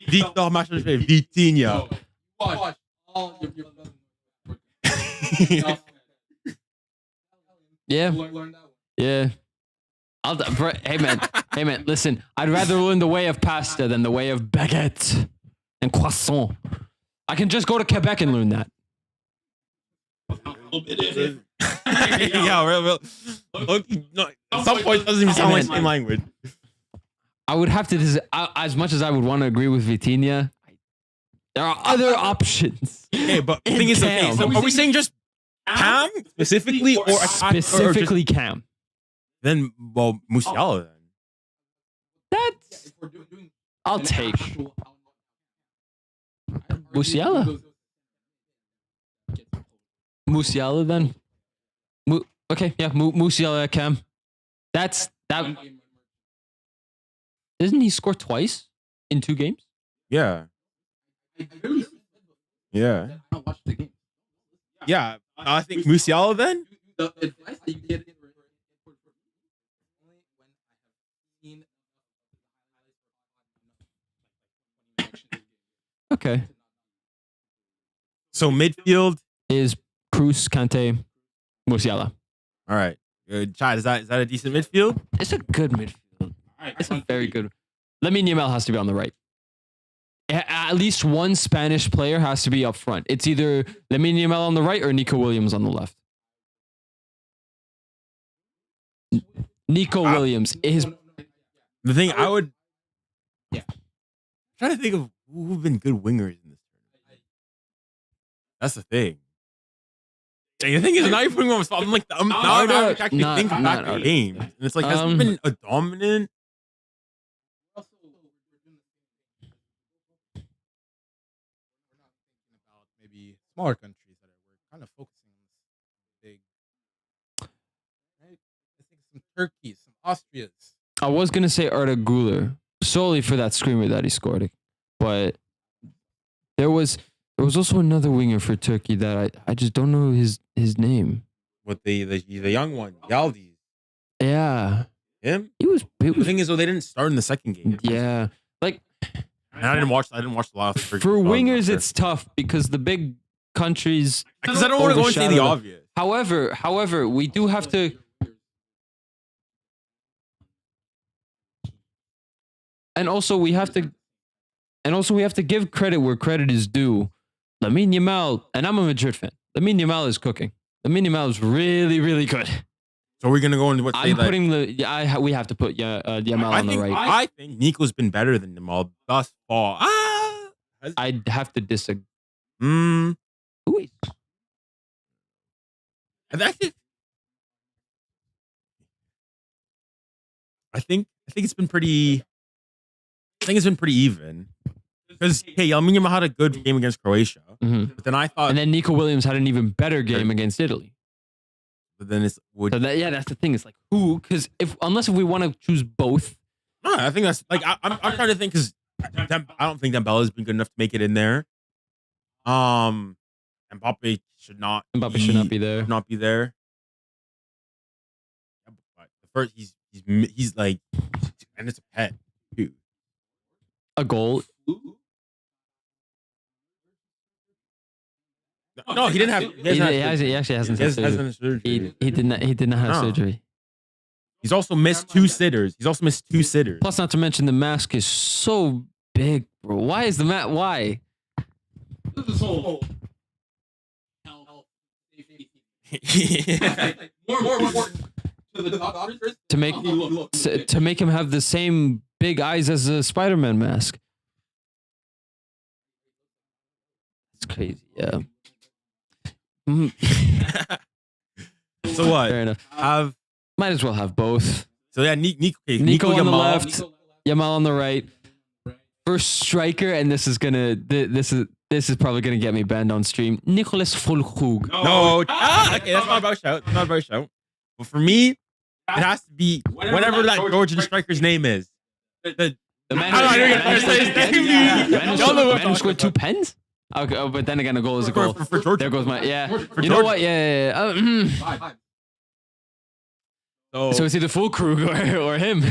Speaker 1: Victor Machado Vitinha.
Speaker 2: Yeah. Hey man, listen. I'd rather learn the way of pasta than the way of baguette and croissant. I can just go to Quebec and learn that.
Speaker 1: Yeah, real. No, at some point, it doesn't even sound like the same language.
Speaker 2: I would have to, as much as I would want to agree with Vitinha, there are other options.
Speaker 1: Okay, but the thing is, okay, so are we saying just Cam specifically or
Speaker 2: specifically Cam?
Speaker 1: Then, well, Musiala then.
Speaker 2: I'll take Musiala. Musiala then. Okay, yeah, Musiala Cam. That. Doesn't he score twice in 2 games?
Speaker 1: Yeah. Yeah. Yeah. I think Musiala then.
Speaker 2: Okay.
Speaker 1: So midfield
Speaker 2: is Cruz, Kante, Musiala.
Speaker 1: All right. Chad, is that a decent midfield?
Speaker 2: It's a good midfield. It's a very good. Lamine Yamal has to be on the right. At least one Spanish player has to be up front. It's either Lamine Yamal on the right or Nico Williams on the left. Nico Williams is
Speaker 1: the thing. I would. Yeah. I'm trying to think of who've been good wingers in this tournament. That's the thing. The thing is, now you're putting me on the spot. I'm like, now I'm actually thinking back to games, and it's like, has he been a dominant?
Speaker 6: Maybe smaller countries that we're kind of focusing on this big. Right? I think some Turkeys, some Austrias.
Speaker 2: I was gonna say Arda Güler solely for that screamer that he scored, but there was also another winger for Turkey that I just don't know his name.
Speaker 1: With the young one, Yaldiz.
Speaker 2: Yeah,
Speaker 1: him.
Speaker 2: He was.
Speaker 1: The thing is, though, they didn't start in the second game.
Speaker 2: Yeah, like.
Speaker 1: And I didn't watch the last.
Speaker 2: For wingers, it's tough because the big countries.
Speaker 1: Because I don't want to go and say the obvious.
Speaker 2: However, we do have to. And also we have to give credit where credit is due. Lamine Yamal, and I'm a Madrid fan. Lamine Yamal is cooking. Lamine Yamal is really, really good.
Speaker 1: So we're gonna go and
Speaker 2: I'm putting we have to put Yamal on the right.
Speaker 1: I think Nico's been better than Yamal thus far.
Speaker 2: I'd have to disagree.
Speaker 1: Who
Speaker 2: is?
Speaker 1: I think it's been pretty. I think it's been pretty even. Because Lamine Yamal had a good game against Croatia, but then I thought,
Speaker 2: and then Nico Williams had an even better game against Italy.
Speaker 1: But then it's
Speaker 2: that's the thing. It's like who? Because unless we want to choose both.
Speaker 1: No, I think that's like I'm trying to think because I don't think Dembele's been good enough to make it in there. Mbappe should not.
Speaker 2: Should not be there.
Speaker 1: Not be there. But the first he's like, and it's a pet too.
Speaker 2: A goal.
Speaker 1: No, he didn't have.
Speaker 2: He actually hasn't had surgery. He did not have surgery.
Speaker 1: He's also missed two sitters.
Speaker 2: Plus, not to mention the mask is so big, bro. Why is the mask? Why?
Speaker 3: This whole more important to the doctors
Speaker 2: to make him have the same big eyes as a Spider-Man mask. It's crazy, yeah.
Speaker 1: So what?
Speaker 2: Fair enough. Might as well have both.
Speaker 1: So yeah,
Speaker 2: Nico on the left, Yamal on the right. First striker, and this is probably gonna get me banned on stream. Nicolas Füllkrug.
Speaker 1: No, okay, that's not about shout. But for me, it has to be whatever that Georgian striker's name is. The
Speaker 2: man who scored 2 pens. Okay, but then again, a goal is a goal.
Speaker 1: For Georgia.
Speaker 2: There goes my you know what? Yeah. So it's either Füllkrug or him.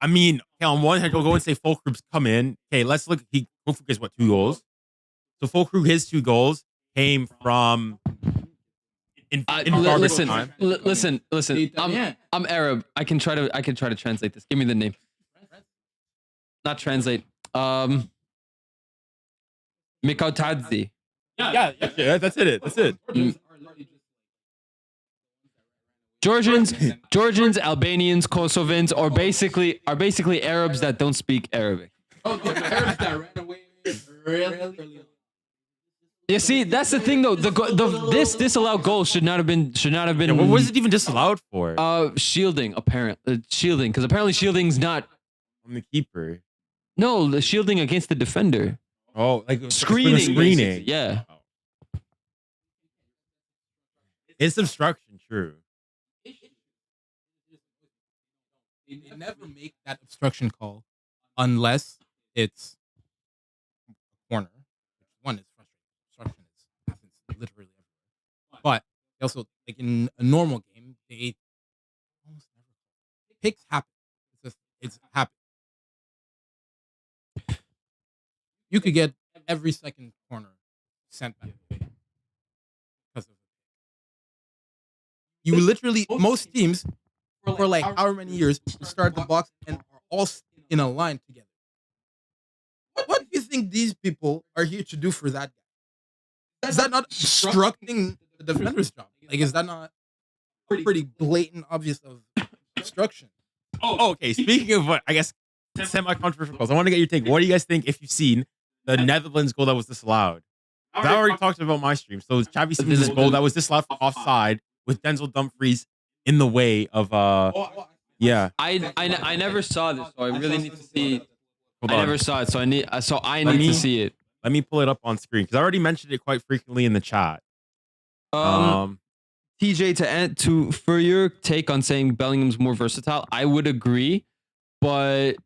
Speaker 1: I mean, on one hand, we'll go and say Füllkrug's come in. Okay, let's look. Füllkrug has 2 goals. So Füllkrug, his 2 goals came from in time.
Speaker 2: Listen. I'm Arab. I can try to translate this. Give me the name. Not translate. 𝐾𝐞𝐬𝑧𝐲.
Speaker 1: Yeah, that's it.
Speaker 2: Georgians, Albanians, Kosovans are basically Arabs that don't speak Arabic.
Speaker 3: Oh, the Arabs that ran away really.
Speaker 2: You see, that's the thing though. This disallowed goal should not have been.
Speaker 1: Yeah, what was it even disallowed for?
Speaker 2: Shielding apparently. Shielding, because apparently shielding's not
Speaker 1: from the keeper.
Speaker 2: No, the shielding against the defender.
Speaker 1: Oh, like
Speaker 2: screening. Yeah.
Speaker 1: It's obstruction, true.
Speaker 6: They never make that obstruction call unless it's a corner. One is frustrating. Obstruction happens literally everywhere. But they also, like in a normal game, they almost never. Picks happen. It's happened. You could get every second corner sent back. you literally, most teams for like however many years start the box and are all in a line together. What do you think these people are here to do for that guy? Is that not obstructing the defender's job? Like, is that not pretty blatant, obvious of obstruction?
Speaker 1: Oh, okay. Speaking of what I guess semi-controversial calls, I want to get your take. What do you guys think if you've seen the Netherlands goal that was disallowed? I already talked about my stream. So it's Xavi Simons' goal that was disallowed for offside with Denzel Dumfries in the way of yeah.
Speaker 2: I never saw this, so I really need to see.
Speaker 1: Hold
Speaker 2: I
Speaker 1: on.
Speaker 2: never saw it, so I need to see it.
Speaker 1: Let me pull it up on screen because I already mentioned it quite frequently in the chat.
Speaker 2: TJ, for your take on saying Bellingham's more versatile, I would agree, but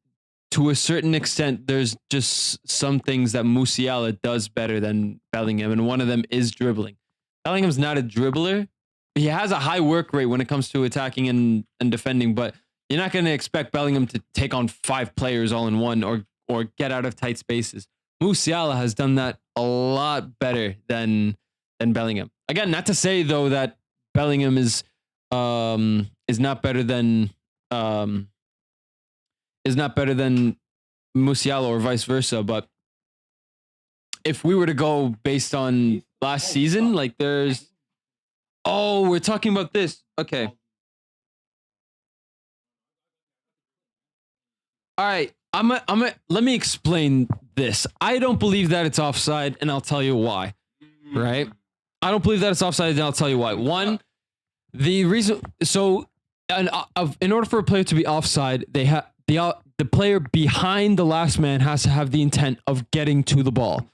Speaker 2: to a certain extent, there's just some things that Musiala does better than Bellingham, and one of them is dribbling. Bellingham's not a dribbler. He has a high work rate when it comes to attacking and defending, but you're not going to expect Bellingham to take on 5 players all in one or get out of tight spaces. Musiala has done that a lot better than Bellingham. Again, not to say though that Bellingham is not better than Musiala or vice versa, but if we were to go based on last season, like we're talking about this. Okay. All right. Let me explain this. I don't believe that it's offside, and I'll tell you why. Right? I don't believe that it's offside, and I'll tell you why. One, the reason. So, in order for a player to be offside, they have the player behind the last man has to have the intent of getting to the ball.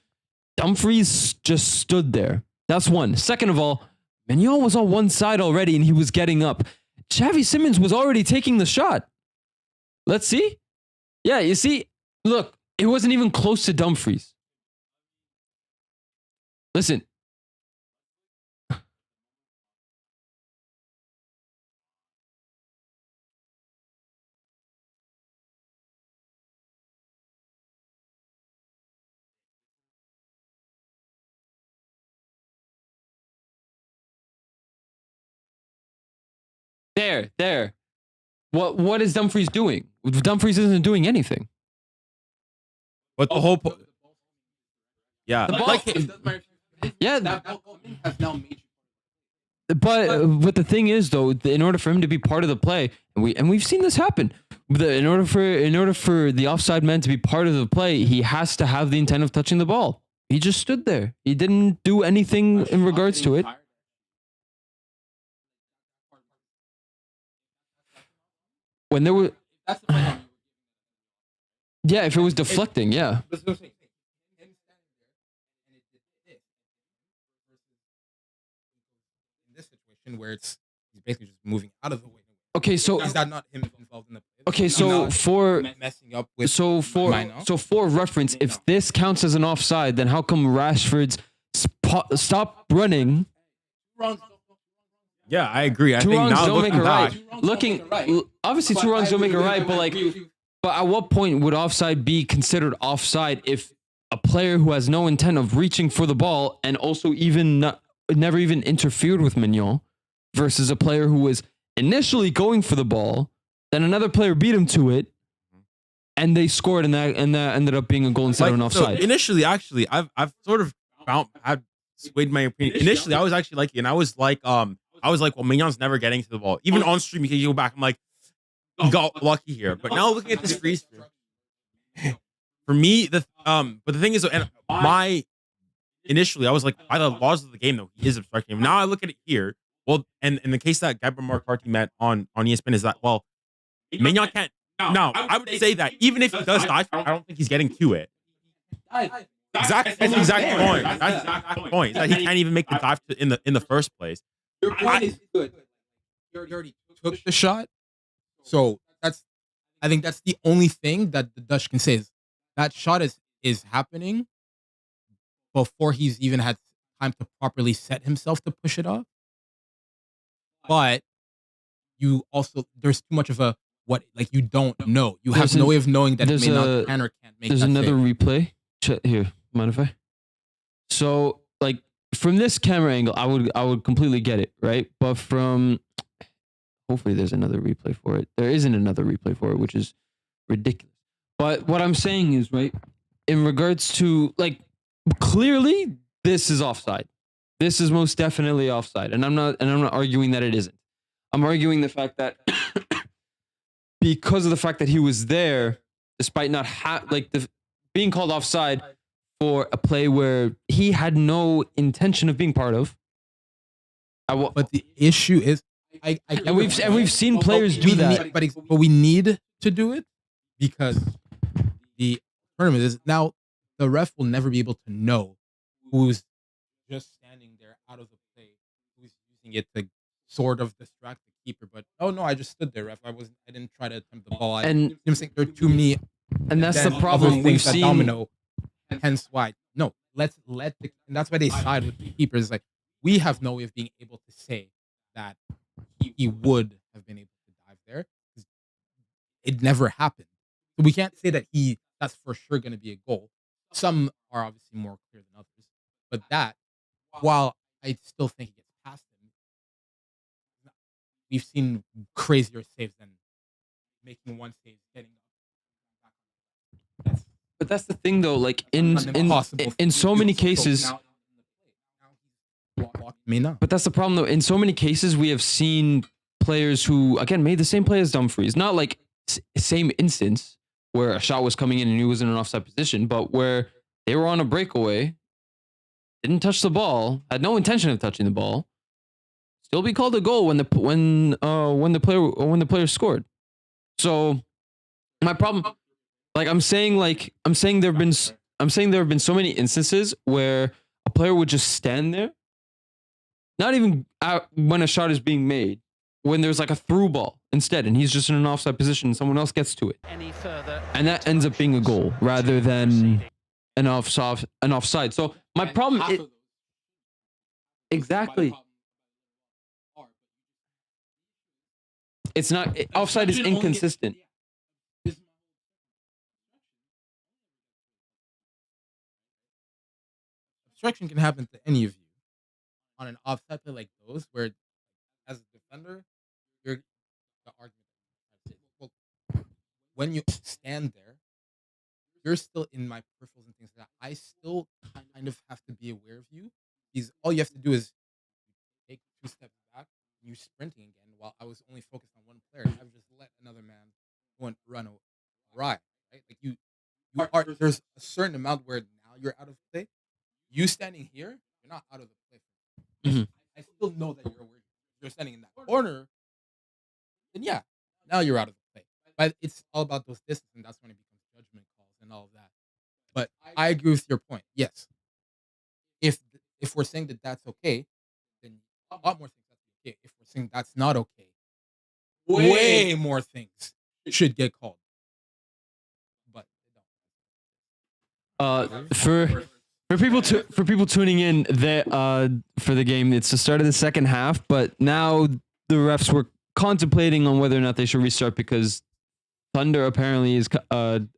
Speaker 2: Dumfries just stood there. That's one. Second of all, Maignan was on one side already, and he was getting up. Xavi Simons was already taking the shot. Let's see. Yeah, you see, look, it wasn't even close to Dumfries. Listen. There. What is Dumfries doing? Dumfries isn't doing anything.
Speaker 1: But the whole yeah,
Speaker 2: The ball,
Speaker 1: like,
Speaker 2: but the thing is though, in order for him to be part of the play, and we've seen this happen. In order for the offside man to be part of the play, he has to have the intent of touching the ball. He just stood there. He didn't do anything in regards to it. When there were, yeah, if it was deflecting, yeah.
Speaker 6: In this situation where he's basically just moving out of the way.
Speaker 2: Okay, so
Speaker 6: Is that not him involved in the play?
Speaker 2: okay,
Speaker 6: Is he
Speaker 2: so
Speaker 6: not
Speaker 2: for
Speaker 6: messing up with
Speaker 2: for reference, if this counts as an offside, then how come Rashford's stop running?
Speaker 1: yeah, I agree. I
Speaker 2: Two
Speaker 1: think
Speaker 2: wrongs
Speaker 1: now
Speaker 2: don't make
Speaker 1: looking
Speaker 2: a
Speaker 1: back,
Speaker 2: right. Obviously, two wrongs don't make a right, but at what point would offside be considered offside if a player who has no intent of reaching for the ball and also never even interfered with Maignan versus a player who was initially going for the ball, then another player beat him to it, and they scored, and that ended up being a goal instead of an offside.
Speaker 1: So initially, actually, I've sort of I've swayed my opinion. Initially, I was actually like, and I was like, well, Maignan's never getting to the ball. Even on stream, you can go back. I'm like, he got lucky here. But now looking at this freeze, for me, but the thing is, and initially, I was like, by the laws of the game, though, he is obstructing him. Now I look at it here. Well, and in the case that Gabriel Marquardt met on ESPN is that, well, Maignan can't. No, I would say that even if he does dive, I don't think he's getting to it. That's the exact point. That's the exact point. That he can't even make the dive in the first place.
Speaker 6: Your point is good. You already took the shot, so I think that's the only thing that the Dutch can say is that shot is happening before he's even had time to properly set himself to push it off. But you also there's too much of a you don't know. You have no way of knowing that it may not can or can't make.
Speaker 2: There's
Speaker 6: that
Speaker 2: another
Speaker 6: save.
Speaker 2: replay. Here, mind if I? So from this camera angle, I would completely get it, right? But from hopefully there's another replay for it. There isn't another replay for it, which is ridiculous. But what I'm saying is, right, in regards to, like, clearly this is offside. This is most definitely offside, and I'm not arguing that it isn't. I'm arguing the fact that because of the fact that he was there, despite not being called offside for a play where he had no intention of being part of.
Speaker 6: But the issue is,
Speaker 2: and we've seen players do that.
Speaker 6: But we need to do it because the tournament is now the ref will never be able to know who's just standing there out of the play, who's using it to sort of distract the keeper. But oh no, I just stood there, ref. I didn't try to attempt the ball. I'm saying there are too many,
Speaker 2: and that's the problem we've seen.
Speaker 6: Domino, hence why no. And that's why they side with the keepers. Like, we have no way of being able to say that he would have been able to dive there. It never happened. So we can't say that that's for sure going to be a goal. Some are obviously more clear than others. But that, while I still think he gets past him, we've seen crazier saves than making one save, getting up.
Speaker 2: But that's the thing, though. Like, in so many cases, but that's the problem, though. In so many cases, we have seen players who, again, made the same play as Dumfries. Not like same instance where a shot was coming in and he was in an offside position, but where they were on a breakaway, didn't touch the ball, had no intention of touching the ball, still be called a goal when the player scored. So my problem, I'm saying there have been so many instances where a player would just stand there, not even when a shot is being made, when there's like a through ball instead, and he's just in an offside position and someone else gets to it. And that ends up being a goal rather than an offside. So my problem is exactly. It's not offside is inconsistent.
Speaker 6: Obstruction can happen to any of you on an offside play like those, where as a defender, you're the argument. Well, when you stand there, you're still in my peripherals and things like that. I still kind of have to be aware of you. Because all you have to do is take 2 steps back, and you're sprinting again, while I was only focused on one player. I've just let another man go and run awry. Right? Like you are. There's a certain amount where now you're out of play. You standing here, you're not out of the play.
Speaker 2: Mm-hmm.
Speaker 6: I still know that you're aware. You're standing in that corner, then yeah, now you're out of the play. But it's all about those distances, and that's when it becomes judgment calls and all of that. But I agree with your point. Yes, if we're saying that that's okay, then a lot more things have to be okay. If we're saying that's not okay, way more things should get called. But
Speaker 2: for people tuning in for the game, it's the start of the second half, but now the refs were contemplating on whether or not they should restart because thunder apparently is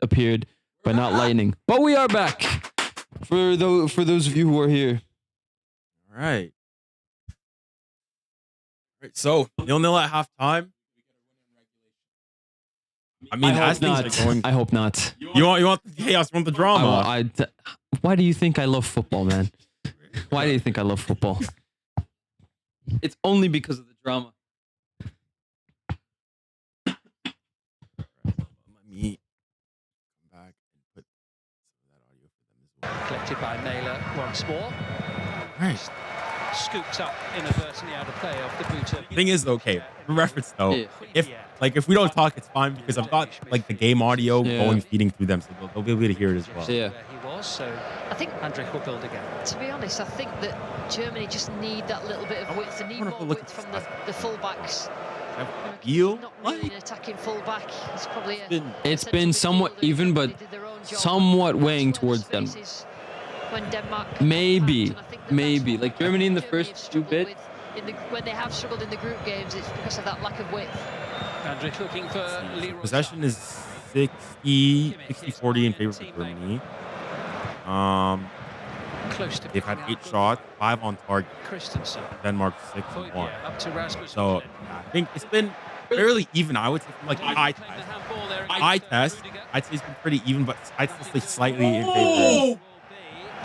Speaker 2: appeared, but not lightning. But we are back for those of you who are here.
Speaker 1: All right. So 0-0 at halftime. I mean,
Speaker 2: I hope not.
Speaker 1: You want the chaos, you want the drama.
Speaker 2: Why do you think I love football, man? Why do you think I love football? It's only because of the drama.
Speaker 1: Let me come back and put some of that audio for them as well.
Speaker 5: Collected by Naylor once more.
Speaker 1: Right.
Speaker 5: Scoops up inadvertently out of play off the booter.
Speaker 1: Thing is, okay, for reference though,
Speaker 2: Yeah.
Speaker 1: if we don't talk, it's fine because I've got like the game audio going feeding through them, so they'll be able to hear it as well.
Speaker 2: Yeah.
Speaker 5: Where he was, so
Speaker 4: I think,
Speaker 5: 𝐼𝙗𝐿𝐾𝐽𝐿.
Speaker 4: to be honest, I think that Germany just need that little bit of width. They need more width from the fullbacks.
Speaker 1: Feel
Speaker 4: Not really an attacking fullback. It's probably
Speaker 2: It's been somewhat even, but somewhat weighing towards them.
Speaker 4: When Denmark
Speaker 2: Maybe. Like Germany in the first 2 bits.
Speaker 4: When they have struggled in the group games, it's because of that lack of width.
Speaker 5: Andrić looking for Leroy.
Speaker 1: Possession is 60-40 in favor of Germany.
Speaker 5: close to
Speaker 1: They've had 8 shots, 5 on target.
Speaker 5: Christensen.
Speaker 1: Denmark 6 and 1.
Speaker 5: Up to Rasmus.
Speaker 1: So yeah, I think it's been fairly even. I would say from like the eye test. I'd say it's been pretty even, but I'd still say slightly in favor.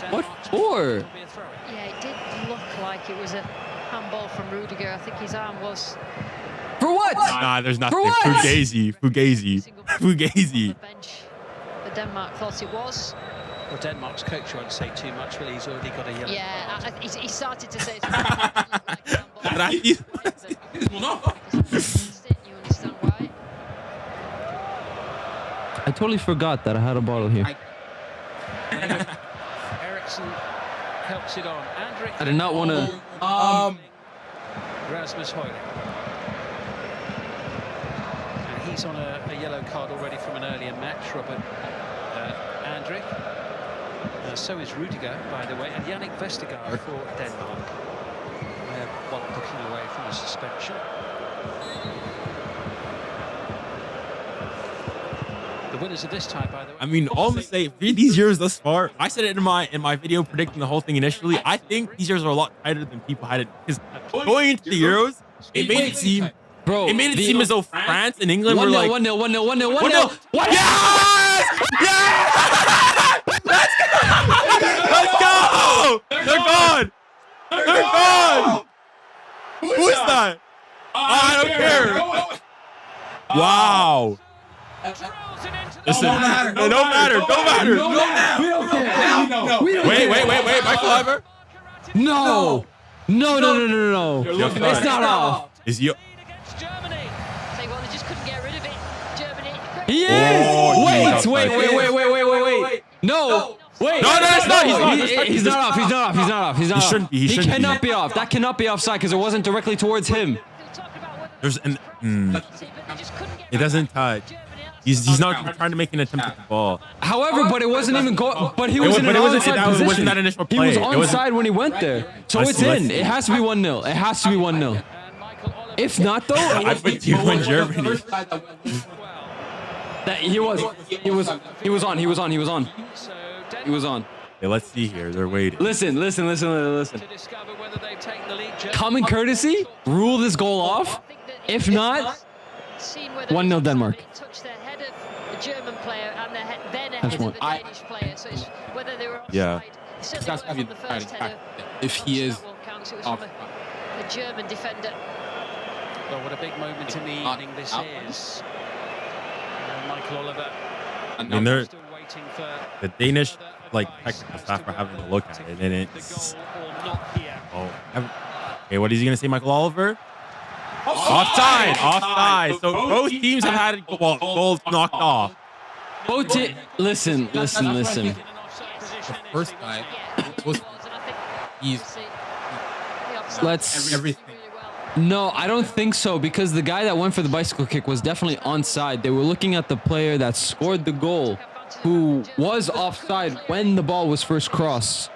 Speaker 2: What for?
Speaker 4: Yeah, it did look like it was a handball from Rudiger. I think his arm was.
Speaker 2: For what?
Speaker 1: Nah, there's nothing.
Speaker 2: For what?
Speaker 1: Fugazi.
Speaker 4: Bench. The Denmark thought it was.
Speaker 5: Well, Denmark's coach won't say too much, will he? He's already got a yellow.
Speaker 4: Yeah, he started to say it's
Speaker 1: Gracias.
Speaker 4: You understand why?
Speaker 2: I totally forgot that I had a bottle here.
Speaker 5: Eriksson helps it on.
Speaker 2: I did not want to.
Speaker 5: Rasmus Højlund. And he's on a yellow card already from an earlier match, Robert Andrik. So is Rudiger, by the way, and Yannick Vestergaard for Denmark. While looking away from the suspension. The winners of this tie, by the way.
Speaker 1: I mean, all to say, these years thus far, I said it in my video predicting the whole thing initially. I think these years are a lot tighter than people had it. Because going into the Euros, it made it seem, as though France and England were like
Speaker 2: 1-0.
Speaker 1: Yes! Yes! Let's go! They're gone! They're gone! Who is that? I don't care. Wow. Listen, don't matter. Wait, Michael Oliver?
Speaker 2: No. It's not off.
Speaker 1: Is he?
Speaker 4: They just couldn't get rid of it. Germany.
Speaker 2: He is.
Speaker 1: Oh,
Speaker 2: Wait. No. Wait.
Speaker 1: No, it's not.
Speaker 2: He's not off. He
Speaker 1: shouldn't be. He shouldn't
Speaker 2: cannot
Speaker 1: be.
Speaker 2: be off. That cannot be offside because it wasn't directly towards him.
Speaker 1: There's an. It doesn't touch. He's not trying to make an attempt at the ball.
Speaker 2: However, but it wasn't even go. But he was in an onside position.
Speaker 1: It wasn't that initial play.
Speaker 2: He was onside when he went there, so it's in. It has to be 1-0. It has to be 1-0. If not, though,
Speaker 1: I put you in Germany.
Speaker 2: That he was on.
Speaker 1: Okay, let's see here. They're waiting.
Speaker 2: Listen. Common courtesy, rule this goal off. If not, 1-0 Denmark.
Speaker 4: Touched the head of the German player and then ahead of the Danish player. So it's whether they were
Speaker 1: Yeah.
Speaker 7: That's gotta be the deciding factor. If he is off,
Speaker 4: the German defender.
Speaker 5: Well, what a big moment in the evening this is. Michael Oliver.
Speaker 1: I mean, they're
Speaker 5: Still waiting for
Speaker 1: the Danish technical staff are having a look at it, and it's
Speaker 5: the goal or not here.
Speaker 1: okay. What is he gonna say, Michael Oliver? Offside. So both teams have had goals knocked off.
Speaker 2: Both listen.
Speaker 6: The first guy was
Speaker 2: Let's.
Speaker 6: everything.
Speaker 2: No, I don't think so because the guy that went for the bicycle kick was definitely onside. They were looking at the player that scored the goal, who was offside when the ball was first crossed.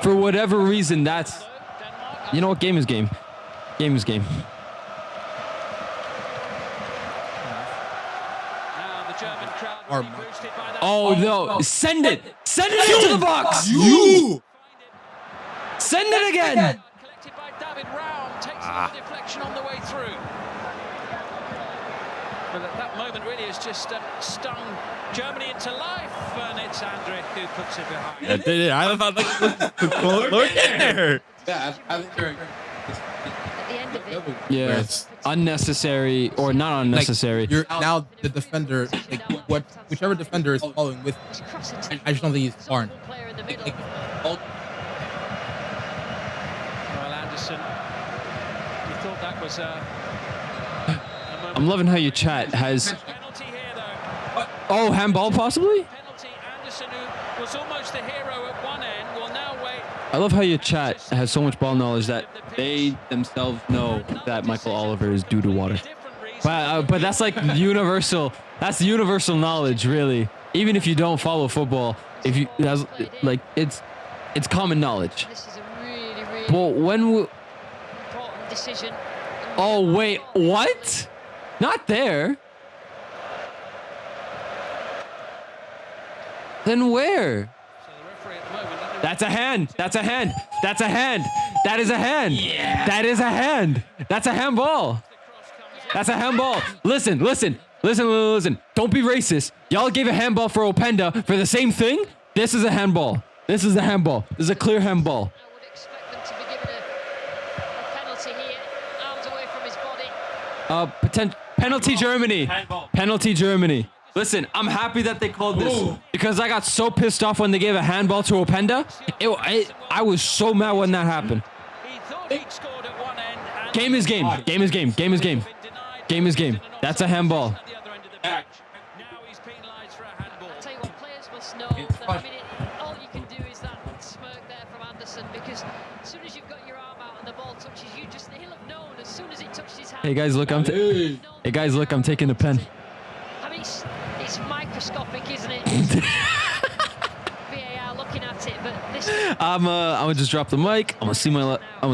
Speaker 2: For whatever reason, that's. You know what? Game is game. Game is game. Oh no! Send it! Send it into the box!
Speaker 1: You!
Speaker 2: Send it again!
Speaker 5: Collected by David Raum, takes a deflection on the way through. But at that moment really has just stung Germany into life, and it's Andrik who puts it behind.
Speaker 1: I did it. I thought look in there.
Speaker 7: yeah, I think you're.
Speaker 4: At the end of it,
Speaker 2: Yeah, it's unnecessary or not unnecessary.
Speaker 6: You're now the defender. Whichever defender is following with.
Speaker 4: he's crossing to
Speaker 6: I just don't think he's far enough.
Speaker 4: the player in the middle.
Speaker 5: Well, Anderson, you thought that was a moment.
Speaker 2: I'm loving how your chat has.
Speaker 5: Penalty here, though.
Speaker 2: Oh, handball possibly?
Speaker 5: Penalty. Anderson, who was almost the hero at one end, will now wait.
Speaker 2: I love how your chat has so much ball knowledge that they themselves know that Michael Oliver is due to water. But that's like universal. That's universal knowledge, really. Even if you don't follow football, if you that's like it's common knowledge.
Speaker 4: This is a really
Speaker 2: But when we,
Speaker 4: important decision.
Speaker 2: oh wait, what? Not there. Then where?
Speaker 5: So the referee at the moment
Speaker 2: That's a hand. That's a hand. That's a hand. That is a hand. Yeah. That is a hand. That's a handball. That's a handball. Listen. Don't be racist. Y'all gave a handball for Openda for the same thing. This is a handball. This is a handball. This is a clear handball.
Speaker 4: I would expect them to be given a penalty here. Arms away from his body.
Speaker 2: Penalty Germany. Penalty Germany. Listen, I'm happy that they called this because I got so pissed off when they gave a handball to Openda. I was so mad when that happened.
Speaker 5: He thought he'd scored at one end. And
Speaker 2: Game is game. Game is game. Game is game. Game is game. That's a handball.
Speaker 5: at the other end of the pitch. Now he's penalised for a handball.
Speaker 4: I'll tell you what, players must know that, I mean, all you can do is that smirk there from Anderson, because as soon as you've got your arm out and the ball touches you, he'll have known as soon as it touched his hand.
Speaker 2: Hey guys, look, I'm taking the pen.
Speaker 4: I mean, it's microscopic, isn't it? VAR looking at it, but this.
Speaker 2: I'm gonna just drop the mic. I'm gonna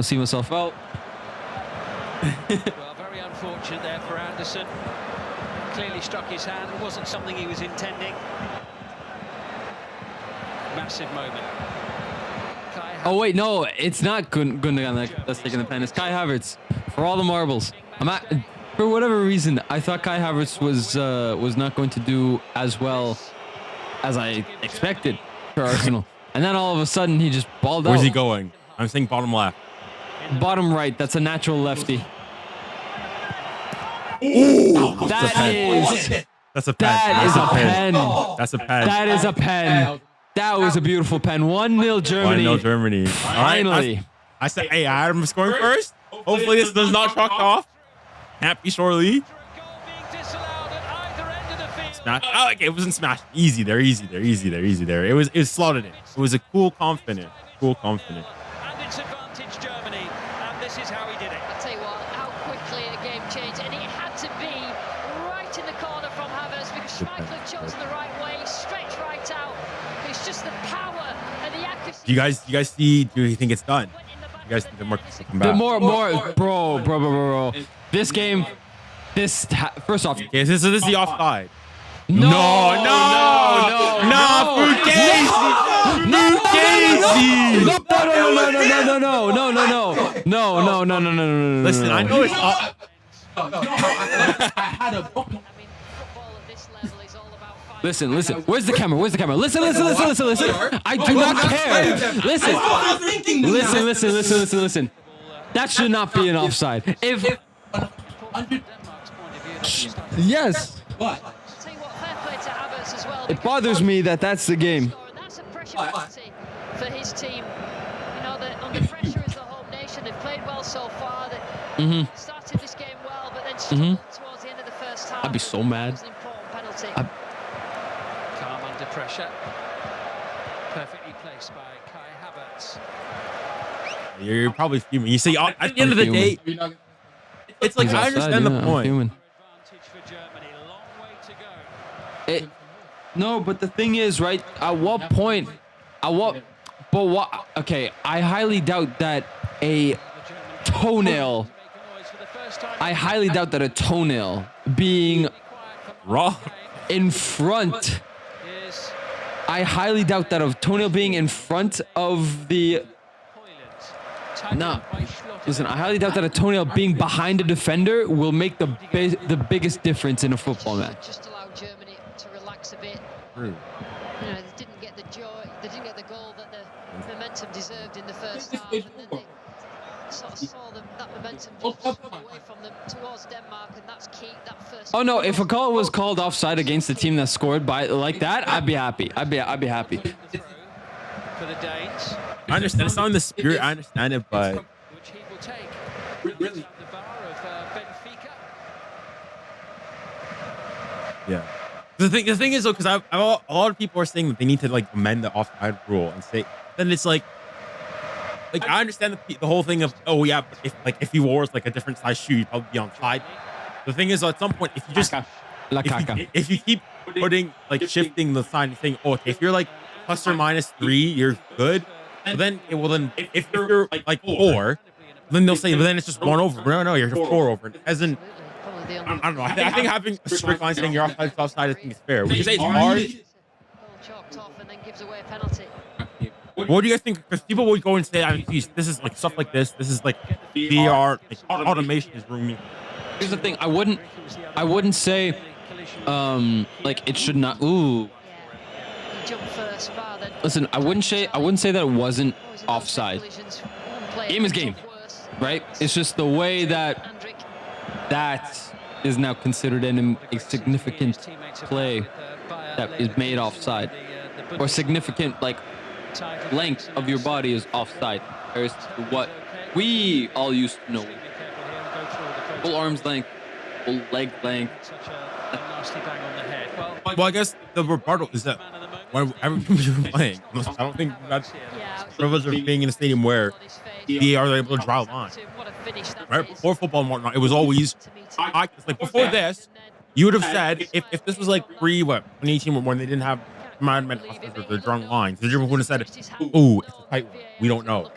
Speaker 2: see myself out.
Speaker 5: Well, very unfortunate there for Anderson. Clearly struck his hand. It wasn't something he was intending. Massive moment.
Speaker 2: Oh wait, no, it's not Gundogan that's taking the pen. It's Kai Havertz for all the marbles. For whatever reason, I thought Kai Havertz was not going to do as well as I expected for Arsenal, and then all of a sudden he just balled out.
Speaker 1: Where's he going? I'm saying bottom left.
Speaker 2: Bottom right. That's a natural lefty.
Speaker 1: That's a pen.
Speaker 2: That's a pen.
Speaker 1: That's a pen.
Speaker 2: That is a pen. That was a beautiful pen. 1-0 Germany.
Speaker 1: 1-0 Germany.
Speaker 2: Finally.
Speaker 1: Right, I said, hey, Adam scoring first. Hopefully this does not chalk off. Happy shortly. Smash. Oh, okay, it wasn't smashed. Easy there. It was slotted in. It was a cool confident.
Speaker 5: And it's advantage Germany, and this is how he did it.
Speaker 4: I'll tell you what, how quickly a game changed, and it had to be right in the corner from Havertz, because Schmeichel had chosen the right way, stretched right out. It's just the power and the accuracy.
Speaker 1: Do you guys see? Do you think it's done? You guys think the Marcus will come back?
Speaker 2: More, bro. This game, first off.
Speaker 1: Okay, this is the offside.
Speaker 2: No,
Speaker 1: Listen, I know it's up.
Speaker 2: Listen. Where's the camera? Listen. I do not care. Listen. That should not be an offside. Yes. It bothers me that that's the game.
Speaker 4: That's a pressure penalty for his team. You know, they're under pressure as the home nation. They've played well so far. They started this game well, but then struggled towards the end of the first half.
Speaker 2: I'd be so mad.
Speaker 4: It was an important penalty.
Speaker 5: Calm under pressure. Perfectly placed by Kai Havertz.
Speaker 1: You're probably fuming. You see, at the end of the day, it's like, I understand the point.
Speaker 5: Advantage for Germany. Long way to go.
Speaker 2: No, but the thing is, right? At what point? Okay, I highly doubt that a toenail. I highly doubt that a toenail being
Speaker 1: Raw.
Speaker 2: in front. I highly doubt that a toenail being in front of the. No, listen. I highly doubt that a toenail being behind a defender will make the biggest difference in a football match.
Speaker 4: Just allow Germany to relax a bit.
Speaker 1: True.
Speaker 4: You know, they didn't get the joy, they didn't get the goal that the momentum deserved in the first half, and then they sort of saw that momentum just away from them towards Denmark, and that's key. That first.
Speaker 2: Oh no! If a call was called offside against the team that scored by like that, I'd be happy. I'd be happy.
Speaker 5: For the Danes.
Speaker 1: I understand. It's not in the spirit. I understand it, but
Speaker 5: Which he will take. Really? The bar of Benfica.
Speaker 1: yeah. The thing is though, because a lot of people are saying that they need to like amend the offside rule and say, then it's like I understand the whole thing of, oh yeah, but if you wore like a different size shoe, you'd probably be on side. The thing is, at some point, if you just if you keep putting like shifting the sign and saying, oh, okay, if you're like plus or minus 3, you're good. But then if you're like 4, then they'll say, but then it's just 1 over. No, you're 4 over. As in, I don't know. I think having a strict line saying you're offside, I think is fair. Would you say it's hard?
Speaker 4: Chalked off and then gives away a penalty.
Speaker 1: What do you guys think? Because people would go and say, I mean, geez, this is like stuff like this. This is like VR, like automation is ruining.
Speaker 2: Here's the thing. I wouldn't say, like it should not. Ooh.
Speaker 4: He jumped first, then.
Speaker 2: Listen, I wouldn't say that it wasn't offside. Game is game, right? It's just the way that is now considered a significant play that is made offside, or significant like length of your body is offside. There's what we all used to know: full arm's length, full leg length.
Speaker 1: Well, I guess the rebuttal is that whenever you're playing, I don't think that's privilege of being in a stadium where they are able to draw a line. Right? Before football and whatnot, it was always, it's like before this, you would have said, if this was like pre-2018 when they didn't have management or the drawing lines, the German would have said, oh, it's a tight one. We don't know.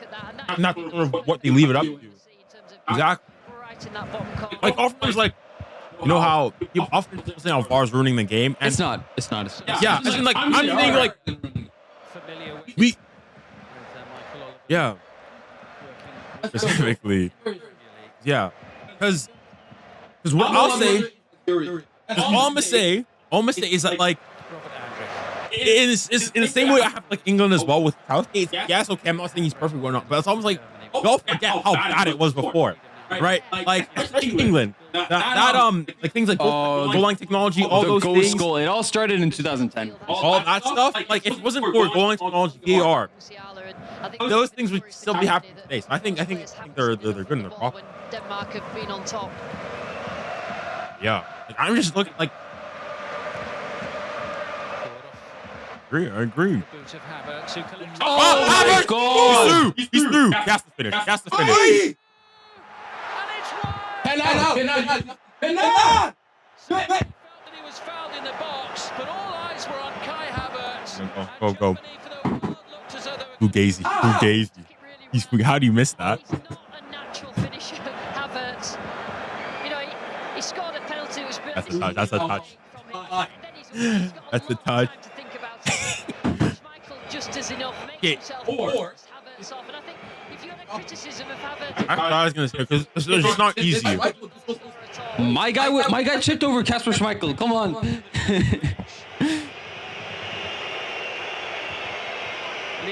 Speaker 1: Not sort of what they leave it up to. Exactly. Like, often there's like, you know how people often say how VAR's ruining the game, and
Speaker 2: It's not.
Speaker 1: yeah, I mean, like I'm saying, like we, yeah, specifically, yeah, because what I'll say, all I'm gonna say is that like it's in the same way I have like England as well with Southgate. Yes, okay, I'm not saying he's perfect or not, but it's almost like don't forget how bad it was before. Right, like especially England, that like things like goal line technology, all those things.
Speaker 2: Goal. It all started in 2010.
Speaker 1: All that stuff. Like if it wasn't for goal line technology, VAR, those things would still be happening today. So I think they're good and they're proper.
Speaker 4: Denmark have been on top.
Speaker 1: Yeah, like, I'm just looking like. I agree.
Speaker 2: Oh my God!
Speaker 1: He's through. He has to finish.
Speaker 5: Penalty! He was fouled in the box, but all eyes were on Kai Havertz.
Speaker 1: Go. 𝐾𝐞𝐬𝐻𝐸. How do you miss that?
Speaker 4: He's not a natural finisher, Havertz. You know, he scored a penalty. It was brilliant.
Speaker 1: That's a touch. That's a touch.
Speaker 4: To think about it. Schmeichel just does enough. Makes himself Havertz off, and I think if you had a criticism of Havertz,
Speaker 1: I was gonna say because it's just not easy.
Speaker 2: My guy chipped over Kasper Schmeichel. Come on.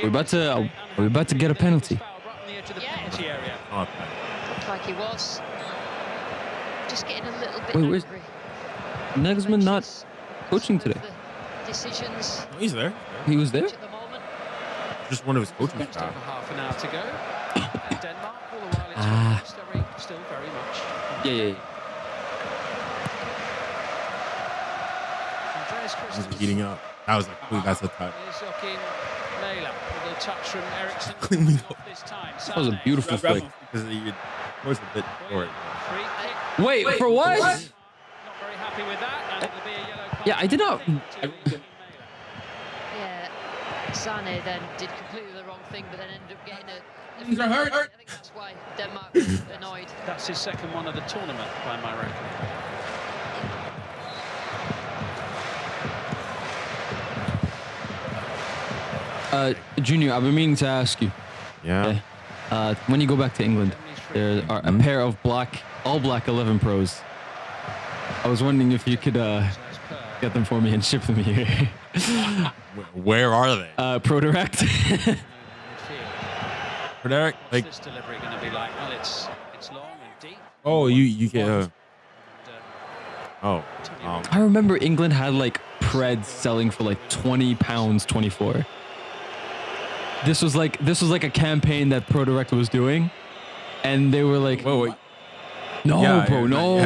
Speaker 2: We're about to get a penalty.
Speaker 4: Looked like he was just getting a little bit
Speaker 2: Wait, where's
Speaker 4: angry.
Speaker 2: Nagelsmann not coaching today?
Speaker 4: Decisions.
Speaker 1: No, he's there.
Speaker 2: He was there?
Speaker 4: At the moment.
Speaker 1: Just one of his coaching
Speaker 5: Just over
Speaker 1: staff.
Speaker 5: half an hour to go. And Denmark, all the while, it's still very much.
Speaker 2: Yeah.
Speaker 5: Andreas
Speaker 1: He's
Speaker 5: Christensen.
Speaker 1: heating up. That was like, ooh, that's a touch.
Speaker 5: Here's 𝐵𝐿𝐴. A little touch from Eriksson.
Speaker 1: Cleanly.
Speaker 5: This time.
Speaker 2: That was a beautiful flick.
Speaker 1: Because he was a bit short.
Speaker 5: Free kick.
Speaker 2: Wait, for what?
Speaker 5: Not very happy with that, and it'll be a yellow card.
Speaker 2: Yeah, I did not.
Speaker 4: Yeah, Sané then did completely the wrong thing, but then ended up getting a
Speaker 6: He's hurt.
Speaker 4: I think that's why Denmark was annoyed.
Speaker 5: That's his second one of the tournament, by my reckoning.
Speaker 2: Junior, I've been meaning to ask you.
Speaker 1: Yeah.
Speaker 2: When you go back to England, there are a pair of all black 11 Pros. I was wondering if you could get them for me and ship them here.
Speaker 1: Where are they?
Speaker 2: Pro Direct.
Speaker 1: Derek, like,
Speaker 5: What's this delivery going to be like? Well, it's long and deep.
Speaker 1: oh, you can.
Speaker 2: I remember England had like Preds selling for like £20, 24. This was like a campaign that Pro Direct was doing, and they were like,
Speaker 1: Wait.
Speaker 2: "No,
Speaker 1: Yeah,
Speaker 2: bro,
Speaker 1: yeah,
Speaker 2: no.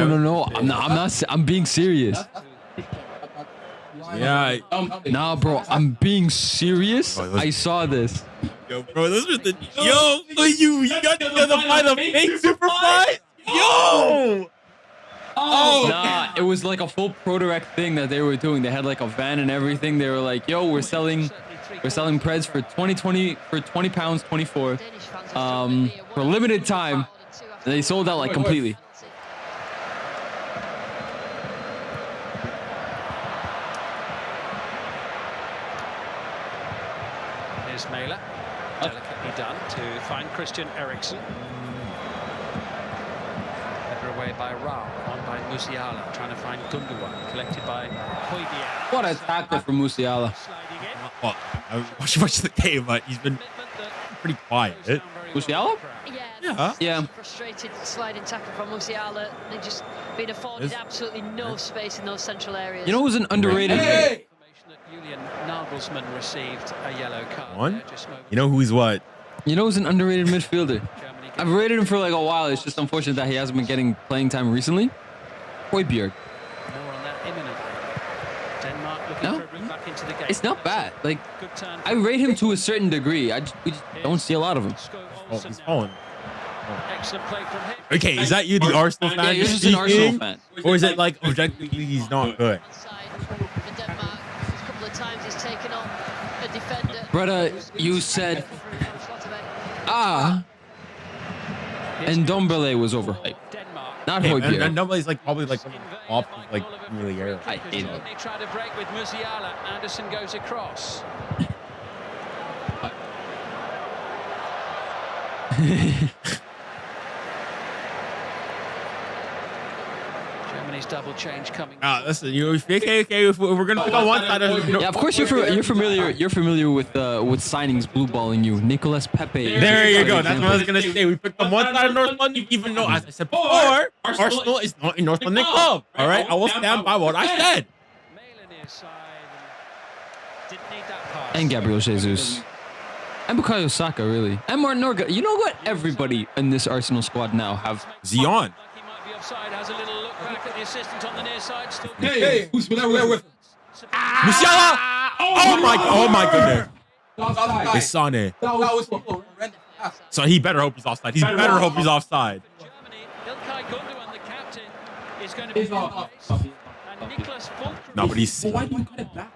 Speaker 2: I'm not. I'm being serious.
Speaker 1: Yeah.
Speaker 2: Nah, bro, I'm being serious.
Speaker 1: Oh,
Speaker 2: I saw this.
Speaker 1: Yo, bro, those are the you got to buy the fake Superfly? Yo! Oh,
Speaker 2: Nah, it was like a full Pro Direct thing that they were doing. They had like a van and everything. They were like, "Yo, we're selling Preds for £20, 24, for a limited time." And they sold out like completely.
Speaker 5: Here's 𝐵𝐿𝐴. Delicately done to find Christian Eriksen. Header away by Rao, on by Musiala, trying to find Gundogan, collected by 𝘂𝐿𝐴.
Speaker 2: What a tackle from Musiala.
Speaker 5: Sliding in.
Speaker 1: Well, I watched much of the game, but he's been pretty quiet.
Speaker 2: Musiala?
Speaker 1: Yeah.
Speaker 2: Yeah.
Speaker 4: Frustrated sliding tackle from Musiala. They just been afforded absolutely no space in those central areas.
Speaker 2: You know who's an underrated?
Speaker 5: Information that Julian Nagelsmann received a yellow card.
Speaker 1: One?
Speaker 5: there just moments.
Speaker 1: You know who's what?
Speaker 2: You know who's an underrated midfielder?
Speaker 5: Germany
Speaker 2: I've rated him for like a while. It's just unfortunate that he hasn't been getting playing time recently. 𝘖𝙗𝙗.
Speaker 5: more on that imminently. Denmark looking
Speaker 2: No.
Speaker 5: for a route back into the game.
Speaker 2: It's not bad. Like
Speaker 5: Good turn.
Speaker 2: I rate him to a certain degree. We just don't see a lot of him.
Speaker 1: Oh, he's falling.
Speaker 5: Excellent play from him.
Speaker 1: Okay, is that you, the Arsenal fan?
Speaker 2: Yeah, you're just an Arsenal
Speaker 1: speaking?
Speaker 2: fan.
Speaker 1: Or is it like objectively he's not good?
Speaker 4: Side for Denmark. A couple of times he's taken on a defender.
Speaker 2: Brother, you said
Speaker 4: Ah.
Speaker 2: and Ndombele was overhyped.
Speaker 5: Denmark.
Speaker 2: Not
Speaker 1: Hey,
Speaker 2: 𝘖𝙗𝙗.
Speaker 1: and nobody's like probably like one of the top like really air.
Speaker 2: I hate him.
Speaker 5: They try to break with Musiala. Anderson goes across. Germany's double change coming.
Speaker 1: Listen, okay. If we're gonna pick on one side,
Speaker 2: Yeah, of course you're familiar. You're familiar with signings blue balling you, Nicolas Pepe.
Speaker 1: There you go. That's what I was gonna say. We picked on one side of North London, even though, as I said before, Arsenal is not a North London club. All right, I will stand by what I said.
Speaker 5: Mail side. Didn't need that pass.
Speaker 2: And Gabriel Jesus. And Bukayo Saka, really. And Martin Orga. You know what? Everybody in this Arsenal squad now have
Speaker 1: Zion.
Speaker 5: Like he might be offside. Has a little look back at the assistant on the near side. Still
Speaker 6: Hey, who's there with?
Speaker 1: Musiala! Oh my goodness. It's Sane. So he better hope he's offside. He better hope he's offside.
Speaker 5: Germany, 𝘾𝐿 the captain, is going to be replaced. And Nicolas 𝘾𝐿𝐴.
Speaker 1: No, but he's.
Speaker 5: 𝘾𝐿𝐴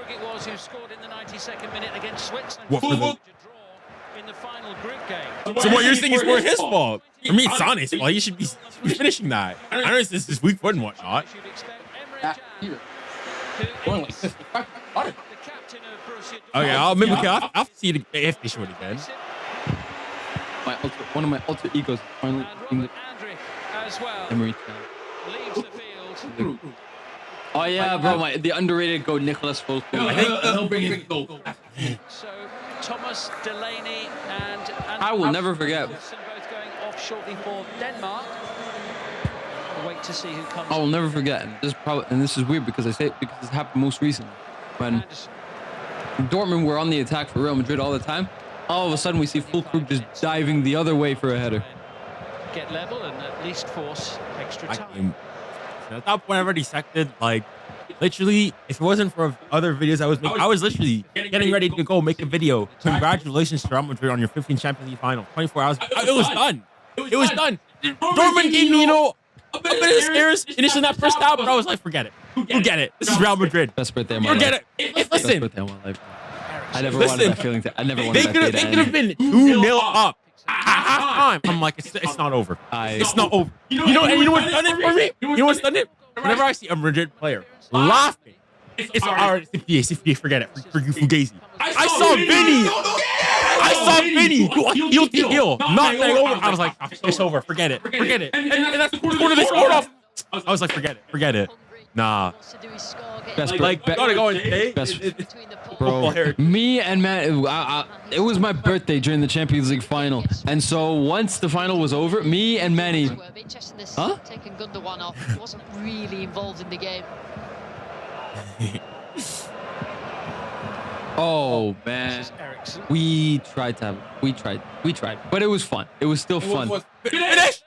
Speaker 5: it was who scored in the 92nd minute against Switzerland.
Speaker 1: What for the-
Speaker 5: Draw in the final group game.
Speaker 1: So what you're saying is for his fault? For me, it's Sane's fault. He should be finishing that. I know it's this weak foot and whatnot.
Speaker 5: Should expect Emre Can, who is the captain of Borussia Dortmund.
Speaker 1: Okay, I'll see it if they show it again.
Speaker 2: one of my alter egos finally
Speaker 5: And
Speaker 2: in the
Speaker 5: Robert Andrich as well
Speaker 2: Emery.
Speaker 5: leaves the field.
Speaker 2: Oh yeah, bro, the underrated goat Nicolas 𝘾𝐿𝐴.
Speaker 6: He'll bring it. Go.
Speaker 5: So Thomas Delaney and
Speaker 2: I will never forget.
Speaker 5: both going off shortly for Denmark. We'll wait to see who comes.
Speaker 2: I will never forget. And this is weird because I say it because this happened most recently when
Speaker 5: Anderson.
Speaker 2: Dortmund were on the attack for Real Madrid all the time. All of a sudden, we see Füllkrug just diving the other way for a header.
Speaker 5: Get level and at least force extra time.
Speaker 1: At that point, I already sected. Like, literally, if it wasn't for other videos I was making, I was literally getting ready to go make a video. Congratulations to Real Madrid on your 15th Champions League final. 24 hours. It was done. It was done. Dortmund gave me, a bit of scares initially in that first half, but I was like, forget it. Forget it. This is Real Madrid.
Speaker 2: Best birthday of my life.
Speaker 1: Forget it.
Speaker 2: Best
Speaker 1: Listen,
Speaker 2: birthday of my life. I never wanted that feeling to. I never wanted
Speaker 1: they
Speaker 2: that
Speaker 1: could
Speaker 2: day to
Speaker 1: have
Speaker 2: end.
Speaker 1: been 2-0 up at halftime. I'm like, it's not over. It's not over. You know what's done it for me? You know what's done it? Whenever I see a Madrid player laughing, it's all right. 𝐶FA, forget it. For you, Fugazi. I saw Vinny do a heel to heel, not laying over. I was like, it's over. Forget it. And that's the corner they scored off. I was like, forget it. Nah.
Speaker 2: Best
Speaker 1: Gotta go and stay.
Speaker 2: Bro, me and Matt, it was my birthday during the Champions League final, and so once the final was over, me and Manny, huh?
Speaker 4: Taking Gundogan off, wasn't really involved in the game.
Speaker 2: Oh man, we tried, but it was fun. It was still fun.
Speaker 1: Finish.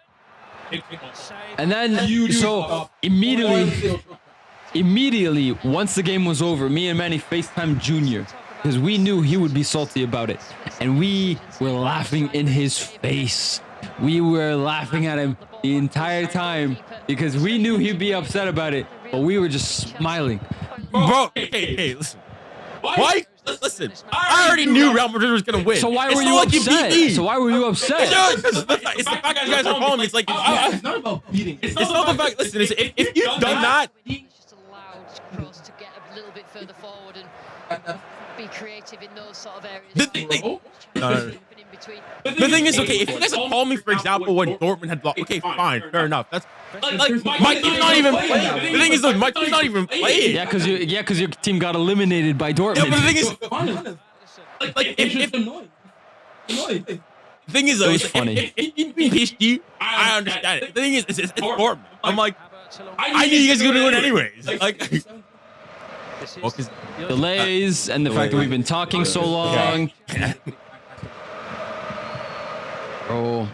Speaker 2: And then, so immediately, once the game was over, me and Manny FaceTimed Junior because we knew he would be salty about it. And we were laughing in his face. We were laughing at him the entire time because we knew he'd be upset about it, but we were just smiling.
Speaker 1: Bro, hey, listen. Why? Listen, I already knew Real Madrid was gonna win.
Speaker 2: So why were you upset? So why were you upset?
Speaker 1: It's the fact that you guys are calling me. It's like
Speaker 6: It's not about beating.
Speaker 1: it's not the fact. Listen, if you've done that,
Speaker 4: Just allowed Kroos to get a little bit further forward and be creative in those sort of areas.
Speaker 1: The thing is, okay, if you guys had called me, for example, when Dortmund had lost, okay, fine, fair enough. That's like my team's not even playing. The thing is, though, my team's not even playing.
Speaker 2: Yeah, because your team got eliminated by Dortmund.
Speaker 1: Yeah, but the thing is, like if the thing is, though,
Speaker 2: was funny.
Speaker 1: if you beat PSG, I understand it. The thing is, it's Dortmund. I'm like, I knew you guys were gonna win anyways. Like, well,
Speaker 2: delays and the fact that we've been talking so long. Oh.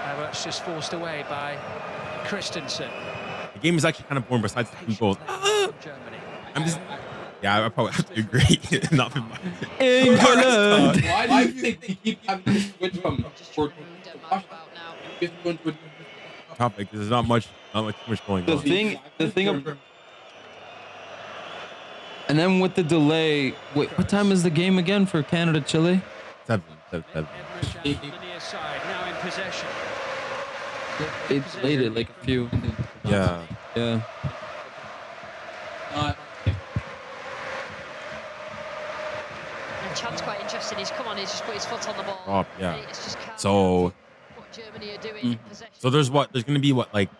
Speaker 5: Havertz just forced away by Christensen.
Speaker 1: The game is actually kind of boring besides the 2 goals.
Speaker 5: Germany.
Speaker 1: I'm just, yeah, I probably have to agree. Not for my
Speaker 2: England.
Speaker 7: Why do you think they keep having to switch from sport
Speaker 1: topic? There's not much going
Speaker 2: The
Speaker 1: on.
Speaker 2: thing. And then with the delay, wait, what time is the game again for Canada Chile?
Speaker 1: 7.
Speaker 5: The near side now in possession.
Speaker 2: They delayed it like a few.
Speaker 1: Yeah.
Speaker 2: Yeah.
Speaker 4: And Chan's quite interested. He's just put his foot on the ball.
Speaker 1: Oh, yeah.
Speaker 4: It's just
Speaker 1: So,
Speaker 4: what Germany are doing.
Speaker 1: so there's gonna be what, like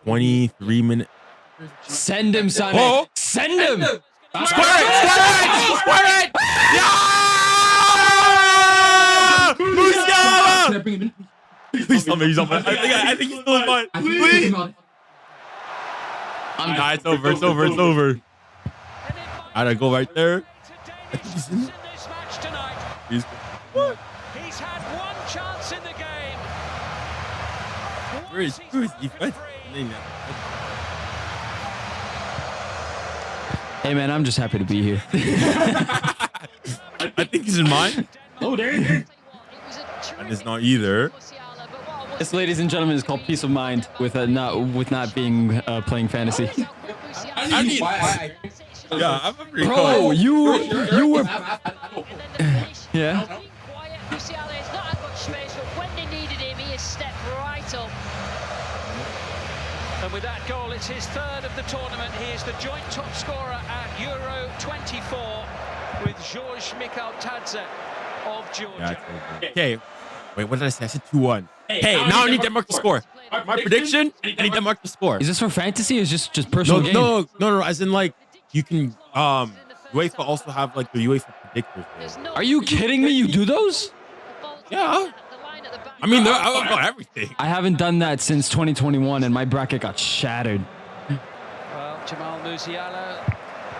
Speaker 1: 23 minutes.
Speaker 2: Send him, Simon.
Speaker 1: Oh.
Speaker 2: Send him.
Speaker 1: Square it! Yeah! Musiala! Please tell me he's on my. I think he's still in mine. Please. Nah, it's over. It's over. I gotta go right there. I think he's in it. He's
Speaker 5: had one chance in the game.
Speaker 1: where is defense?
Speaker 2: Hey man, I'm just happy to be here.
Speaker 1: I think he's in mine.
Speaker 7: Oh, there you go.
Speaker 1: And it's not either.
Speaker 2: This, ladies and gentlemen, is called peace of mind with not being playing fantasy.
Speaker 1: I mean, yeah, I'm a pretty
Speaker 2: Bro, you were. Yeah.
Speaker 4: He's not had much space, but when they needed him, he has stepped right up.
Speaker 5: And with that goal, it's his 3rd of the tournament. He is the joint top scorer at Euro 24 with 𝐵𝑗𝑜𝑠 of Georgia.
Speaker 1: Yeah, okay. Wait, what did I say? I said 2-1. Hey, now I need Denmark to score. My prediction, I need Denmark to score.
Speaker 2: Is this for fantasy or is this just personal game?
Speaker 1: No. As in, like, you can, UEFA also have, like, the UEFA predictors there.
Speaker 2: Are you kidding me? You do those?
Speaker 1: Yeah. I mean, I've got everything.
Speaker 2: I haven't done that since 2021 and my bracket got shattered.
Speaker 5: Well, Jamal Musiala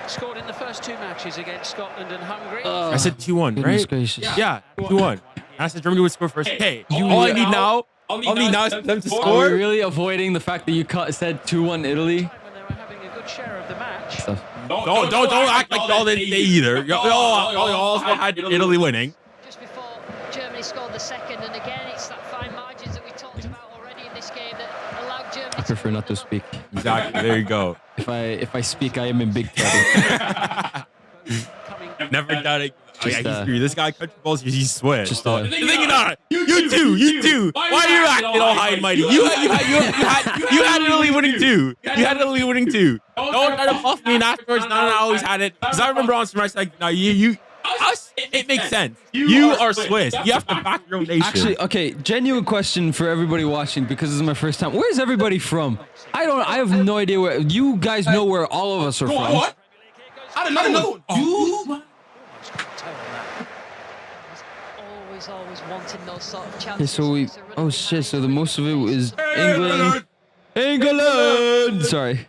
Speaker 5: scored in the first 2 matches against Scotland and Hungary.
Speaker 1: I said 2-1,
Speaker 2: Goodness
Speaker 1: right?
Speaker 2: gracious.
Speaker 1: Yeah, 2-1. I said Germany would score first. Hey, all I need now is them to
Speaker 2: Are
Speaker 1: score.
Speaker 2: we really avoiding the fact that you said 2-1 Italy?
Speaker 5: When they were having a good share of the match.
Speaker 1: Don't act like y'all didn't either. Y'all also had Italy winning.
Speaker 4: Just before Germany scored the second, and again, it's that fine margins that we talked about already in this game that allowed Germany.
Speaker 2: I prefer not to speak.
Speaker 1: Exactly. There you go.
Speaker 2: If I speak, I am in big trouble.
Speaker 1: Never doubt it.
Speaker 2: Just,
Speaker 1: This guy country balls. He's Swiss.
Speaker 2: just,
Speaker 1: The thing is not. You too. Why are you acting all high and mighty? You had Italy winning too. Don't try to buff me and afterwards. No, I always had it. Because I remember on some rights like, no, us. It makes sense. You are Swiss. You have to back your own nation.
Speaker 2: Actually, okay, genuine question for everybody watching because this is my first time. Where's everybody from? I have no idea where. You guys know where all of us are from.
Speaker 7: What? I don't know. You?
Speaker 4: Always wanting those sort of chances.
Speaker 2: Okay, so we. Oh shit! So the most of it was England. Sorry,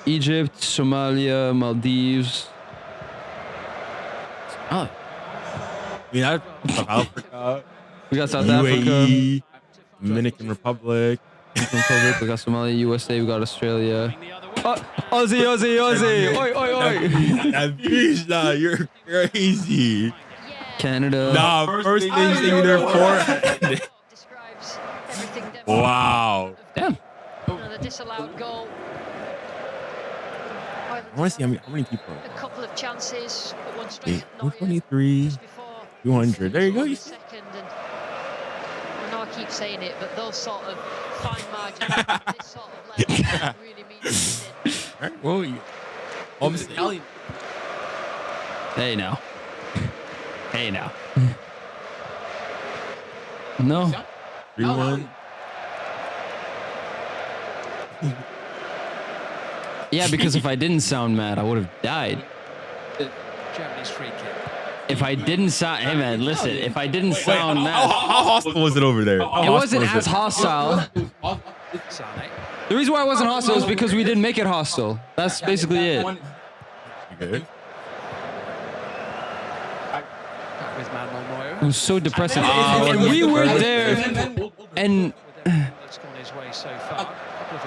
Speaker 2: Egypt, Somalia, Maldives. Oh,
Speaker 1: South Africa.
Speaker 2: we got South Africa.
Speaker 1: UAE, Dominican Republic.
Speaker 2: We got Somalia, USA. We got Australia. Aussie. Oi.
Speaker 1: You're crazy.
Speaker 2: Canada.
Speaker 1: Nah, first things in their forehead.
Speaker 4: Describes everything.
Speaker 1: Wow.
Speaker 2: Damn.
Speaker 4: The disallowed goal.
Speaker 1: I want to see how many people.
Speaker 4: A couple of chances, but one straight.
Speaker 1: 223, 200. There you go.
Speaker 4: Second, and I know I keep saying it, but those sort of fine margins, at this sort of level, really means something.
Speaker 1: All right, well, obviously.
Speaker 2: Hey now. Hey now. No.
Speaker 1: 3-1.
Speaker 2: Yeah, because if I didn't sound mad, I would have died.
Speaker 5: Germany's free kick.
Speaker 2: If I didn't sound, hey man, listen. If I didn't sound
Speaker 1: How
Speaker 2: mad,
Speaker 1: hostile was it over there?
Speaker 2: it wasn't as hostile.
Speaker 5: Sane.
Speaker 2: The reason why it wasn't hostile is because we didn't make it hostile. That's basically it.
Speaker 1: Good.
Speaker 5: With Manuel Neuer.
Speaker 2: It was so depressing. And we were there, and
Speaker 5: That's gone his way so far. A couple of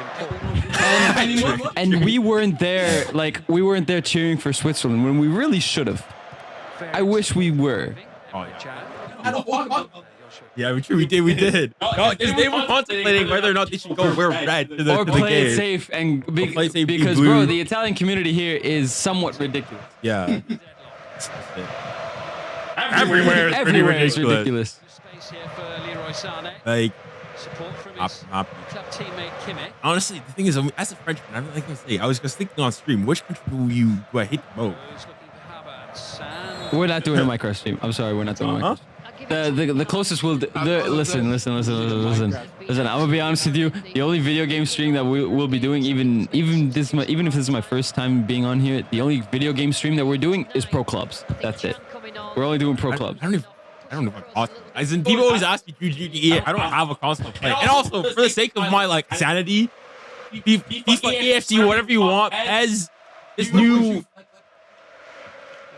Speaker 5: important
Speaker 2: and we weren't there. Like we weren't there cheering for Switzerland when we really should have. I wish we were.
Speaker 1: Oh, yeah. Yeah, we did. No, they were contemplating whether or not they should go wear red to the,
Speaker 2: Or
Speaker 1: to the
Speaker 2: play it
Speaker 1: game.
Speaker 2: safe and
Speaker 1: play it safe, be
Speaker 2: because
Speaker 1: blue.
Speaker 2: bro, the Italian community here is somewhat ridiculous.
Speaker 1: Yeah. Everywhere is pretty
Speaker 2: Everywhere is
Speaker 1: ridiculous.
Speaker 5: space here for Leroy Sané.
Speaker 1: Like,
Speaker 5: Support from
Speaker 1: Hop-
Speaker 5: his
Speaker 1: hop.
Speaker 5: club teammate Kimmich.
Speaker 1: honestly, the thing is, as a Frenchman, I'm like gonna say, I was just thinking on stream, which country do I hate the most?
Speaker 5: Who's looking for Havertz, and
Speaker 2: We're not doing a micro stream. I'm sorry, we're not doing a micro.
Speaker 1: Huh?
Speaker 2: The closest will listen. I'm gonna be honest with you. The only video game stream that we will be doing, even if this is my first time being on here, the only video game stream that we're doing is pro clubs. That's it. We're only doing pro clubs.
Speaker 1: I don't know if I console. As in, people always ask me through GTA. I don't have a console to play. And also, for the sake of my like sanity, FIFA, AFC, whatever you want, as this new,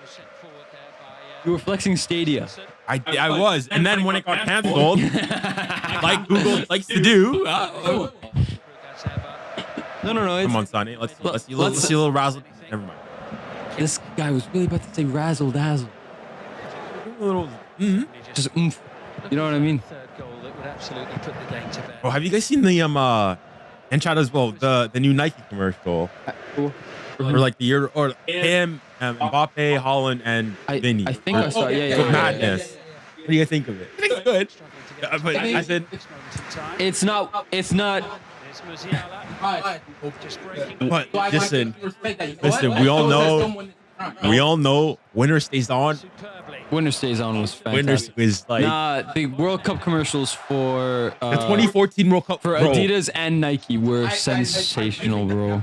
Speaker 5: sent forward there by
Speaker 2: You were flexing Stadia.
Speaker 1: I was, and then when it got canceled, like Google likes to do.
Speaker 5: as ever.
Speaker 2: No.
Speaker 1: Come on, Sonny. Let's see a little razzle. Never mind.
Speaker 2: This guy was really about to say razzle dazzle.
Speaker 1: A little.
Speaker 2: Just oomph. You know what I mean?
Speaker 5: Third goal that would absolutely put the game to bed.
Speaker 1: Oh, have you guys seen the in chat as well, the new Nike commercial for like the year or him, Mbappe, Holland, and Vinny?
Speaker 2: I think I saw. Yeah.
Speaker 1: Good madness. What do you guys think of it? I think it's good. But I said,
Speaker 2: It's not.
Speaker 5: There's Musiala. Just breaking.
Speaker 1: but listen, we all know winner stays on.
Speaker 5: Superbly.
Speaker 2: Winner Stays On was
Speaker 1: Winner
Speaker 2: fantastic.
Speaker 1: is like
Speaker 2: Nah, the World Cup commercials for
Speaker 1: the 2014 World Cup
Speaker 2: for
Speaker 1: bro.
Speaker 2: Adidas and Nike were sensational, bro.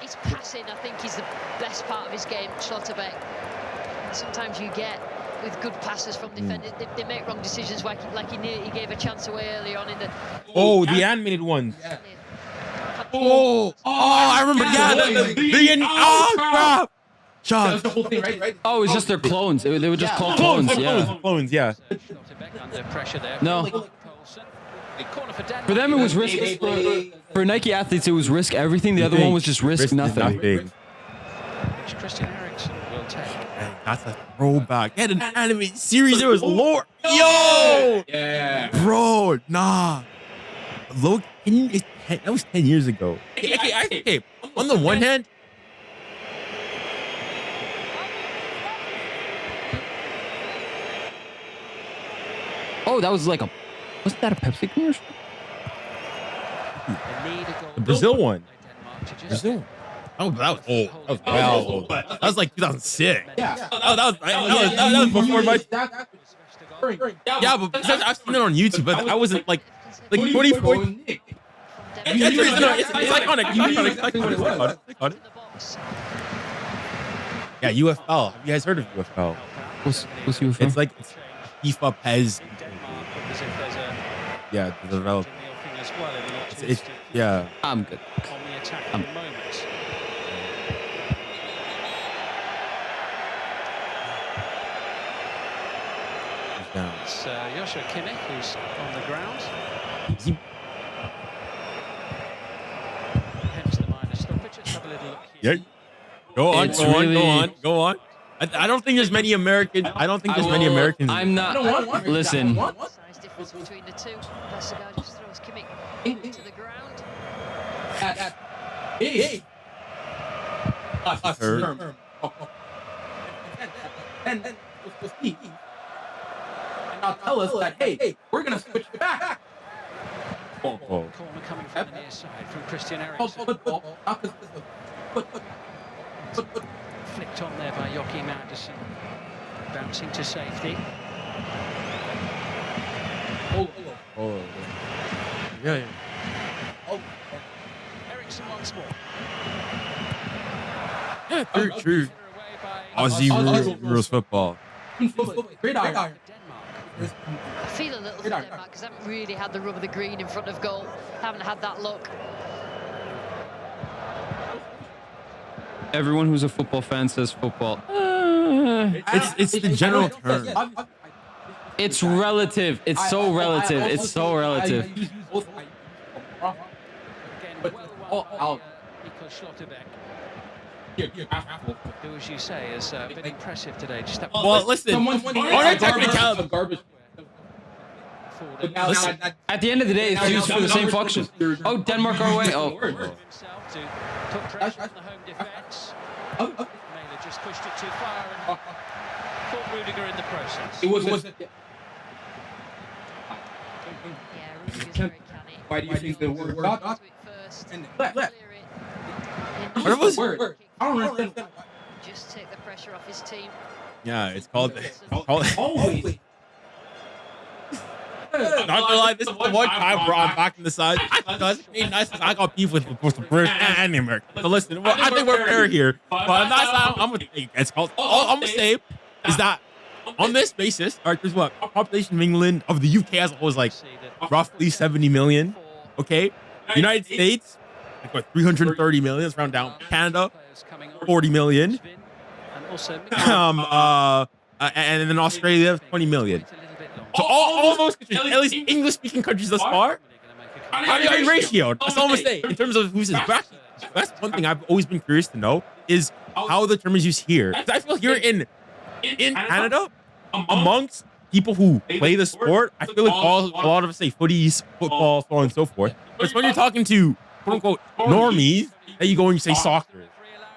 Speaker 4: His passing, I think, is the best part of his game, Schlotterbeck. Sometimes you get with good passes from defenders, they make wrong decisions. Like he gave a chance away early on in the.
Speaker 1: Oh, the animated ones. Oh, I remember. Yeah, oh crap. Shots.
Speaker 2: Oh, it's just their clones. They were just called clones. Yeah.
Speaker 1: Clones, yeah.
Speaker 5: Schlotterbeck under pressure there.
Speaker 2: No.
Speaker 5: Poulsen. Big corner for Denmark.
Speaker 2: For them, it was risk. For Nike athletes, it was risk everything. The other one was just risk nothing.
Speaker 5: Which Christian Eriksen will take.
Speaker 1: Hey, that's a throwback. Get an animated series. There was lore. Yo! Yeah. Bro, nah. Look, that was 10 years ago. Okay. On the one hand,
Speaker 2: Oh, that was like a. Wasn't that a Pepsi commercial?
Speaker 1: the Brazil one.
Speaker 5: Denmark to just
Speaker 1: Brazil. Oh, that was old. That was well old. That was like 2006. Yeah. That was before my. Yeah, but I've seen it on YouTube, but I wasn't like 2014. It's iconic. It's iconic. Yeah, UFL. Have you guys heard of UFL?
Speaker 2: What's your
Speaker 1: It's like FIFA PES.
Speaker 5: Denmark, because if there's a
Speaker 1: Yeah, the develop.
Speaker 5: Neil thing as well in the not too
Speaker 1: It's
Speaker 5: distant
Speaker 1: yeah.
Speaker 2: I'm good.
Speaker 5: on the attack at the moment.
Speaker 1: Yeah.
Speaker 5: It's Joshua Kimmich who's on the ground. Hence the minor stoppage. Let's have a little look here.
Speaker 1: Yeah. Go on.
Speaker 2: It's
Speaker 1: Go on.
Speaker 2: really-
Speaker 1: Go on. I don't think there's many Americans. I don't think there's many Americans.
Speaker 2: I'm not. Listen.
Speaker 4: Size difference between the two. Vestergaard just throws Kimmich to the ground.
Speaker 1: Hurt.
Speaker 6: Now tell us that, hey, we're gonna switch it back.
Speaker 1: Oh.
Speaker 5: Corner coming from the near side from Christian Eriksen. Flicked on there by 𝐼𝙗𝐿𝐾𝐼𝙗𝐿𝐾𝐼𝐿. Bouncing to safety.
Speaker 1: Oh. Yeah.
Speaker 5: Ericsson once more.
Speaker 1: Yeah, true. Aussie rules football.
Speaker 6: Great iron.
Speaker 5: Denmark.
Speaker 4: I feel a little for Denmark because they haven't really had the rub of the green in front of goal. Haven't had that look.
Speaker 2: Everyone who's a football fan says football.
Speaker 1: It's the general term.
Speaker 2: It's relative. It's so relative. It's so relative.
Speaker 5: Again, well out. Who, as you say, has been impressive today. Just that
Speaker 1: Well, listen. On a technicality,
Speaker 2: Listen, at the end of the day, it's used for the same function. Oh, Denmark are away. Oh.
Speaker 5: himself to put pressure on the home defence. Mailer just pushed it too far and caught Rudiger in the process.
Speaker 7: It was.
Speaker 4: Yeah, Rudiger's very canny.
Speaker 7: Why do you think the word
Speaker 4: To it first. Clear it.
Speaker 1: What was
Speaker 7: word? I don't understand.
Speaker 4: Just take the pressure off his team.
Speaker 1: Yeah, it's called.
Speaker 7: Always.
Speaker 1: Not gonna lie, this is the one time where I'm back in the side. I got beef with the British and the American. So listen, well, I think we're fair here. But I'm not. I'm gonna say it's called. All I'm gonna say is that on this basis, all right, there's what population of England of the UK as a whole is like roughly 70 million. Okay, United States like what 330 million. Let's round down. Canada 40 million. And then Australia 20 million. So all those countries, at least English-speaking countries thus far, are ratioed. That's all I'm gonna say in terms of who's his back. That's one thing I've always been curious to know is how the term is used here. Because I feel here in Canada, amongst people who play the sport, I feel like a lot of us say footies, football, so on and so forth. But it's when you're talking to quote unquote normies that you go and you say soccer,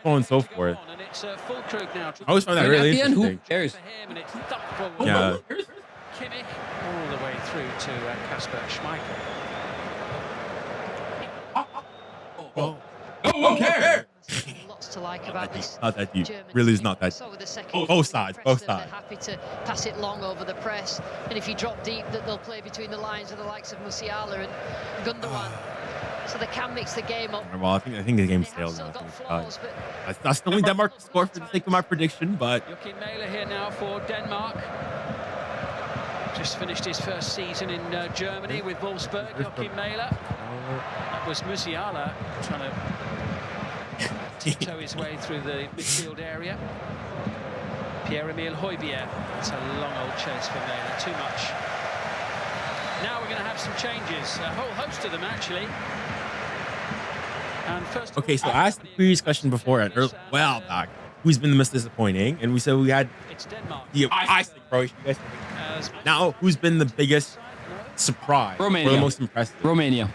Speaker 1: so on and so forth. I always find that really interesting.
Speaker 2: Who cares?
Speaker 1: Yeah.
Speaker 5: Kimmich all the way through to 𝘃𝐽𝑧𝐻 Schmeichel.
Speaker 7: Okay.
Speaker 4: Lots to like about this.
Speaker 1: Not that deep.
Speaker 4: German
Speaker 1: Really is
Speaker 4: team.
Speaker 1: not that
Speaker 4: So with the second
Speaker 1: Both sides.
Speaker 4: press them, they're happy to pass it long over the press, and if you drop deep, that they'll play between the lines of the likes of Musiala and Gundogan. So they can mix the game up.
Speaker 1: Well, I think the game's
Speaker 4: They have
Speaker 1: stale
Speaker 4: still
Speaker 1: now.
Speaker 4: got flaws, but
Speaker 1: That's the only Denmark score for the sake of my prediction, but
Speaker 5: Joachim Mailer here now for Denmark. Just finished his first season in Germany with Wolfsburg. Joachim Mailer. That was Musiala trying to tiptoe his way through the midfield area. 𝘃𝐽𝑘𝐼𝑧𝐻 It's a long old chase for Mailer. Too much. Now we're going to have some changes. A whole host of them, actually. And first
Speaker 1: okay, so I asked the previous question before and well back, who's been the most disappointing? And we said we had
Speaker 5: it's Denmark.
Speaker 1: I said Croatia. You guys think? Now, who's been the biggest surprise?
Speaker 2: Romania.
Speaker 1: Or the most impressive?
Speaker 2: Romania.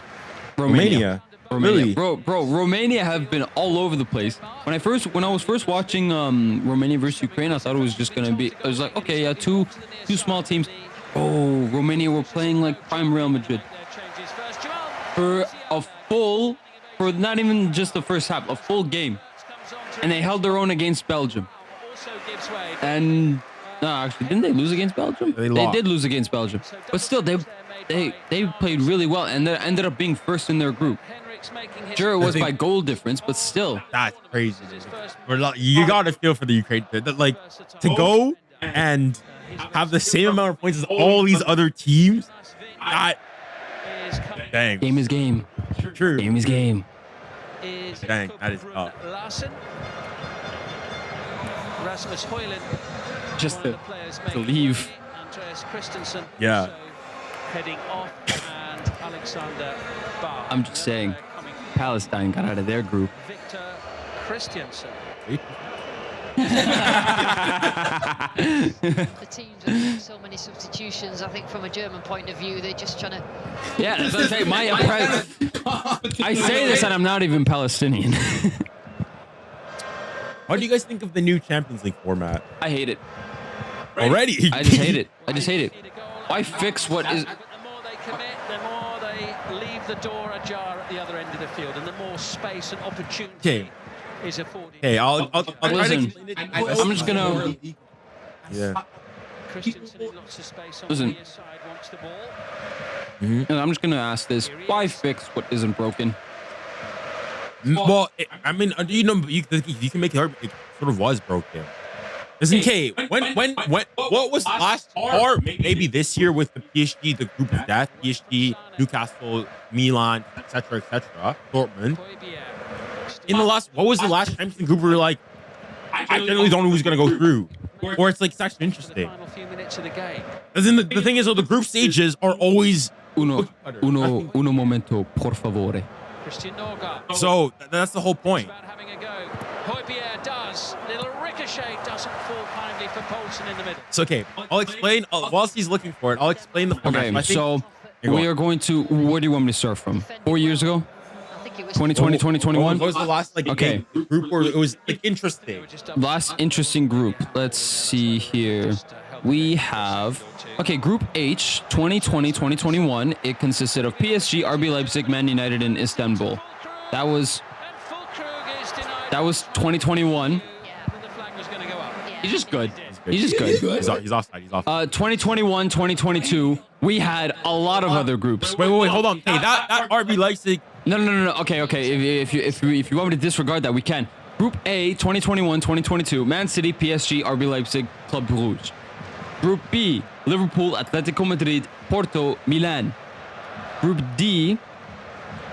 Speaker 1: Really?
Speaker 2: Bro, Romania have been all over the place. When I was first watching Romania versus Ukraine, I thought it was just gonna be. I was like, okay, yeah, two small teams. Oh, Romania were playing like prime Real Madrid for not even just the first half, a full game, and they held their own against Belgium. And no, actually, didn't they lose against Belgium?
Speaker 1: They
Speaker 2: did lose against Belgium, but still, they played really well, and they ended up being first in their group. Sure, it was by goal difference, but still.
Speaker 1: That's crazy. You gotta feel for the Ukraine. Like to go and have the same amount of points as all these other teams. Dang.
Speaker 2: Game is game.
Speaker 1: True.
Speaker 2: Game is game.
Speaker 1: Dang, that is tough.
Speaker 5: Rasmus Højlund,
Speaker 2: Just to leave.
Speaker 5: Andreas Christensen.
Speaker 1: Yeah.
Speaker 5: Heading off, and Alexander Bach.
Speaker 2: I'm just saying, Palestine got out of their group.
Speaker 5: Victor Christiansen.
Speaker 4: the teams are doing so many substitutions. I think from a German point of view, they're just trying to.
Speaker 2: Yeah, that's what I'm saying. I say this, and I'm not even Palestinian.
Speaker 1: What do you guys think of the new Champions League format?
Speaker 2: I hate it.
Speaker 1: Already?
Speaker 2: I just hate it. Why fix what is?
Speaker 5: The more they commit, the more they leave the door ajar at the other end of the field, and the more space and opportunity is afforded.
Speaker 1: Okay, I'll try to
Speaker 2: Listen,
Speaker 1: explain it.
Speaker 2: I'm just gonna.
Speaker 1: Yeah.
Speaker 5: Christensen in lots of space on
Speaker 2: Listen.
Speaker 5: the near side wants the ball.
Speaker 2: And I'm just gonna ask this: why fix what isn't broken?
Speaker 1: Well, I mean, you know, you can make it sort of was broken. Listen, K, what was last, or maybe this year with the PSG, the group of death, PSG, Newcastle, Milan, etc., Dortmund. In the last, what was the last Champions League group where you're like, I generally don't know who's gonna go through, or it's like it's actually interesting.
Speaker 5: Final few minutes of the game.
Speaker 1: As in the thing is, though, the group stages are always
Speaker 2: Uno momento, por favore.
Speaker 5: Christian Norgard.
Speaker 1: so. That's the whole point.
Speaker 5: About having a go. 𝙖𝙧𝙘𝐿 does. Little ricochet doesn't fall kindly for Poulsen in the middle.
Speaker 1: So okay, I'll explain whilst he's looking for it. I'll explain the format.
Speaker 2: Okay,
Speaker 1: I think-
Speaker 2: so
Speaker 1: Here, go
Speaker 2: we
Speaker 1: on.
Speaker 2: are going to. Where do you want me to start from? 4 years ago,
Speaker 4: I think it was
Speaker 2: 2020,
Speaker 1: What
Speaker 2: 2021.
Speaker 1: was the last like
Speaker 2: Okay.
Speaker 1: big group where it was like interesting?
Speaker 2: Last interesting group. Let's see here. We have Group H, 2020-2021. It consisted of PSG, RB Leipzig, Man United, and Istanbul. That was 2021.
Speaker 5: The flag was going to go up.
Speaker 2: He's just good. He's just good.
Speaker 1: He's offside. He's offside.
Speaker 2: 2021, 2022. We had a lot of other groups.
Speaker 1: Wait, hold on. Hey, that RB Leipzig.
Speaker 2: No. Okay. If you want me to disregard that, we can. Group A, 2021, 2022. Man City, PSG, RB Leipzig, Club Brugge. Group B, Liverpool, Atletico Madrid, Porto, Milan. Group D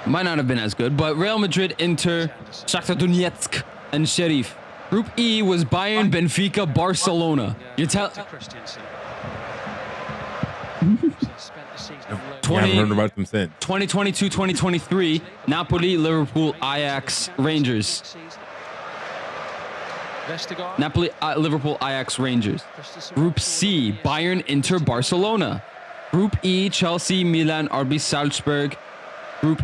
Speaker 2: might not have been as good, but Real Madrid, Inter, Shakhtar Donetsk, and Sheriff. Group E was Bayern, Benfica, Barcelona. You tell.
Speaker 5: Christensen. Spent the season
Speaker 1: I haven't heard about them since.
Speaker 2: 2022, 2023. Napoli, Liverpool, Ajax, Rangers.
Speaker 5: Vestergaard.
Speaker 2: Napoli, Liverpool, Ajax, Rangers. Group C, Bayern, Inter, Barcelona. Group E, Chelsea, Milan, RB Salzburg. Group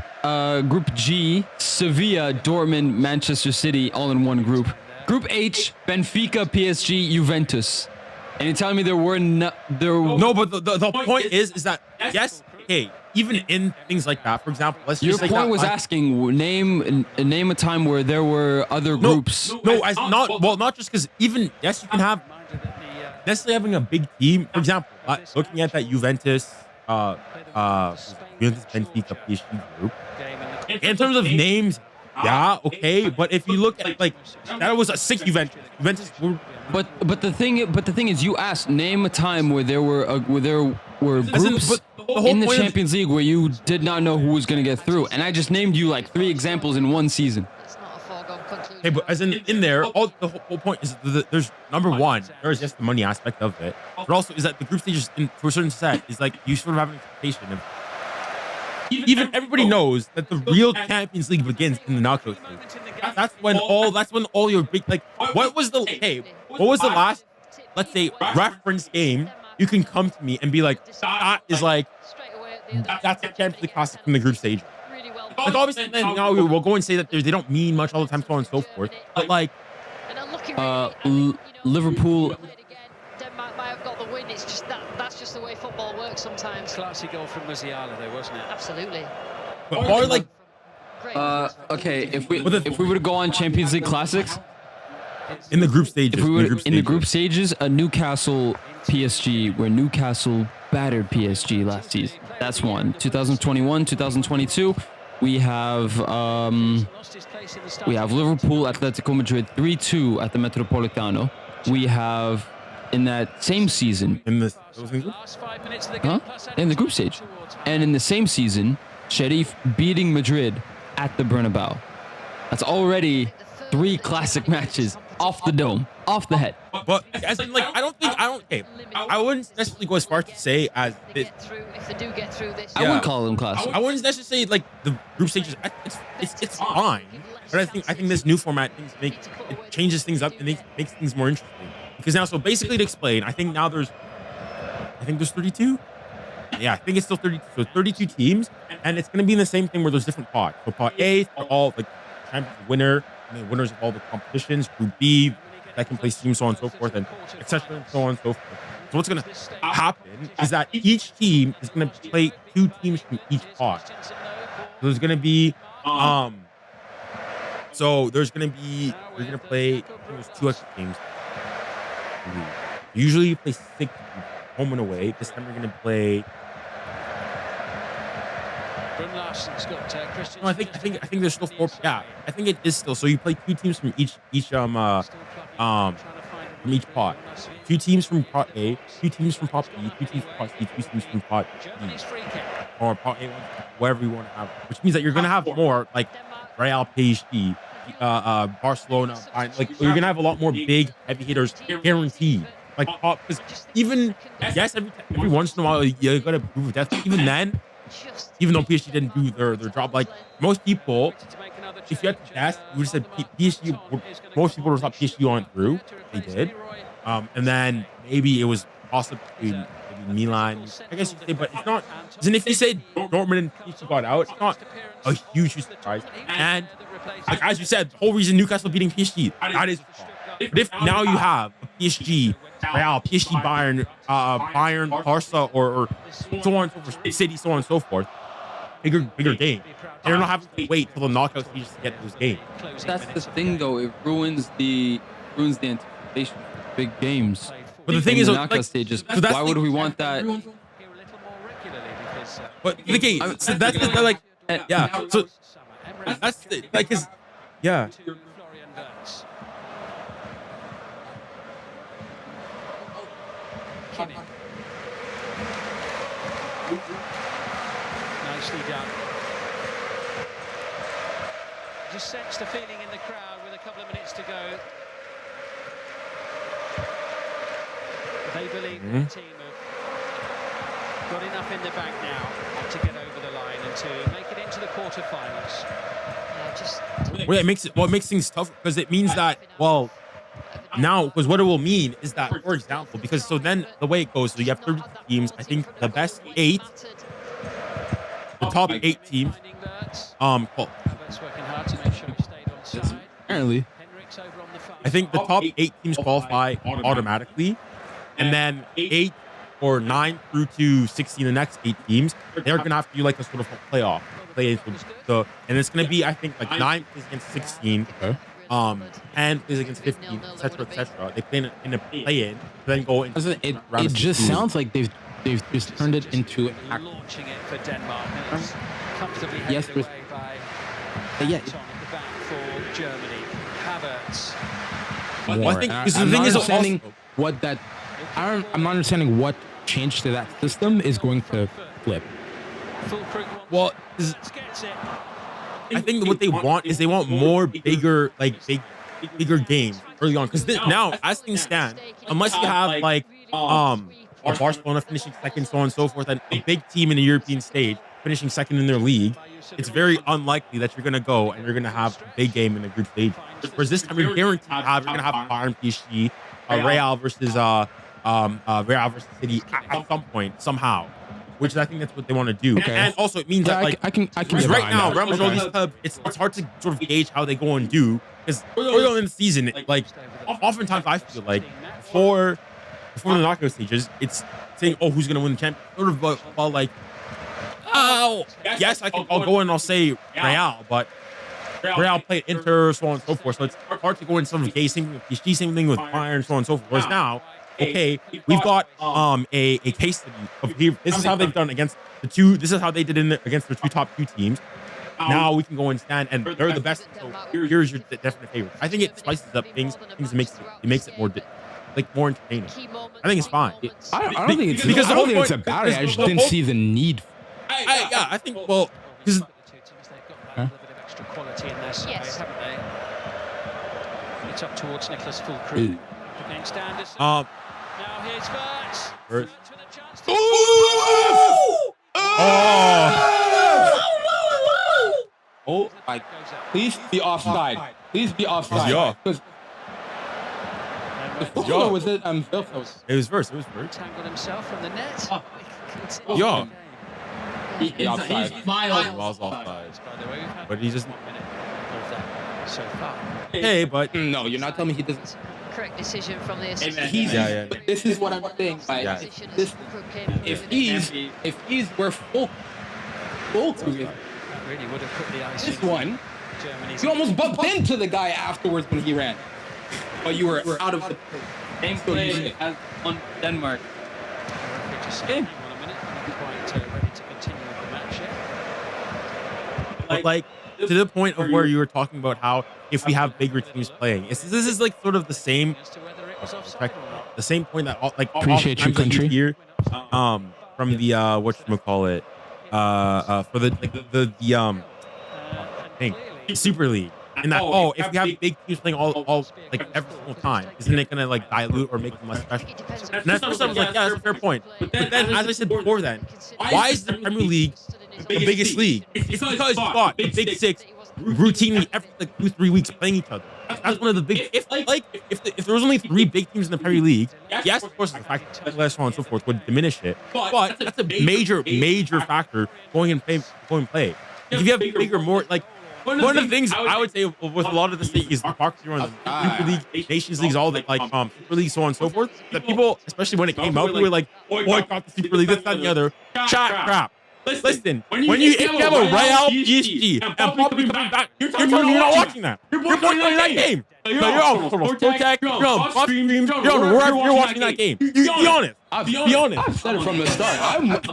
Speaker 2: G, Sevilla, Dortmund, Manchester City, all in one group. Group H, Benfica, PSG, Juventus. And you're telling me there were
Speaker 1: No, but the point is that yes, hey, even in things like that, for example, let's
Speaker 2: Your
Speaker 1: just say
Speaker 2: point
Speaker 1: that
Speaker 2: was asking name a time where there were other groups.
Speaker 1: No, as not just because even yes, you can have necessarily having a big team. For example, looking at that Juventus, Benfica, PSG group. In terms of names, yeah, okay, but if you look at like that was a 6 Juventus were.
Speaker 2: But the thing is, you asked name a time where there were groups in the Champions League where you did not know who was going to get through, and I just named you like 3 examples in one season.
Speaker 4: It's not a foregone conclusion.
Speaker 1: Hey, but as in there, the whole point is there's number one, there's just the money aspect of it, but also is that the group stages to a certain set is like you sort of have an expectation of. Even everybody knows that the real Champions League begins in the knockout stage. That's when all your big what was the last, let's say, reference game you can come to me and be like that is like that's a Champions League classic from the group stage.
Speaker 4: Really well.
Speaker 1: Like obviously then we'll go and say that they don't mean much all the time, so on and so forth. But like
Speaker 4: And unlucky really,
Speaker 2: Liverpool.
Speaker 4: Denmark might have got the win. It's just that's just the way football works sometimes.
Speaker 5: Classy goal from Musiala, though, wasn't it?
Speaker 4: Absolutely.
Speaker 1: but more like
Speaker 4: Great.
Speaker 2: Okay, if we were to go on Champions League classics,
Speaker 1: in the group stages.
Speaker 2: if we were in the group stages, a Newcastle PSG, where Newcastle battered PSG last season. That's one. 2021, 2022, we have Liverpool, Atletico Madrid 3-2 at the Metropolitano. We have in that same season,
Speaker 1: in this
Speaker 5: Last 5 minutes of the game, plus
Speaker 2: in the group stage, and in the same season, Sheriff beating Madrid at the Bernabeu. That's already 3 classic matches off the dome, off the head.
Speaker 1: but as in like I wouldn't necessarily go as far to say as this.
Speaker 4: If they do get through this,
Speaker 2: I wouldn't call them classic.
Speaker 1: I wouldn't necessarily say like the group stages. It's fine, but I think this new format it changes things up and makes things more interesting. Because now, so basically to explain, I think there's 32. Yeah, I think it's still 32. So 32 teams, and it's going to be in the same thing where there's different pods. So pot A, are all like champions, winner, and the winners of all the competitions. Group B, second place team, so on and so forth, and etc. and so on and so forth. So what's going to happen is that each team is going to play 2 teams from each pod. So there's going to be we're going to play there's 2 extra teams. Usually you play 6 home and away. This time you're gonna play.
Speaker 5: Brun-Larsen's got Christian.
Speaker 1: No, I think there's still 4. Yeah, I think it is still. So you play 2 teams from each from each pot. 2 teams from pot A, 2 teams from pot B, 2 teams from pot C, 2 teams from pot D, or pot A, whatever you want to have. Which means that you're gonna have more like Real, PSG, Barcelona. Like you're gonna have a lot more big heavy hitters guaranteed. Like pot, because even yes, every once in a while you gotta prove death. Even then. Even though PSG didn't do their job, like most people, if you had to guess, you would have said PSG. Most people would have thought PSG went through. They did, and then maybe it was possible between maybe Milan. I guess you could say, but it's not. And if you say Dortmund and PSG got out, it's not a huge surprise. And like as you said, the whole reason Newcastle beating PSG, that is. But if now you have a PSG, Real, PSG, Bayern, Barca, or so on, so forth, City, so on and so forth, bigger game. They're not having to wait till the knockout stages to get those games.
Speaker 2: That's the thing, though. It ruins the anticipation of big games.
Speaker 1: But the thing is,
Speaker 2: knockout
Speaker 1: like,
Speaker 2: stages.
Speaker 1: so
Speaker 2: Why would we want that?
Speaker 1: But the game, so that's like, yeah. So that's like his, yeah.
Speaker 5: Nicely done. Just sense the feeling in the crowd with a couple of minutes to go. They believe their team have got enough in the bank now to get over the line and to make it into the quarterfinals.
Speaker 4: Yeah,
Speaker 1: Well, it makes things tough because it means that, well, now, because what it will mean is that, for example, because so then the way it goes, so you have 30 teams. I think the best 8, the top 8 teams, well,
Speaker 2: Apparently,
Speaker 1: I think the top 8 teams qualify automatically, and then 8 or 9 through to 16, the next 8 teams, they're gonna have to do like a sort of a playoff, so, and it's gonna be, I think, like 9 plays against 16.
Speaker 2: Okay.
Speaker 1: And plays against 15, etc., etc. They play in a play-in, then go into
Speaker 7: it just sounds like they've just turned it into
Speaker 5: launching it for Denmark. Comfortably
Speaker 7: yes,
Speaker 5: away by
Speaker 7: yeah.
Speaker 5: at the back for Germany. Havertz.
Speaker 1: Well, I think because the
Speaker 7: I'm
Speaker 1: thing
Speaker 7: not
Speaker 1: is
Speaker 7: understanding what that. I'm not understanding what change to that system is going to flip.
Speaker 1: Well,
Speaker 5: Gets it.
Speaker 1: I think what they want is they want more bigger games early on. Because now, as things stand, unless you have like a Barcelona finishing second, so on and so forth, and a big team in the European stage finishing second in their league, it's very unlikely that you're gonna go and you're gonna have a big game in the group stage. Whereas this time, you're guaranteed to have, you're gonna have Bayern, PSG, Real versus City at some point somehow. Which I think that's what they want to do.
Speaker 7: Okay.
Speaker 1: And also it means that like
Speaker 7: I can
Speaker 1: because
Speaker 7: get
Speaker 1: right
Speaker 7: behind
Speaker 1: now,
Speaker 7: that.
Speaker 1: Real Madrid, these clubs, it's hard to sort of gauge how they go and do because early on in the season, like oftentimes I feel like before the knockout stages, it's saying, oh, who's gonna win the championship? Sort of like, oh, yes, I'll go and I'll say Real, but Real played Inter, so on and so forth. So it's hard to go and sort of gauge. Same thing with PSG, same thing with Bayern, so on and so forth. Whereas now, okay, we've got a case study of here. This is how they've done against the 2. This is how they did against the 2 top 2 teams. Now we can go and stand, and they're the best. So here's your definite favorite. I think it spices up things. It makes it more more entertaining. I think it's fine.
Speaker 7: I don't think it's
Speaker 1: because
Speaker 7: I don't think
Speaker 1: point,
Speaker 7: it's a bad idea. I just didn't see the need.
Speaker 1: Yeah, I think because
Speaker 5: They've got a little bit of extra quality in their side, haven't they? It's up towards Nicholas Fulkrug against Anderson. Now here's Wirtz. Wirtz with a chance to
Speaker 7: Oh, please be offside. Please be offside.
Speaker 1: Yeah.
Speaker 7: Or was it
Speaker 1: it was Wirtz. It was Wirtz.
Speaker 5: Tangled himself from the net.
Speaker 1: Yeah.
Speaker 7: He's offside.
Speaker 1: Miles offside.
Speaker 5: By the way, we've had
Speaker 1: But he just
Speaker 5: 1 minute of that so far.
Speaker 1: hey, but
Speaker 7: No, you're not telling me he doesn't.
Speaker 4: Correct decision from the assistant.
Speaker 1: yeah.
Speaker 7: But this is what I'm saying.
Speaker 1: Yeah.
Speaker 7: If he's were full to it,
Speaker 5: That really would have put the icing.
Speaker 7: this one,
Speaker 5: Germany's
Speaker 7: you almost bumped into the guy afterwards when he ran. But you were out of the.
Speaker 3: Same play as on Denmark.
Speaker 5: Just hang on a minute. Not quite ready to continue with the match yet.
Speaker 1: But like to the point of where you were talking about how if we have bigger teams playing, this is like sort of the same,
Speaker 5: As to whether it was offside or not.
Speaker 1: the same point that
Speaker 7: Appreciate you,
Speaker 1: oftentimes
Speaker 7: country.
Speaker 1: hear from the whatchamacallit, for the thing, Super League. And that if we have big teams playing all like every single time, isn't it gonna like dilute or make them less special? And at first I was like, yeah, that's a fair point. But then, as I said before, why is the Premier League the biggest league? It's because you got the Big Six routinely every like 2-3 weeks playing each other. That's one of the big. If there was only 3 big teams in the Premier League, yes, of course, the fact that so on and so forth would diminish it. But that's a major factor going and play. If you have bigger, more like. One of the things I would say with a lot of this league is the proxy runs, Super League, Nations Leagues, all that, like Super League, so on and so forth. That people, especially when it came out, we were like, boycott the Super League, this, that, and the other. Chat crap. Listen, if you have a Real PSG and probably coming back, you're telling me you're not watching that. You're watching that game. So you're on Sportech, you're on Buff Stream, you're on wherever you're watching that game. Be honest. Be honest.
Speaker 7: I've said it from the start.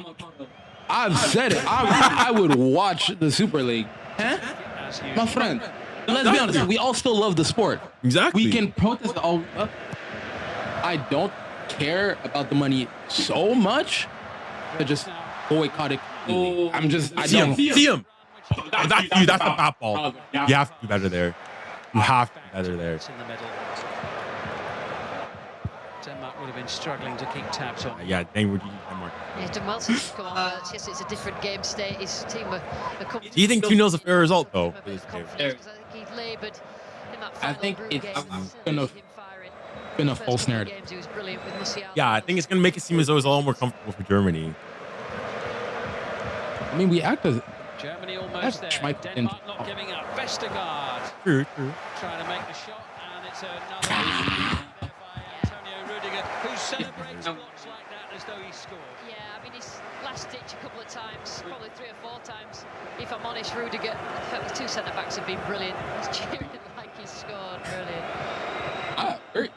Speaker 7: I've said it. I would watch the Super League. Huh? My friend, let's be honest. We all still love the sport.
Speaker 1: Exactly.
Speaker 7: We can protest all. I don't care about the money so much to just boycott it. I'm just. I don't
Speaker 1: see him. That's a bad ball. You have to do better there. You have to do better there.
Speaker 5: It's in the middle. Denmark would have been struggling to keep tabs on.
Speaker 1: Yeah, dang, we're Denmark.
Speaker 4: Yeah, he's done well since come on. Yes, it's a different game state. His team are
Speaker 1: Do you think 2-0's a fair result, though? For this game?
Speaker 7: I think it's been a false narrative.
Speaker 1: Yeah, I think it's gonna make it seem as though it's a lot more comfortable for Germany.
Speaker 7: I mean, we act as
Speaker 5: Germany almost there.
Speaker 7: Schmeichel
Speaker 5: Denmark not giving up. Vestergaard
Speaker 1: True.
Speaker 5: trying to make the shot, and it's another there by Antonio Rudiger, who celebrates blocks like that as though he scored.
Speaker 4: Yeah, I mean, his last ditch a couple of times, probably 3 or 4 times. If I'm honest, Rudiger, the 2 centre-backs have been brilliant. He's cheering like he's scored. Brilliant.
Speaker 7: very.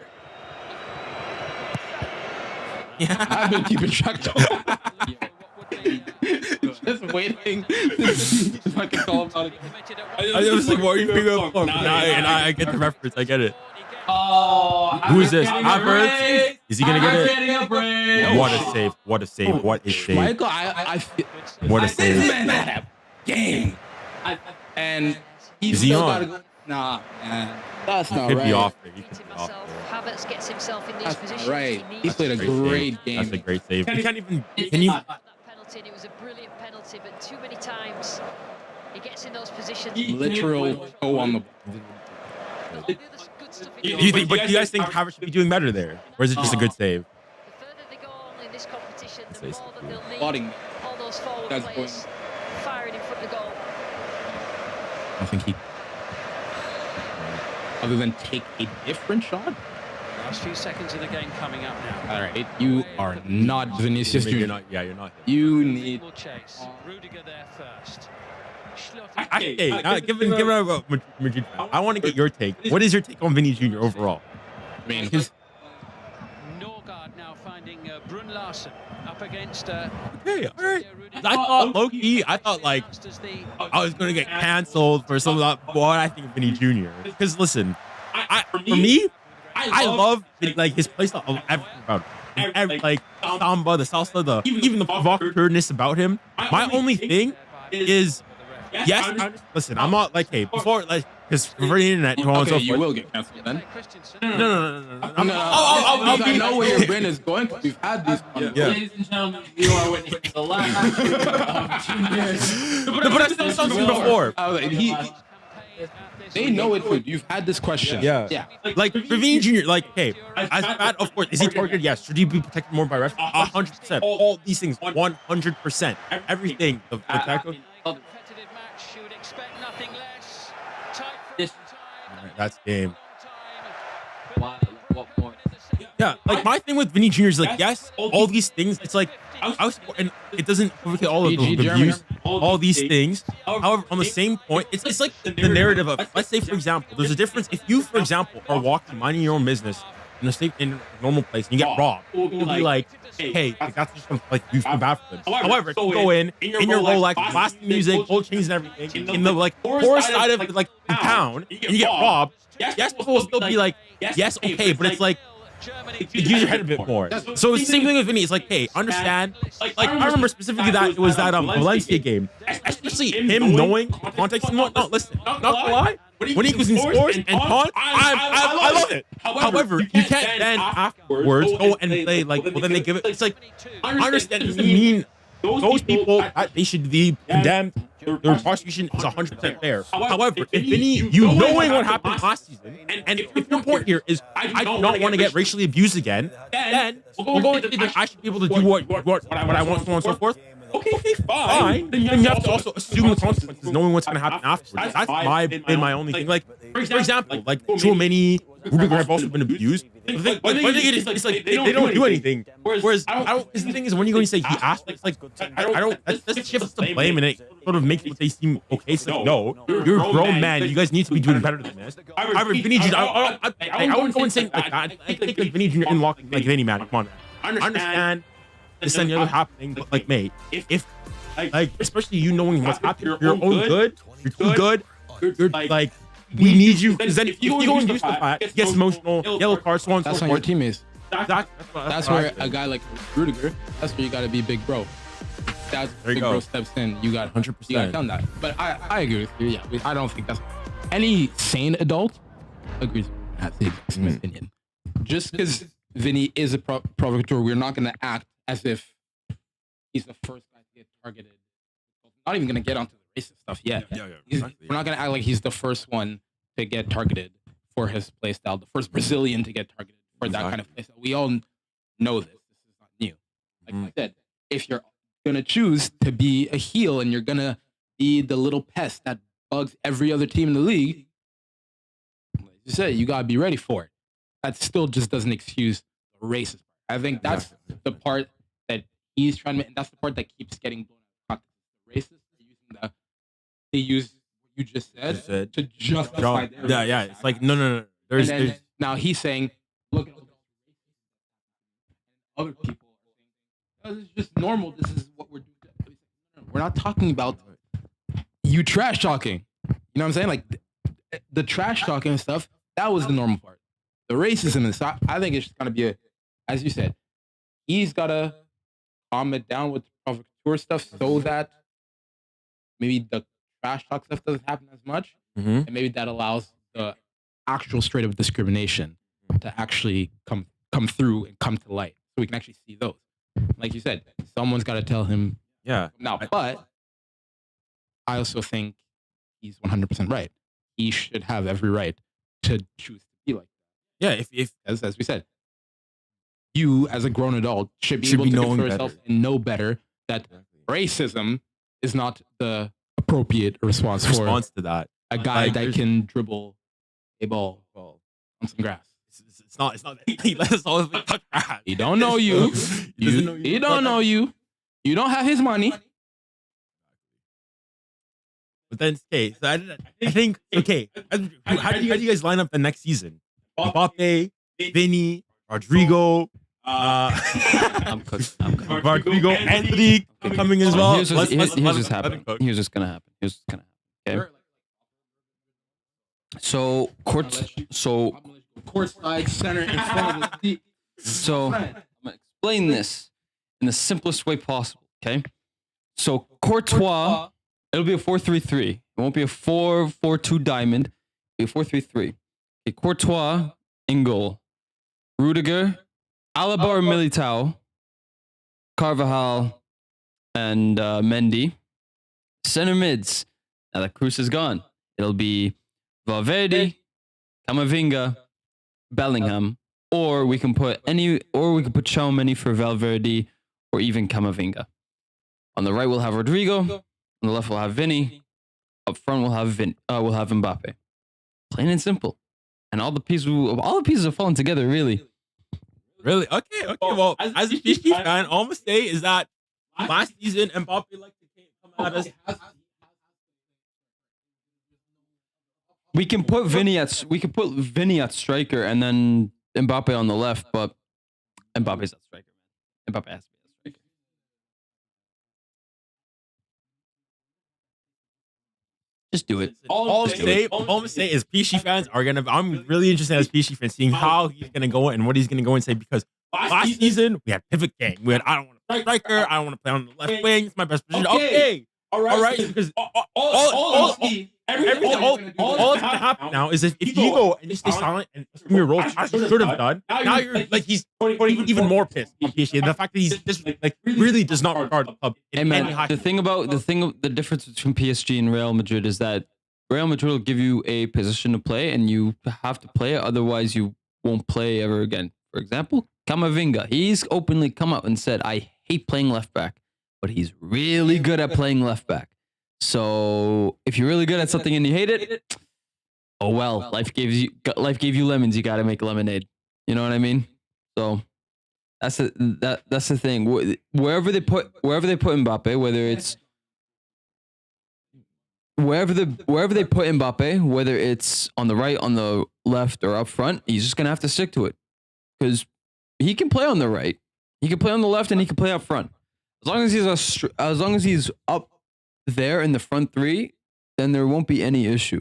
Speaker 7: Yeah, I've been keeping track though. Just waiting to see if I can call him out again.
Speaker 1: I was like, what are you figuring out? I get the reference. I get it.
Speaker 3: Oh,
Speaker 1: who is this? Havertz? Is he gonna get it?
Speaker 3: No.
Speaker 1: What a save! What a save! What a save!
Speaker 7: Michael, I feel
Speaker 1: What a
Speaker 7: this
Speaker 1: save!
Speaker 7: man had a game, and he's
Speaker 1: Is he
Speaker 7: still
Speaker 1: on?
Speaker 7: gotta go. Nah, man, that's not
Speaker 1: Could
Speaker 7: right.
Speaker 1: be off there. He could be off
Speaker 4: Himself.
Speaker 1: there.
Speaker 4: Havertz gets himself in these
Speaker 7: That's
Speaker 4: positions.
Speaker 7: not right.
Speaker 4: He
Speaker 7: He
Speaker 4: needs
Speaker 7: played a
Speaker 4: to
Speaker 7: great game.
Speaker 1: That's a great save. You can't even. Can you?
Speaker 4: that penalty, and it was a brilliant penalty, but too many times he gets in those positions.
Speaker 7: Literal toe on the.
Speaker 4: All the other good stuff in
Speaker 1: Do you think? But do you guys think Havertz should be doing better there, or is it just a good save?
Speaker 4: The further they go on in this competition, the
Speaker 1: That's
Speaker 4: more that they'll need
Speaker 7: Applauding.
Speaker 4: all those forward
Speaker 7: That's
Speaker 4: players firing in front of the goal.
Speaker 7: I think he, other than take a different shot.
Speaker 5: Last few seconds of the game coming up now.
Speaker 7: All right, you are not Vinicius
Speaker 1: You're
Speaker 7: Junior.
Speaker 1: not. Yeah, you're not.
Speaker 7: You need.
Speaker 5: Will chase. Rudiger there first.
Speaker 1: Hey, give it about Madrid. I want to get your take. What is your take on Vinny Jr. overall?
Speaker 7: I mean,
Speaker 5: Norgard now finding Brun Larsen up against.
Speaker 1: Okay, all right. I thought low key. I thought like I was gonna get canceled for some of that. What I think of Vinny Jr. Because listen, for me, I love like his playstyle. I love everything about him. And like samba, the salsa, even the provocateurness about him. My only thing is, yes. Listen, I'm not like hey before like because for the internet, so on and so
Speaker 7: okay, you
Speaker 1: forth.
Speaker 7: will get canceled then.
Speaker 1: No.
Speaker 7: I know where your brain is going. We've had these.
Speaker 1: Yeah.
Speaker 3: Ladies and gentlemen, you are witnessing the last of juniors.
Speaker 1: But I said something before.
Speaker 7: They know it. You've had this question.
Speaker 1: Yeah. Like for Vinny Jr., like, hey, as bad, of course, is he targeted? Yes. Should he be protected more by refs? 100%. All these things, 100%. Everything. The tackle.
Speaker 5: Competitive match, you would expect nothing less. Tight for
Speaker 3: This-
Speaker 5: time.
Speaker 1: That's game.
Speaker 3: What point?
Speaker 1: Yeah. Like my thing with Vinny Jr. is like, yes, all these things. It's like I was, and it doesn't equivocate all of the
Speaker 7: PG
Speaker 1: views,
Speaker 3: German.
Speaker 1: all these things. However, on the same point, it's like the narrative of, let's say, for example, there's a difference. If you, for example, are walking, minding your own business, in a safe, in a normal place, and you get robbed, we'll be like, hey, like, that's just like you feel bad for them. However, if you go in your Rolex, blasting music, gold chains and everything, in the like poorest side of like the town, and you get robbed, yes, people will still be like, yes, okay, but it's like, use your head a bit more. So it's the same thing with Vinny. It's like, hey, understand. Like I remember specifically that it was that Valencia game. Especially him knowing the context. No, listen, not gonna lie. When he was in scores and taunt, I love it. However, you can't then afterwards go and play like, well, then they give it. It's like, I understand. It doesn't mean those people they should be condemned. Their prosecution is 100% fair. However, if Vinny, you knowing what happened last season, and if your point here is I do not want to get racially abused again, then we'll go into that I should be able to do what I want, so on and so forth. Okay, fine. Then you have to also assume the consequences, knowing what's going to happen afterwards. That's my only thing. Like, for example, like so many Rudiger have also been abused. The thing is like they don't do anything. Whereas I don't. The thing is when you go and say he asked, it's like I don't. That shifts the blame and it sort of makes what they seem okay. So like, no, you're a grown man. You guys need to be doing better than this. I wouldn't go and say like that. I think like Vinny Jr. unlocked like Vinny, man. Come on, man. I understand this and the other happening, but like, mate, if like especially you knowing what's happening, you're own good, you're too good, you're like. We need you because then if you go and use the fact, it gets emotional, yellow card, so on and so forth.
Speaker 7: That's on your teammates.
Speaker 1: That's
Speaker 7: where a guy like Rudiger, that's where you got to be big bro. That's big bro steps in. You got 100%. You got done that. But I agree with you. Yeah, I don't think that's any sane adult agrees. That's the opinion. Just because Vinny is a provocateur, we're not going to act as if he's the first guy to get targeted. Not even going to get onto the racist stuff yet. We're not going to act like he's the first one to get targeted for his play style, the first Brazilian to get targeted for that kind of play style. We all know this. This is not new. Like I said, if you're going to choose to be a heel and you're going to be the little pest that bugs every other team in the league, like you said, you got to be ready for it. That still just doesn't excuse the racist part. I think that's the part that he's trying to make, and that's the part that keeps getting blown out of context. The racists they use what you just said to justify their
Speaker 1: yeah. It's like no. There's
Speaker 7: now he's saying, look at other people are saying, this is just normal. This is what we're doing. We're not talking about you trash talking. You know what I'm saying? Like the trash talking and stuff, that was the normal part. The racism and stuff, I think it's just gonna be as you said, he's gotta calm it down with the provocateur stuff so that maybe the trash talk stuff doesn't happen as much, and maybe that allows the actual straight up discrimination to actually come through and come to light, so we can actually see those. Like you said, someone's got to tell him.
Speaker 1: Yeah.
Speaker 7: Now, but I also think he's 100% right. He should have every right to choose to be like that.
Speaker 1: Yeah. If
Speaker 7: as we said, you as a grown adult should be able to know yourself and know better that racism is not the appropriate response
Speaker 1: to that.
Speaker 7: A guy that can dribble a ball on some grass.
Speaker 1: It's not he let us always talk grass.
Speaker 7: He don't know you. He don't know you. You don't have his money.
Speaker 1: But then, okay, so I think, okay, how do you guys line up the next season? Mbappe, Vinny, Rodrigo,
Speaker 2: I'm cooked.
Speaker 1: Rodrigo, Anthony coming as well.
Speaker 2: Here's what's happening. Here's what's gonna happen. Okay. So
Speaker 7: Courtside center in front of the seat.
Speaker 2: So I'm gonna explain this in the simplest way possible. Okay. So Courtois, it'll be a 4-3-3. It won't be a 4-4-2 diamond. It'll be a 4-3-3. Okay, Courtois in goal. Rudiger, Alaba or Militao, Carvajal, and Mendy. Center mids. Now that Cruz is gone. It'll be Valverde, Camavinga, Bellingham, or we can put Tchouaméni for Valverde, or even Camavinga. On the right we'll have Rodrigo. On the left we'll have Vinny. Up front we'll have Mbappe. Plain and simple. And all the pieces have fallen together, really.
Speaker 1: Really? Okay. Well, as a Fishki fan, all I'm gonna say is that last season Mbappe liked to come at us.
Speaker 2: We can put Vinny at striker, and then Mbappe on the left, but Mbappe's a striker. Mbappe has to be a striker. Just do it.
Speaker 1: All I'm gonna say is PSG fans are gonna. I'm really interested as PSG fans seeing how he's gonna go and what he's gonna go and say, because last season we had pivot game. We had I don't want to play striker. I don't want to play on the left wing. It's my best position. Okay. All right. Because all that's gonna happen now is if you go and you stay silent and assume your role, as you should have done, now you're like he's even more pissed on PSG. And the fact that he's just like really does not regard the club.
Speaker 2: Hey man, the difference between PSG and Real Madrid is that Real Madrid will give you a position to play and you have to play it, otherwise you won't play ever again. For example, Camavinga, he's openly come out and said, I hate playing left back, but he's really good at playing left back. So if you're really good at something and you hate it, oh well, life gave you lemons. You got to make lemonade. You know what I mean? So that's the thing. Wherever they put Mbappe, wherever they put Mbappe, whether it's on the right, on the left, or up front, he's just gonna have to stick to it, because he can play on the right, he can play on the left, and he can play up front. As long as he's up there in the front three, then there won't be any issue.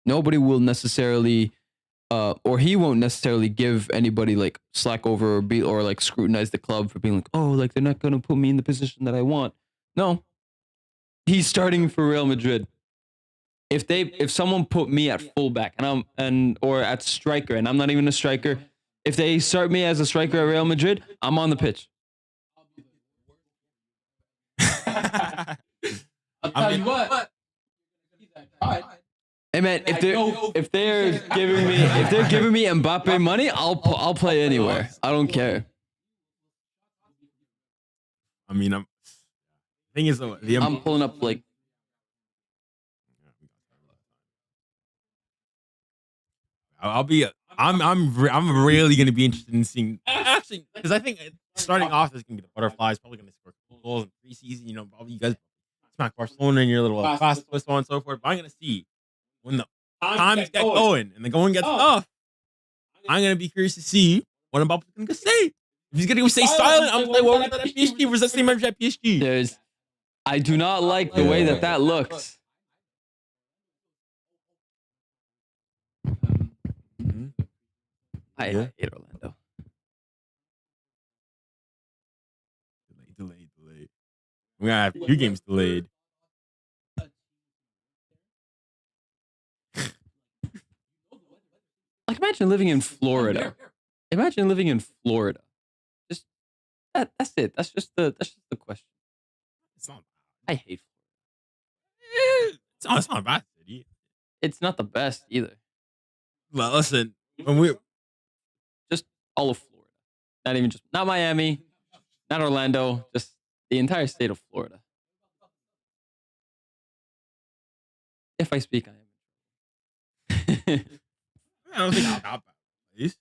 Speaker 2: Nobody will necessarily, or he won't necessarily give anybody like slack over or like scrutinize the club for being like, oh, like they're not gonna put me in the position that I want. No, he's starting for Real Madrid. If someone put me at fullback or at striker, and I'm not even a striker, if they start me as a striker at Real Madrid, I'm on the pitch.
Speaker 3: I'll tell you what.
Speaker 2: Hey man, if they're giving me Mbappe money, I'll play anywhere. I don't care.
Speaker 1: I mean,
Speaker 2: I'm pulling up like.
Speaker 1: I'm really gonna be interested in seeing, actually, because I think starting off is gonna be the butterflies, probably gonna score goals in preseason. You know, probably you guys smack Barcelona in your little fast twist, so on and so forth. But I'm gonna see when the times get going and the going gets tough. I'm gonna be curious to see what Mbappe's gonna say. If he's gonna stay silent, I'm like, what was that at PSG? Was that same match at PSG?
Speaker 2: I do not like the way that looks. I hate Orlando.
Speaker 1: Delayed. We're gonna have 2 games delayed.
Speaker 2: Like, imagine living in Florida. Just that's it. That's just the question.
Speaker 1: It's not.
Speaker 2: I hate
Speaker 1: Florida. It's not a bad city.
Speaker 2: It's not the best either.
Speaker 1: Well, listen, when we
Speaker 2: just all of Florida, not Miami, not Orlando, just the entire state of Florida. If I speak, I am.
Speaker 1: I don't think it's not bad place.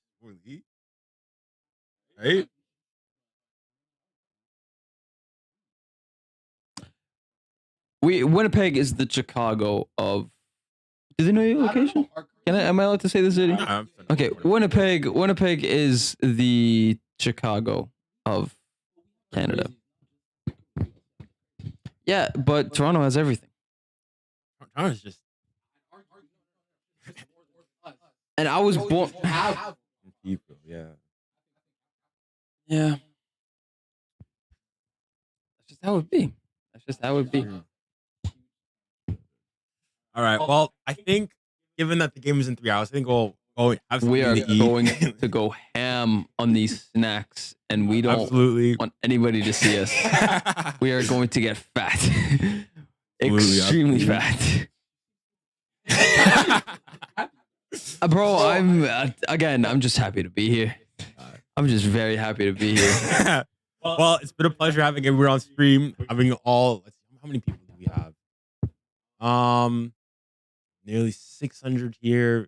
Speaker 1: Right?
Speaker 2: Winnipeg is the Chicago of. Do they know your location? Am I allowed to say the city?
Speaker 1: No,
Speaker 2: okay, Winnipeg is the Chicago of Canada. Yeah, but Toronto has everything.
Speaker 1: Toronto's just.
Speaker 2: And I was born.
Speaker 1: People, yeah.
Speaker 2: Yeah. That's just how it be.
Speaker 1: All right. Well, I think given that the game is in 3 hours, I think we'll have something
Speaker 2: we are
Speaker 1: to eat.
Speaker 2: going to go ham on these snacks, and we don't want anybody to see us. We are going to get fat. Extremely fat. Bro, I'm just happy to be here. I'm just very happy to be here.
Speaker 1: Well, it's been a pleasure having everyone on stream. Having all, let's see, how many people do we have? Nearly 600 here,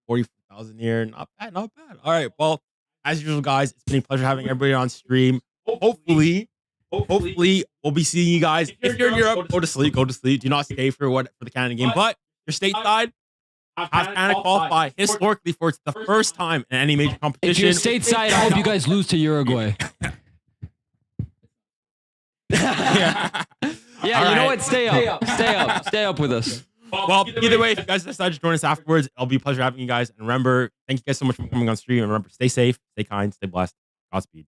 Speaker 1: 44,000 here. Not bad. All right. Well, as usual, guys, it's been a pleasure having everybody on stream. Hopefully, we'll be seeing you guys. If you're in Europe, go to sleep. Do not stay for the Canada game. But if you're stateside, have Canada qualify historically for the first time in any major
Speaker 2: If
Speaker 1: competition.
Speaker 2: you're stateside, I hope you guys lose to Uruguay.
Speaker 1: yeah.
Speaker 2: Yeah,
Speaker 1: All
Speaker 2: you know
Speaker 1: right.
Speaker 2: what? Stay up with us.
Speaker 1: Well, either way, if you guys decide to join us afterwards, it'll be a pleasure having you guys. And remember, thank you guys so much for coming on stream. And remember, stay safe, stay kind, stay blessed. Godspeed.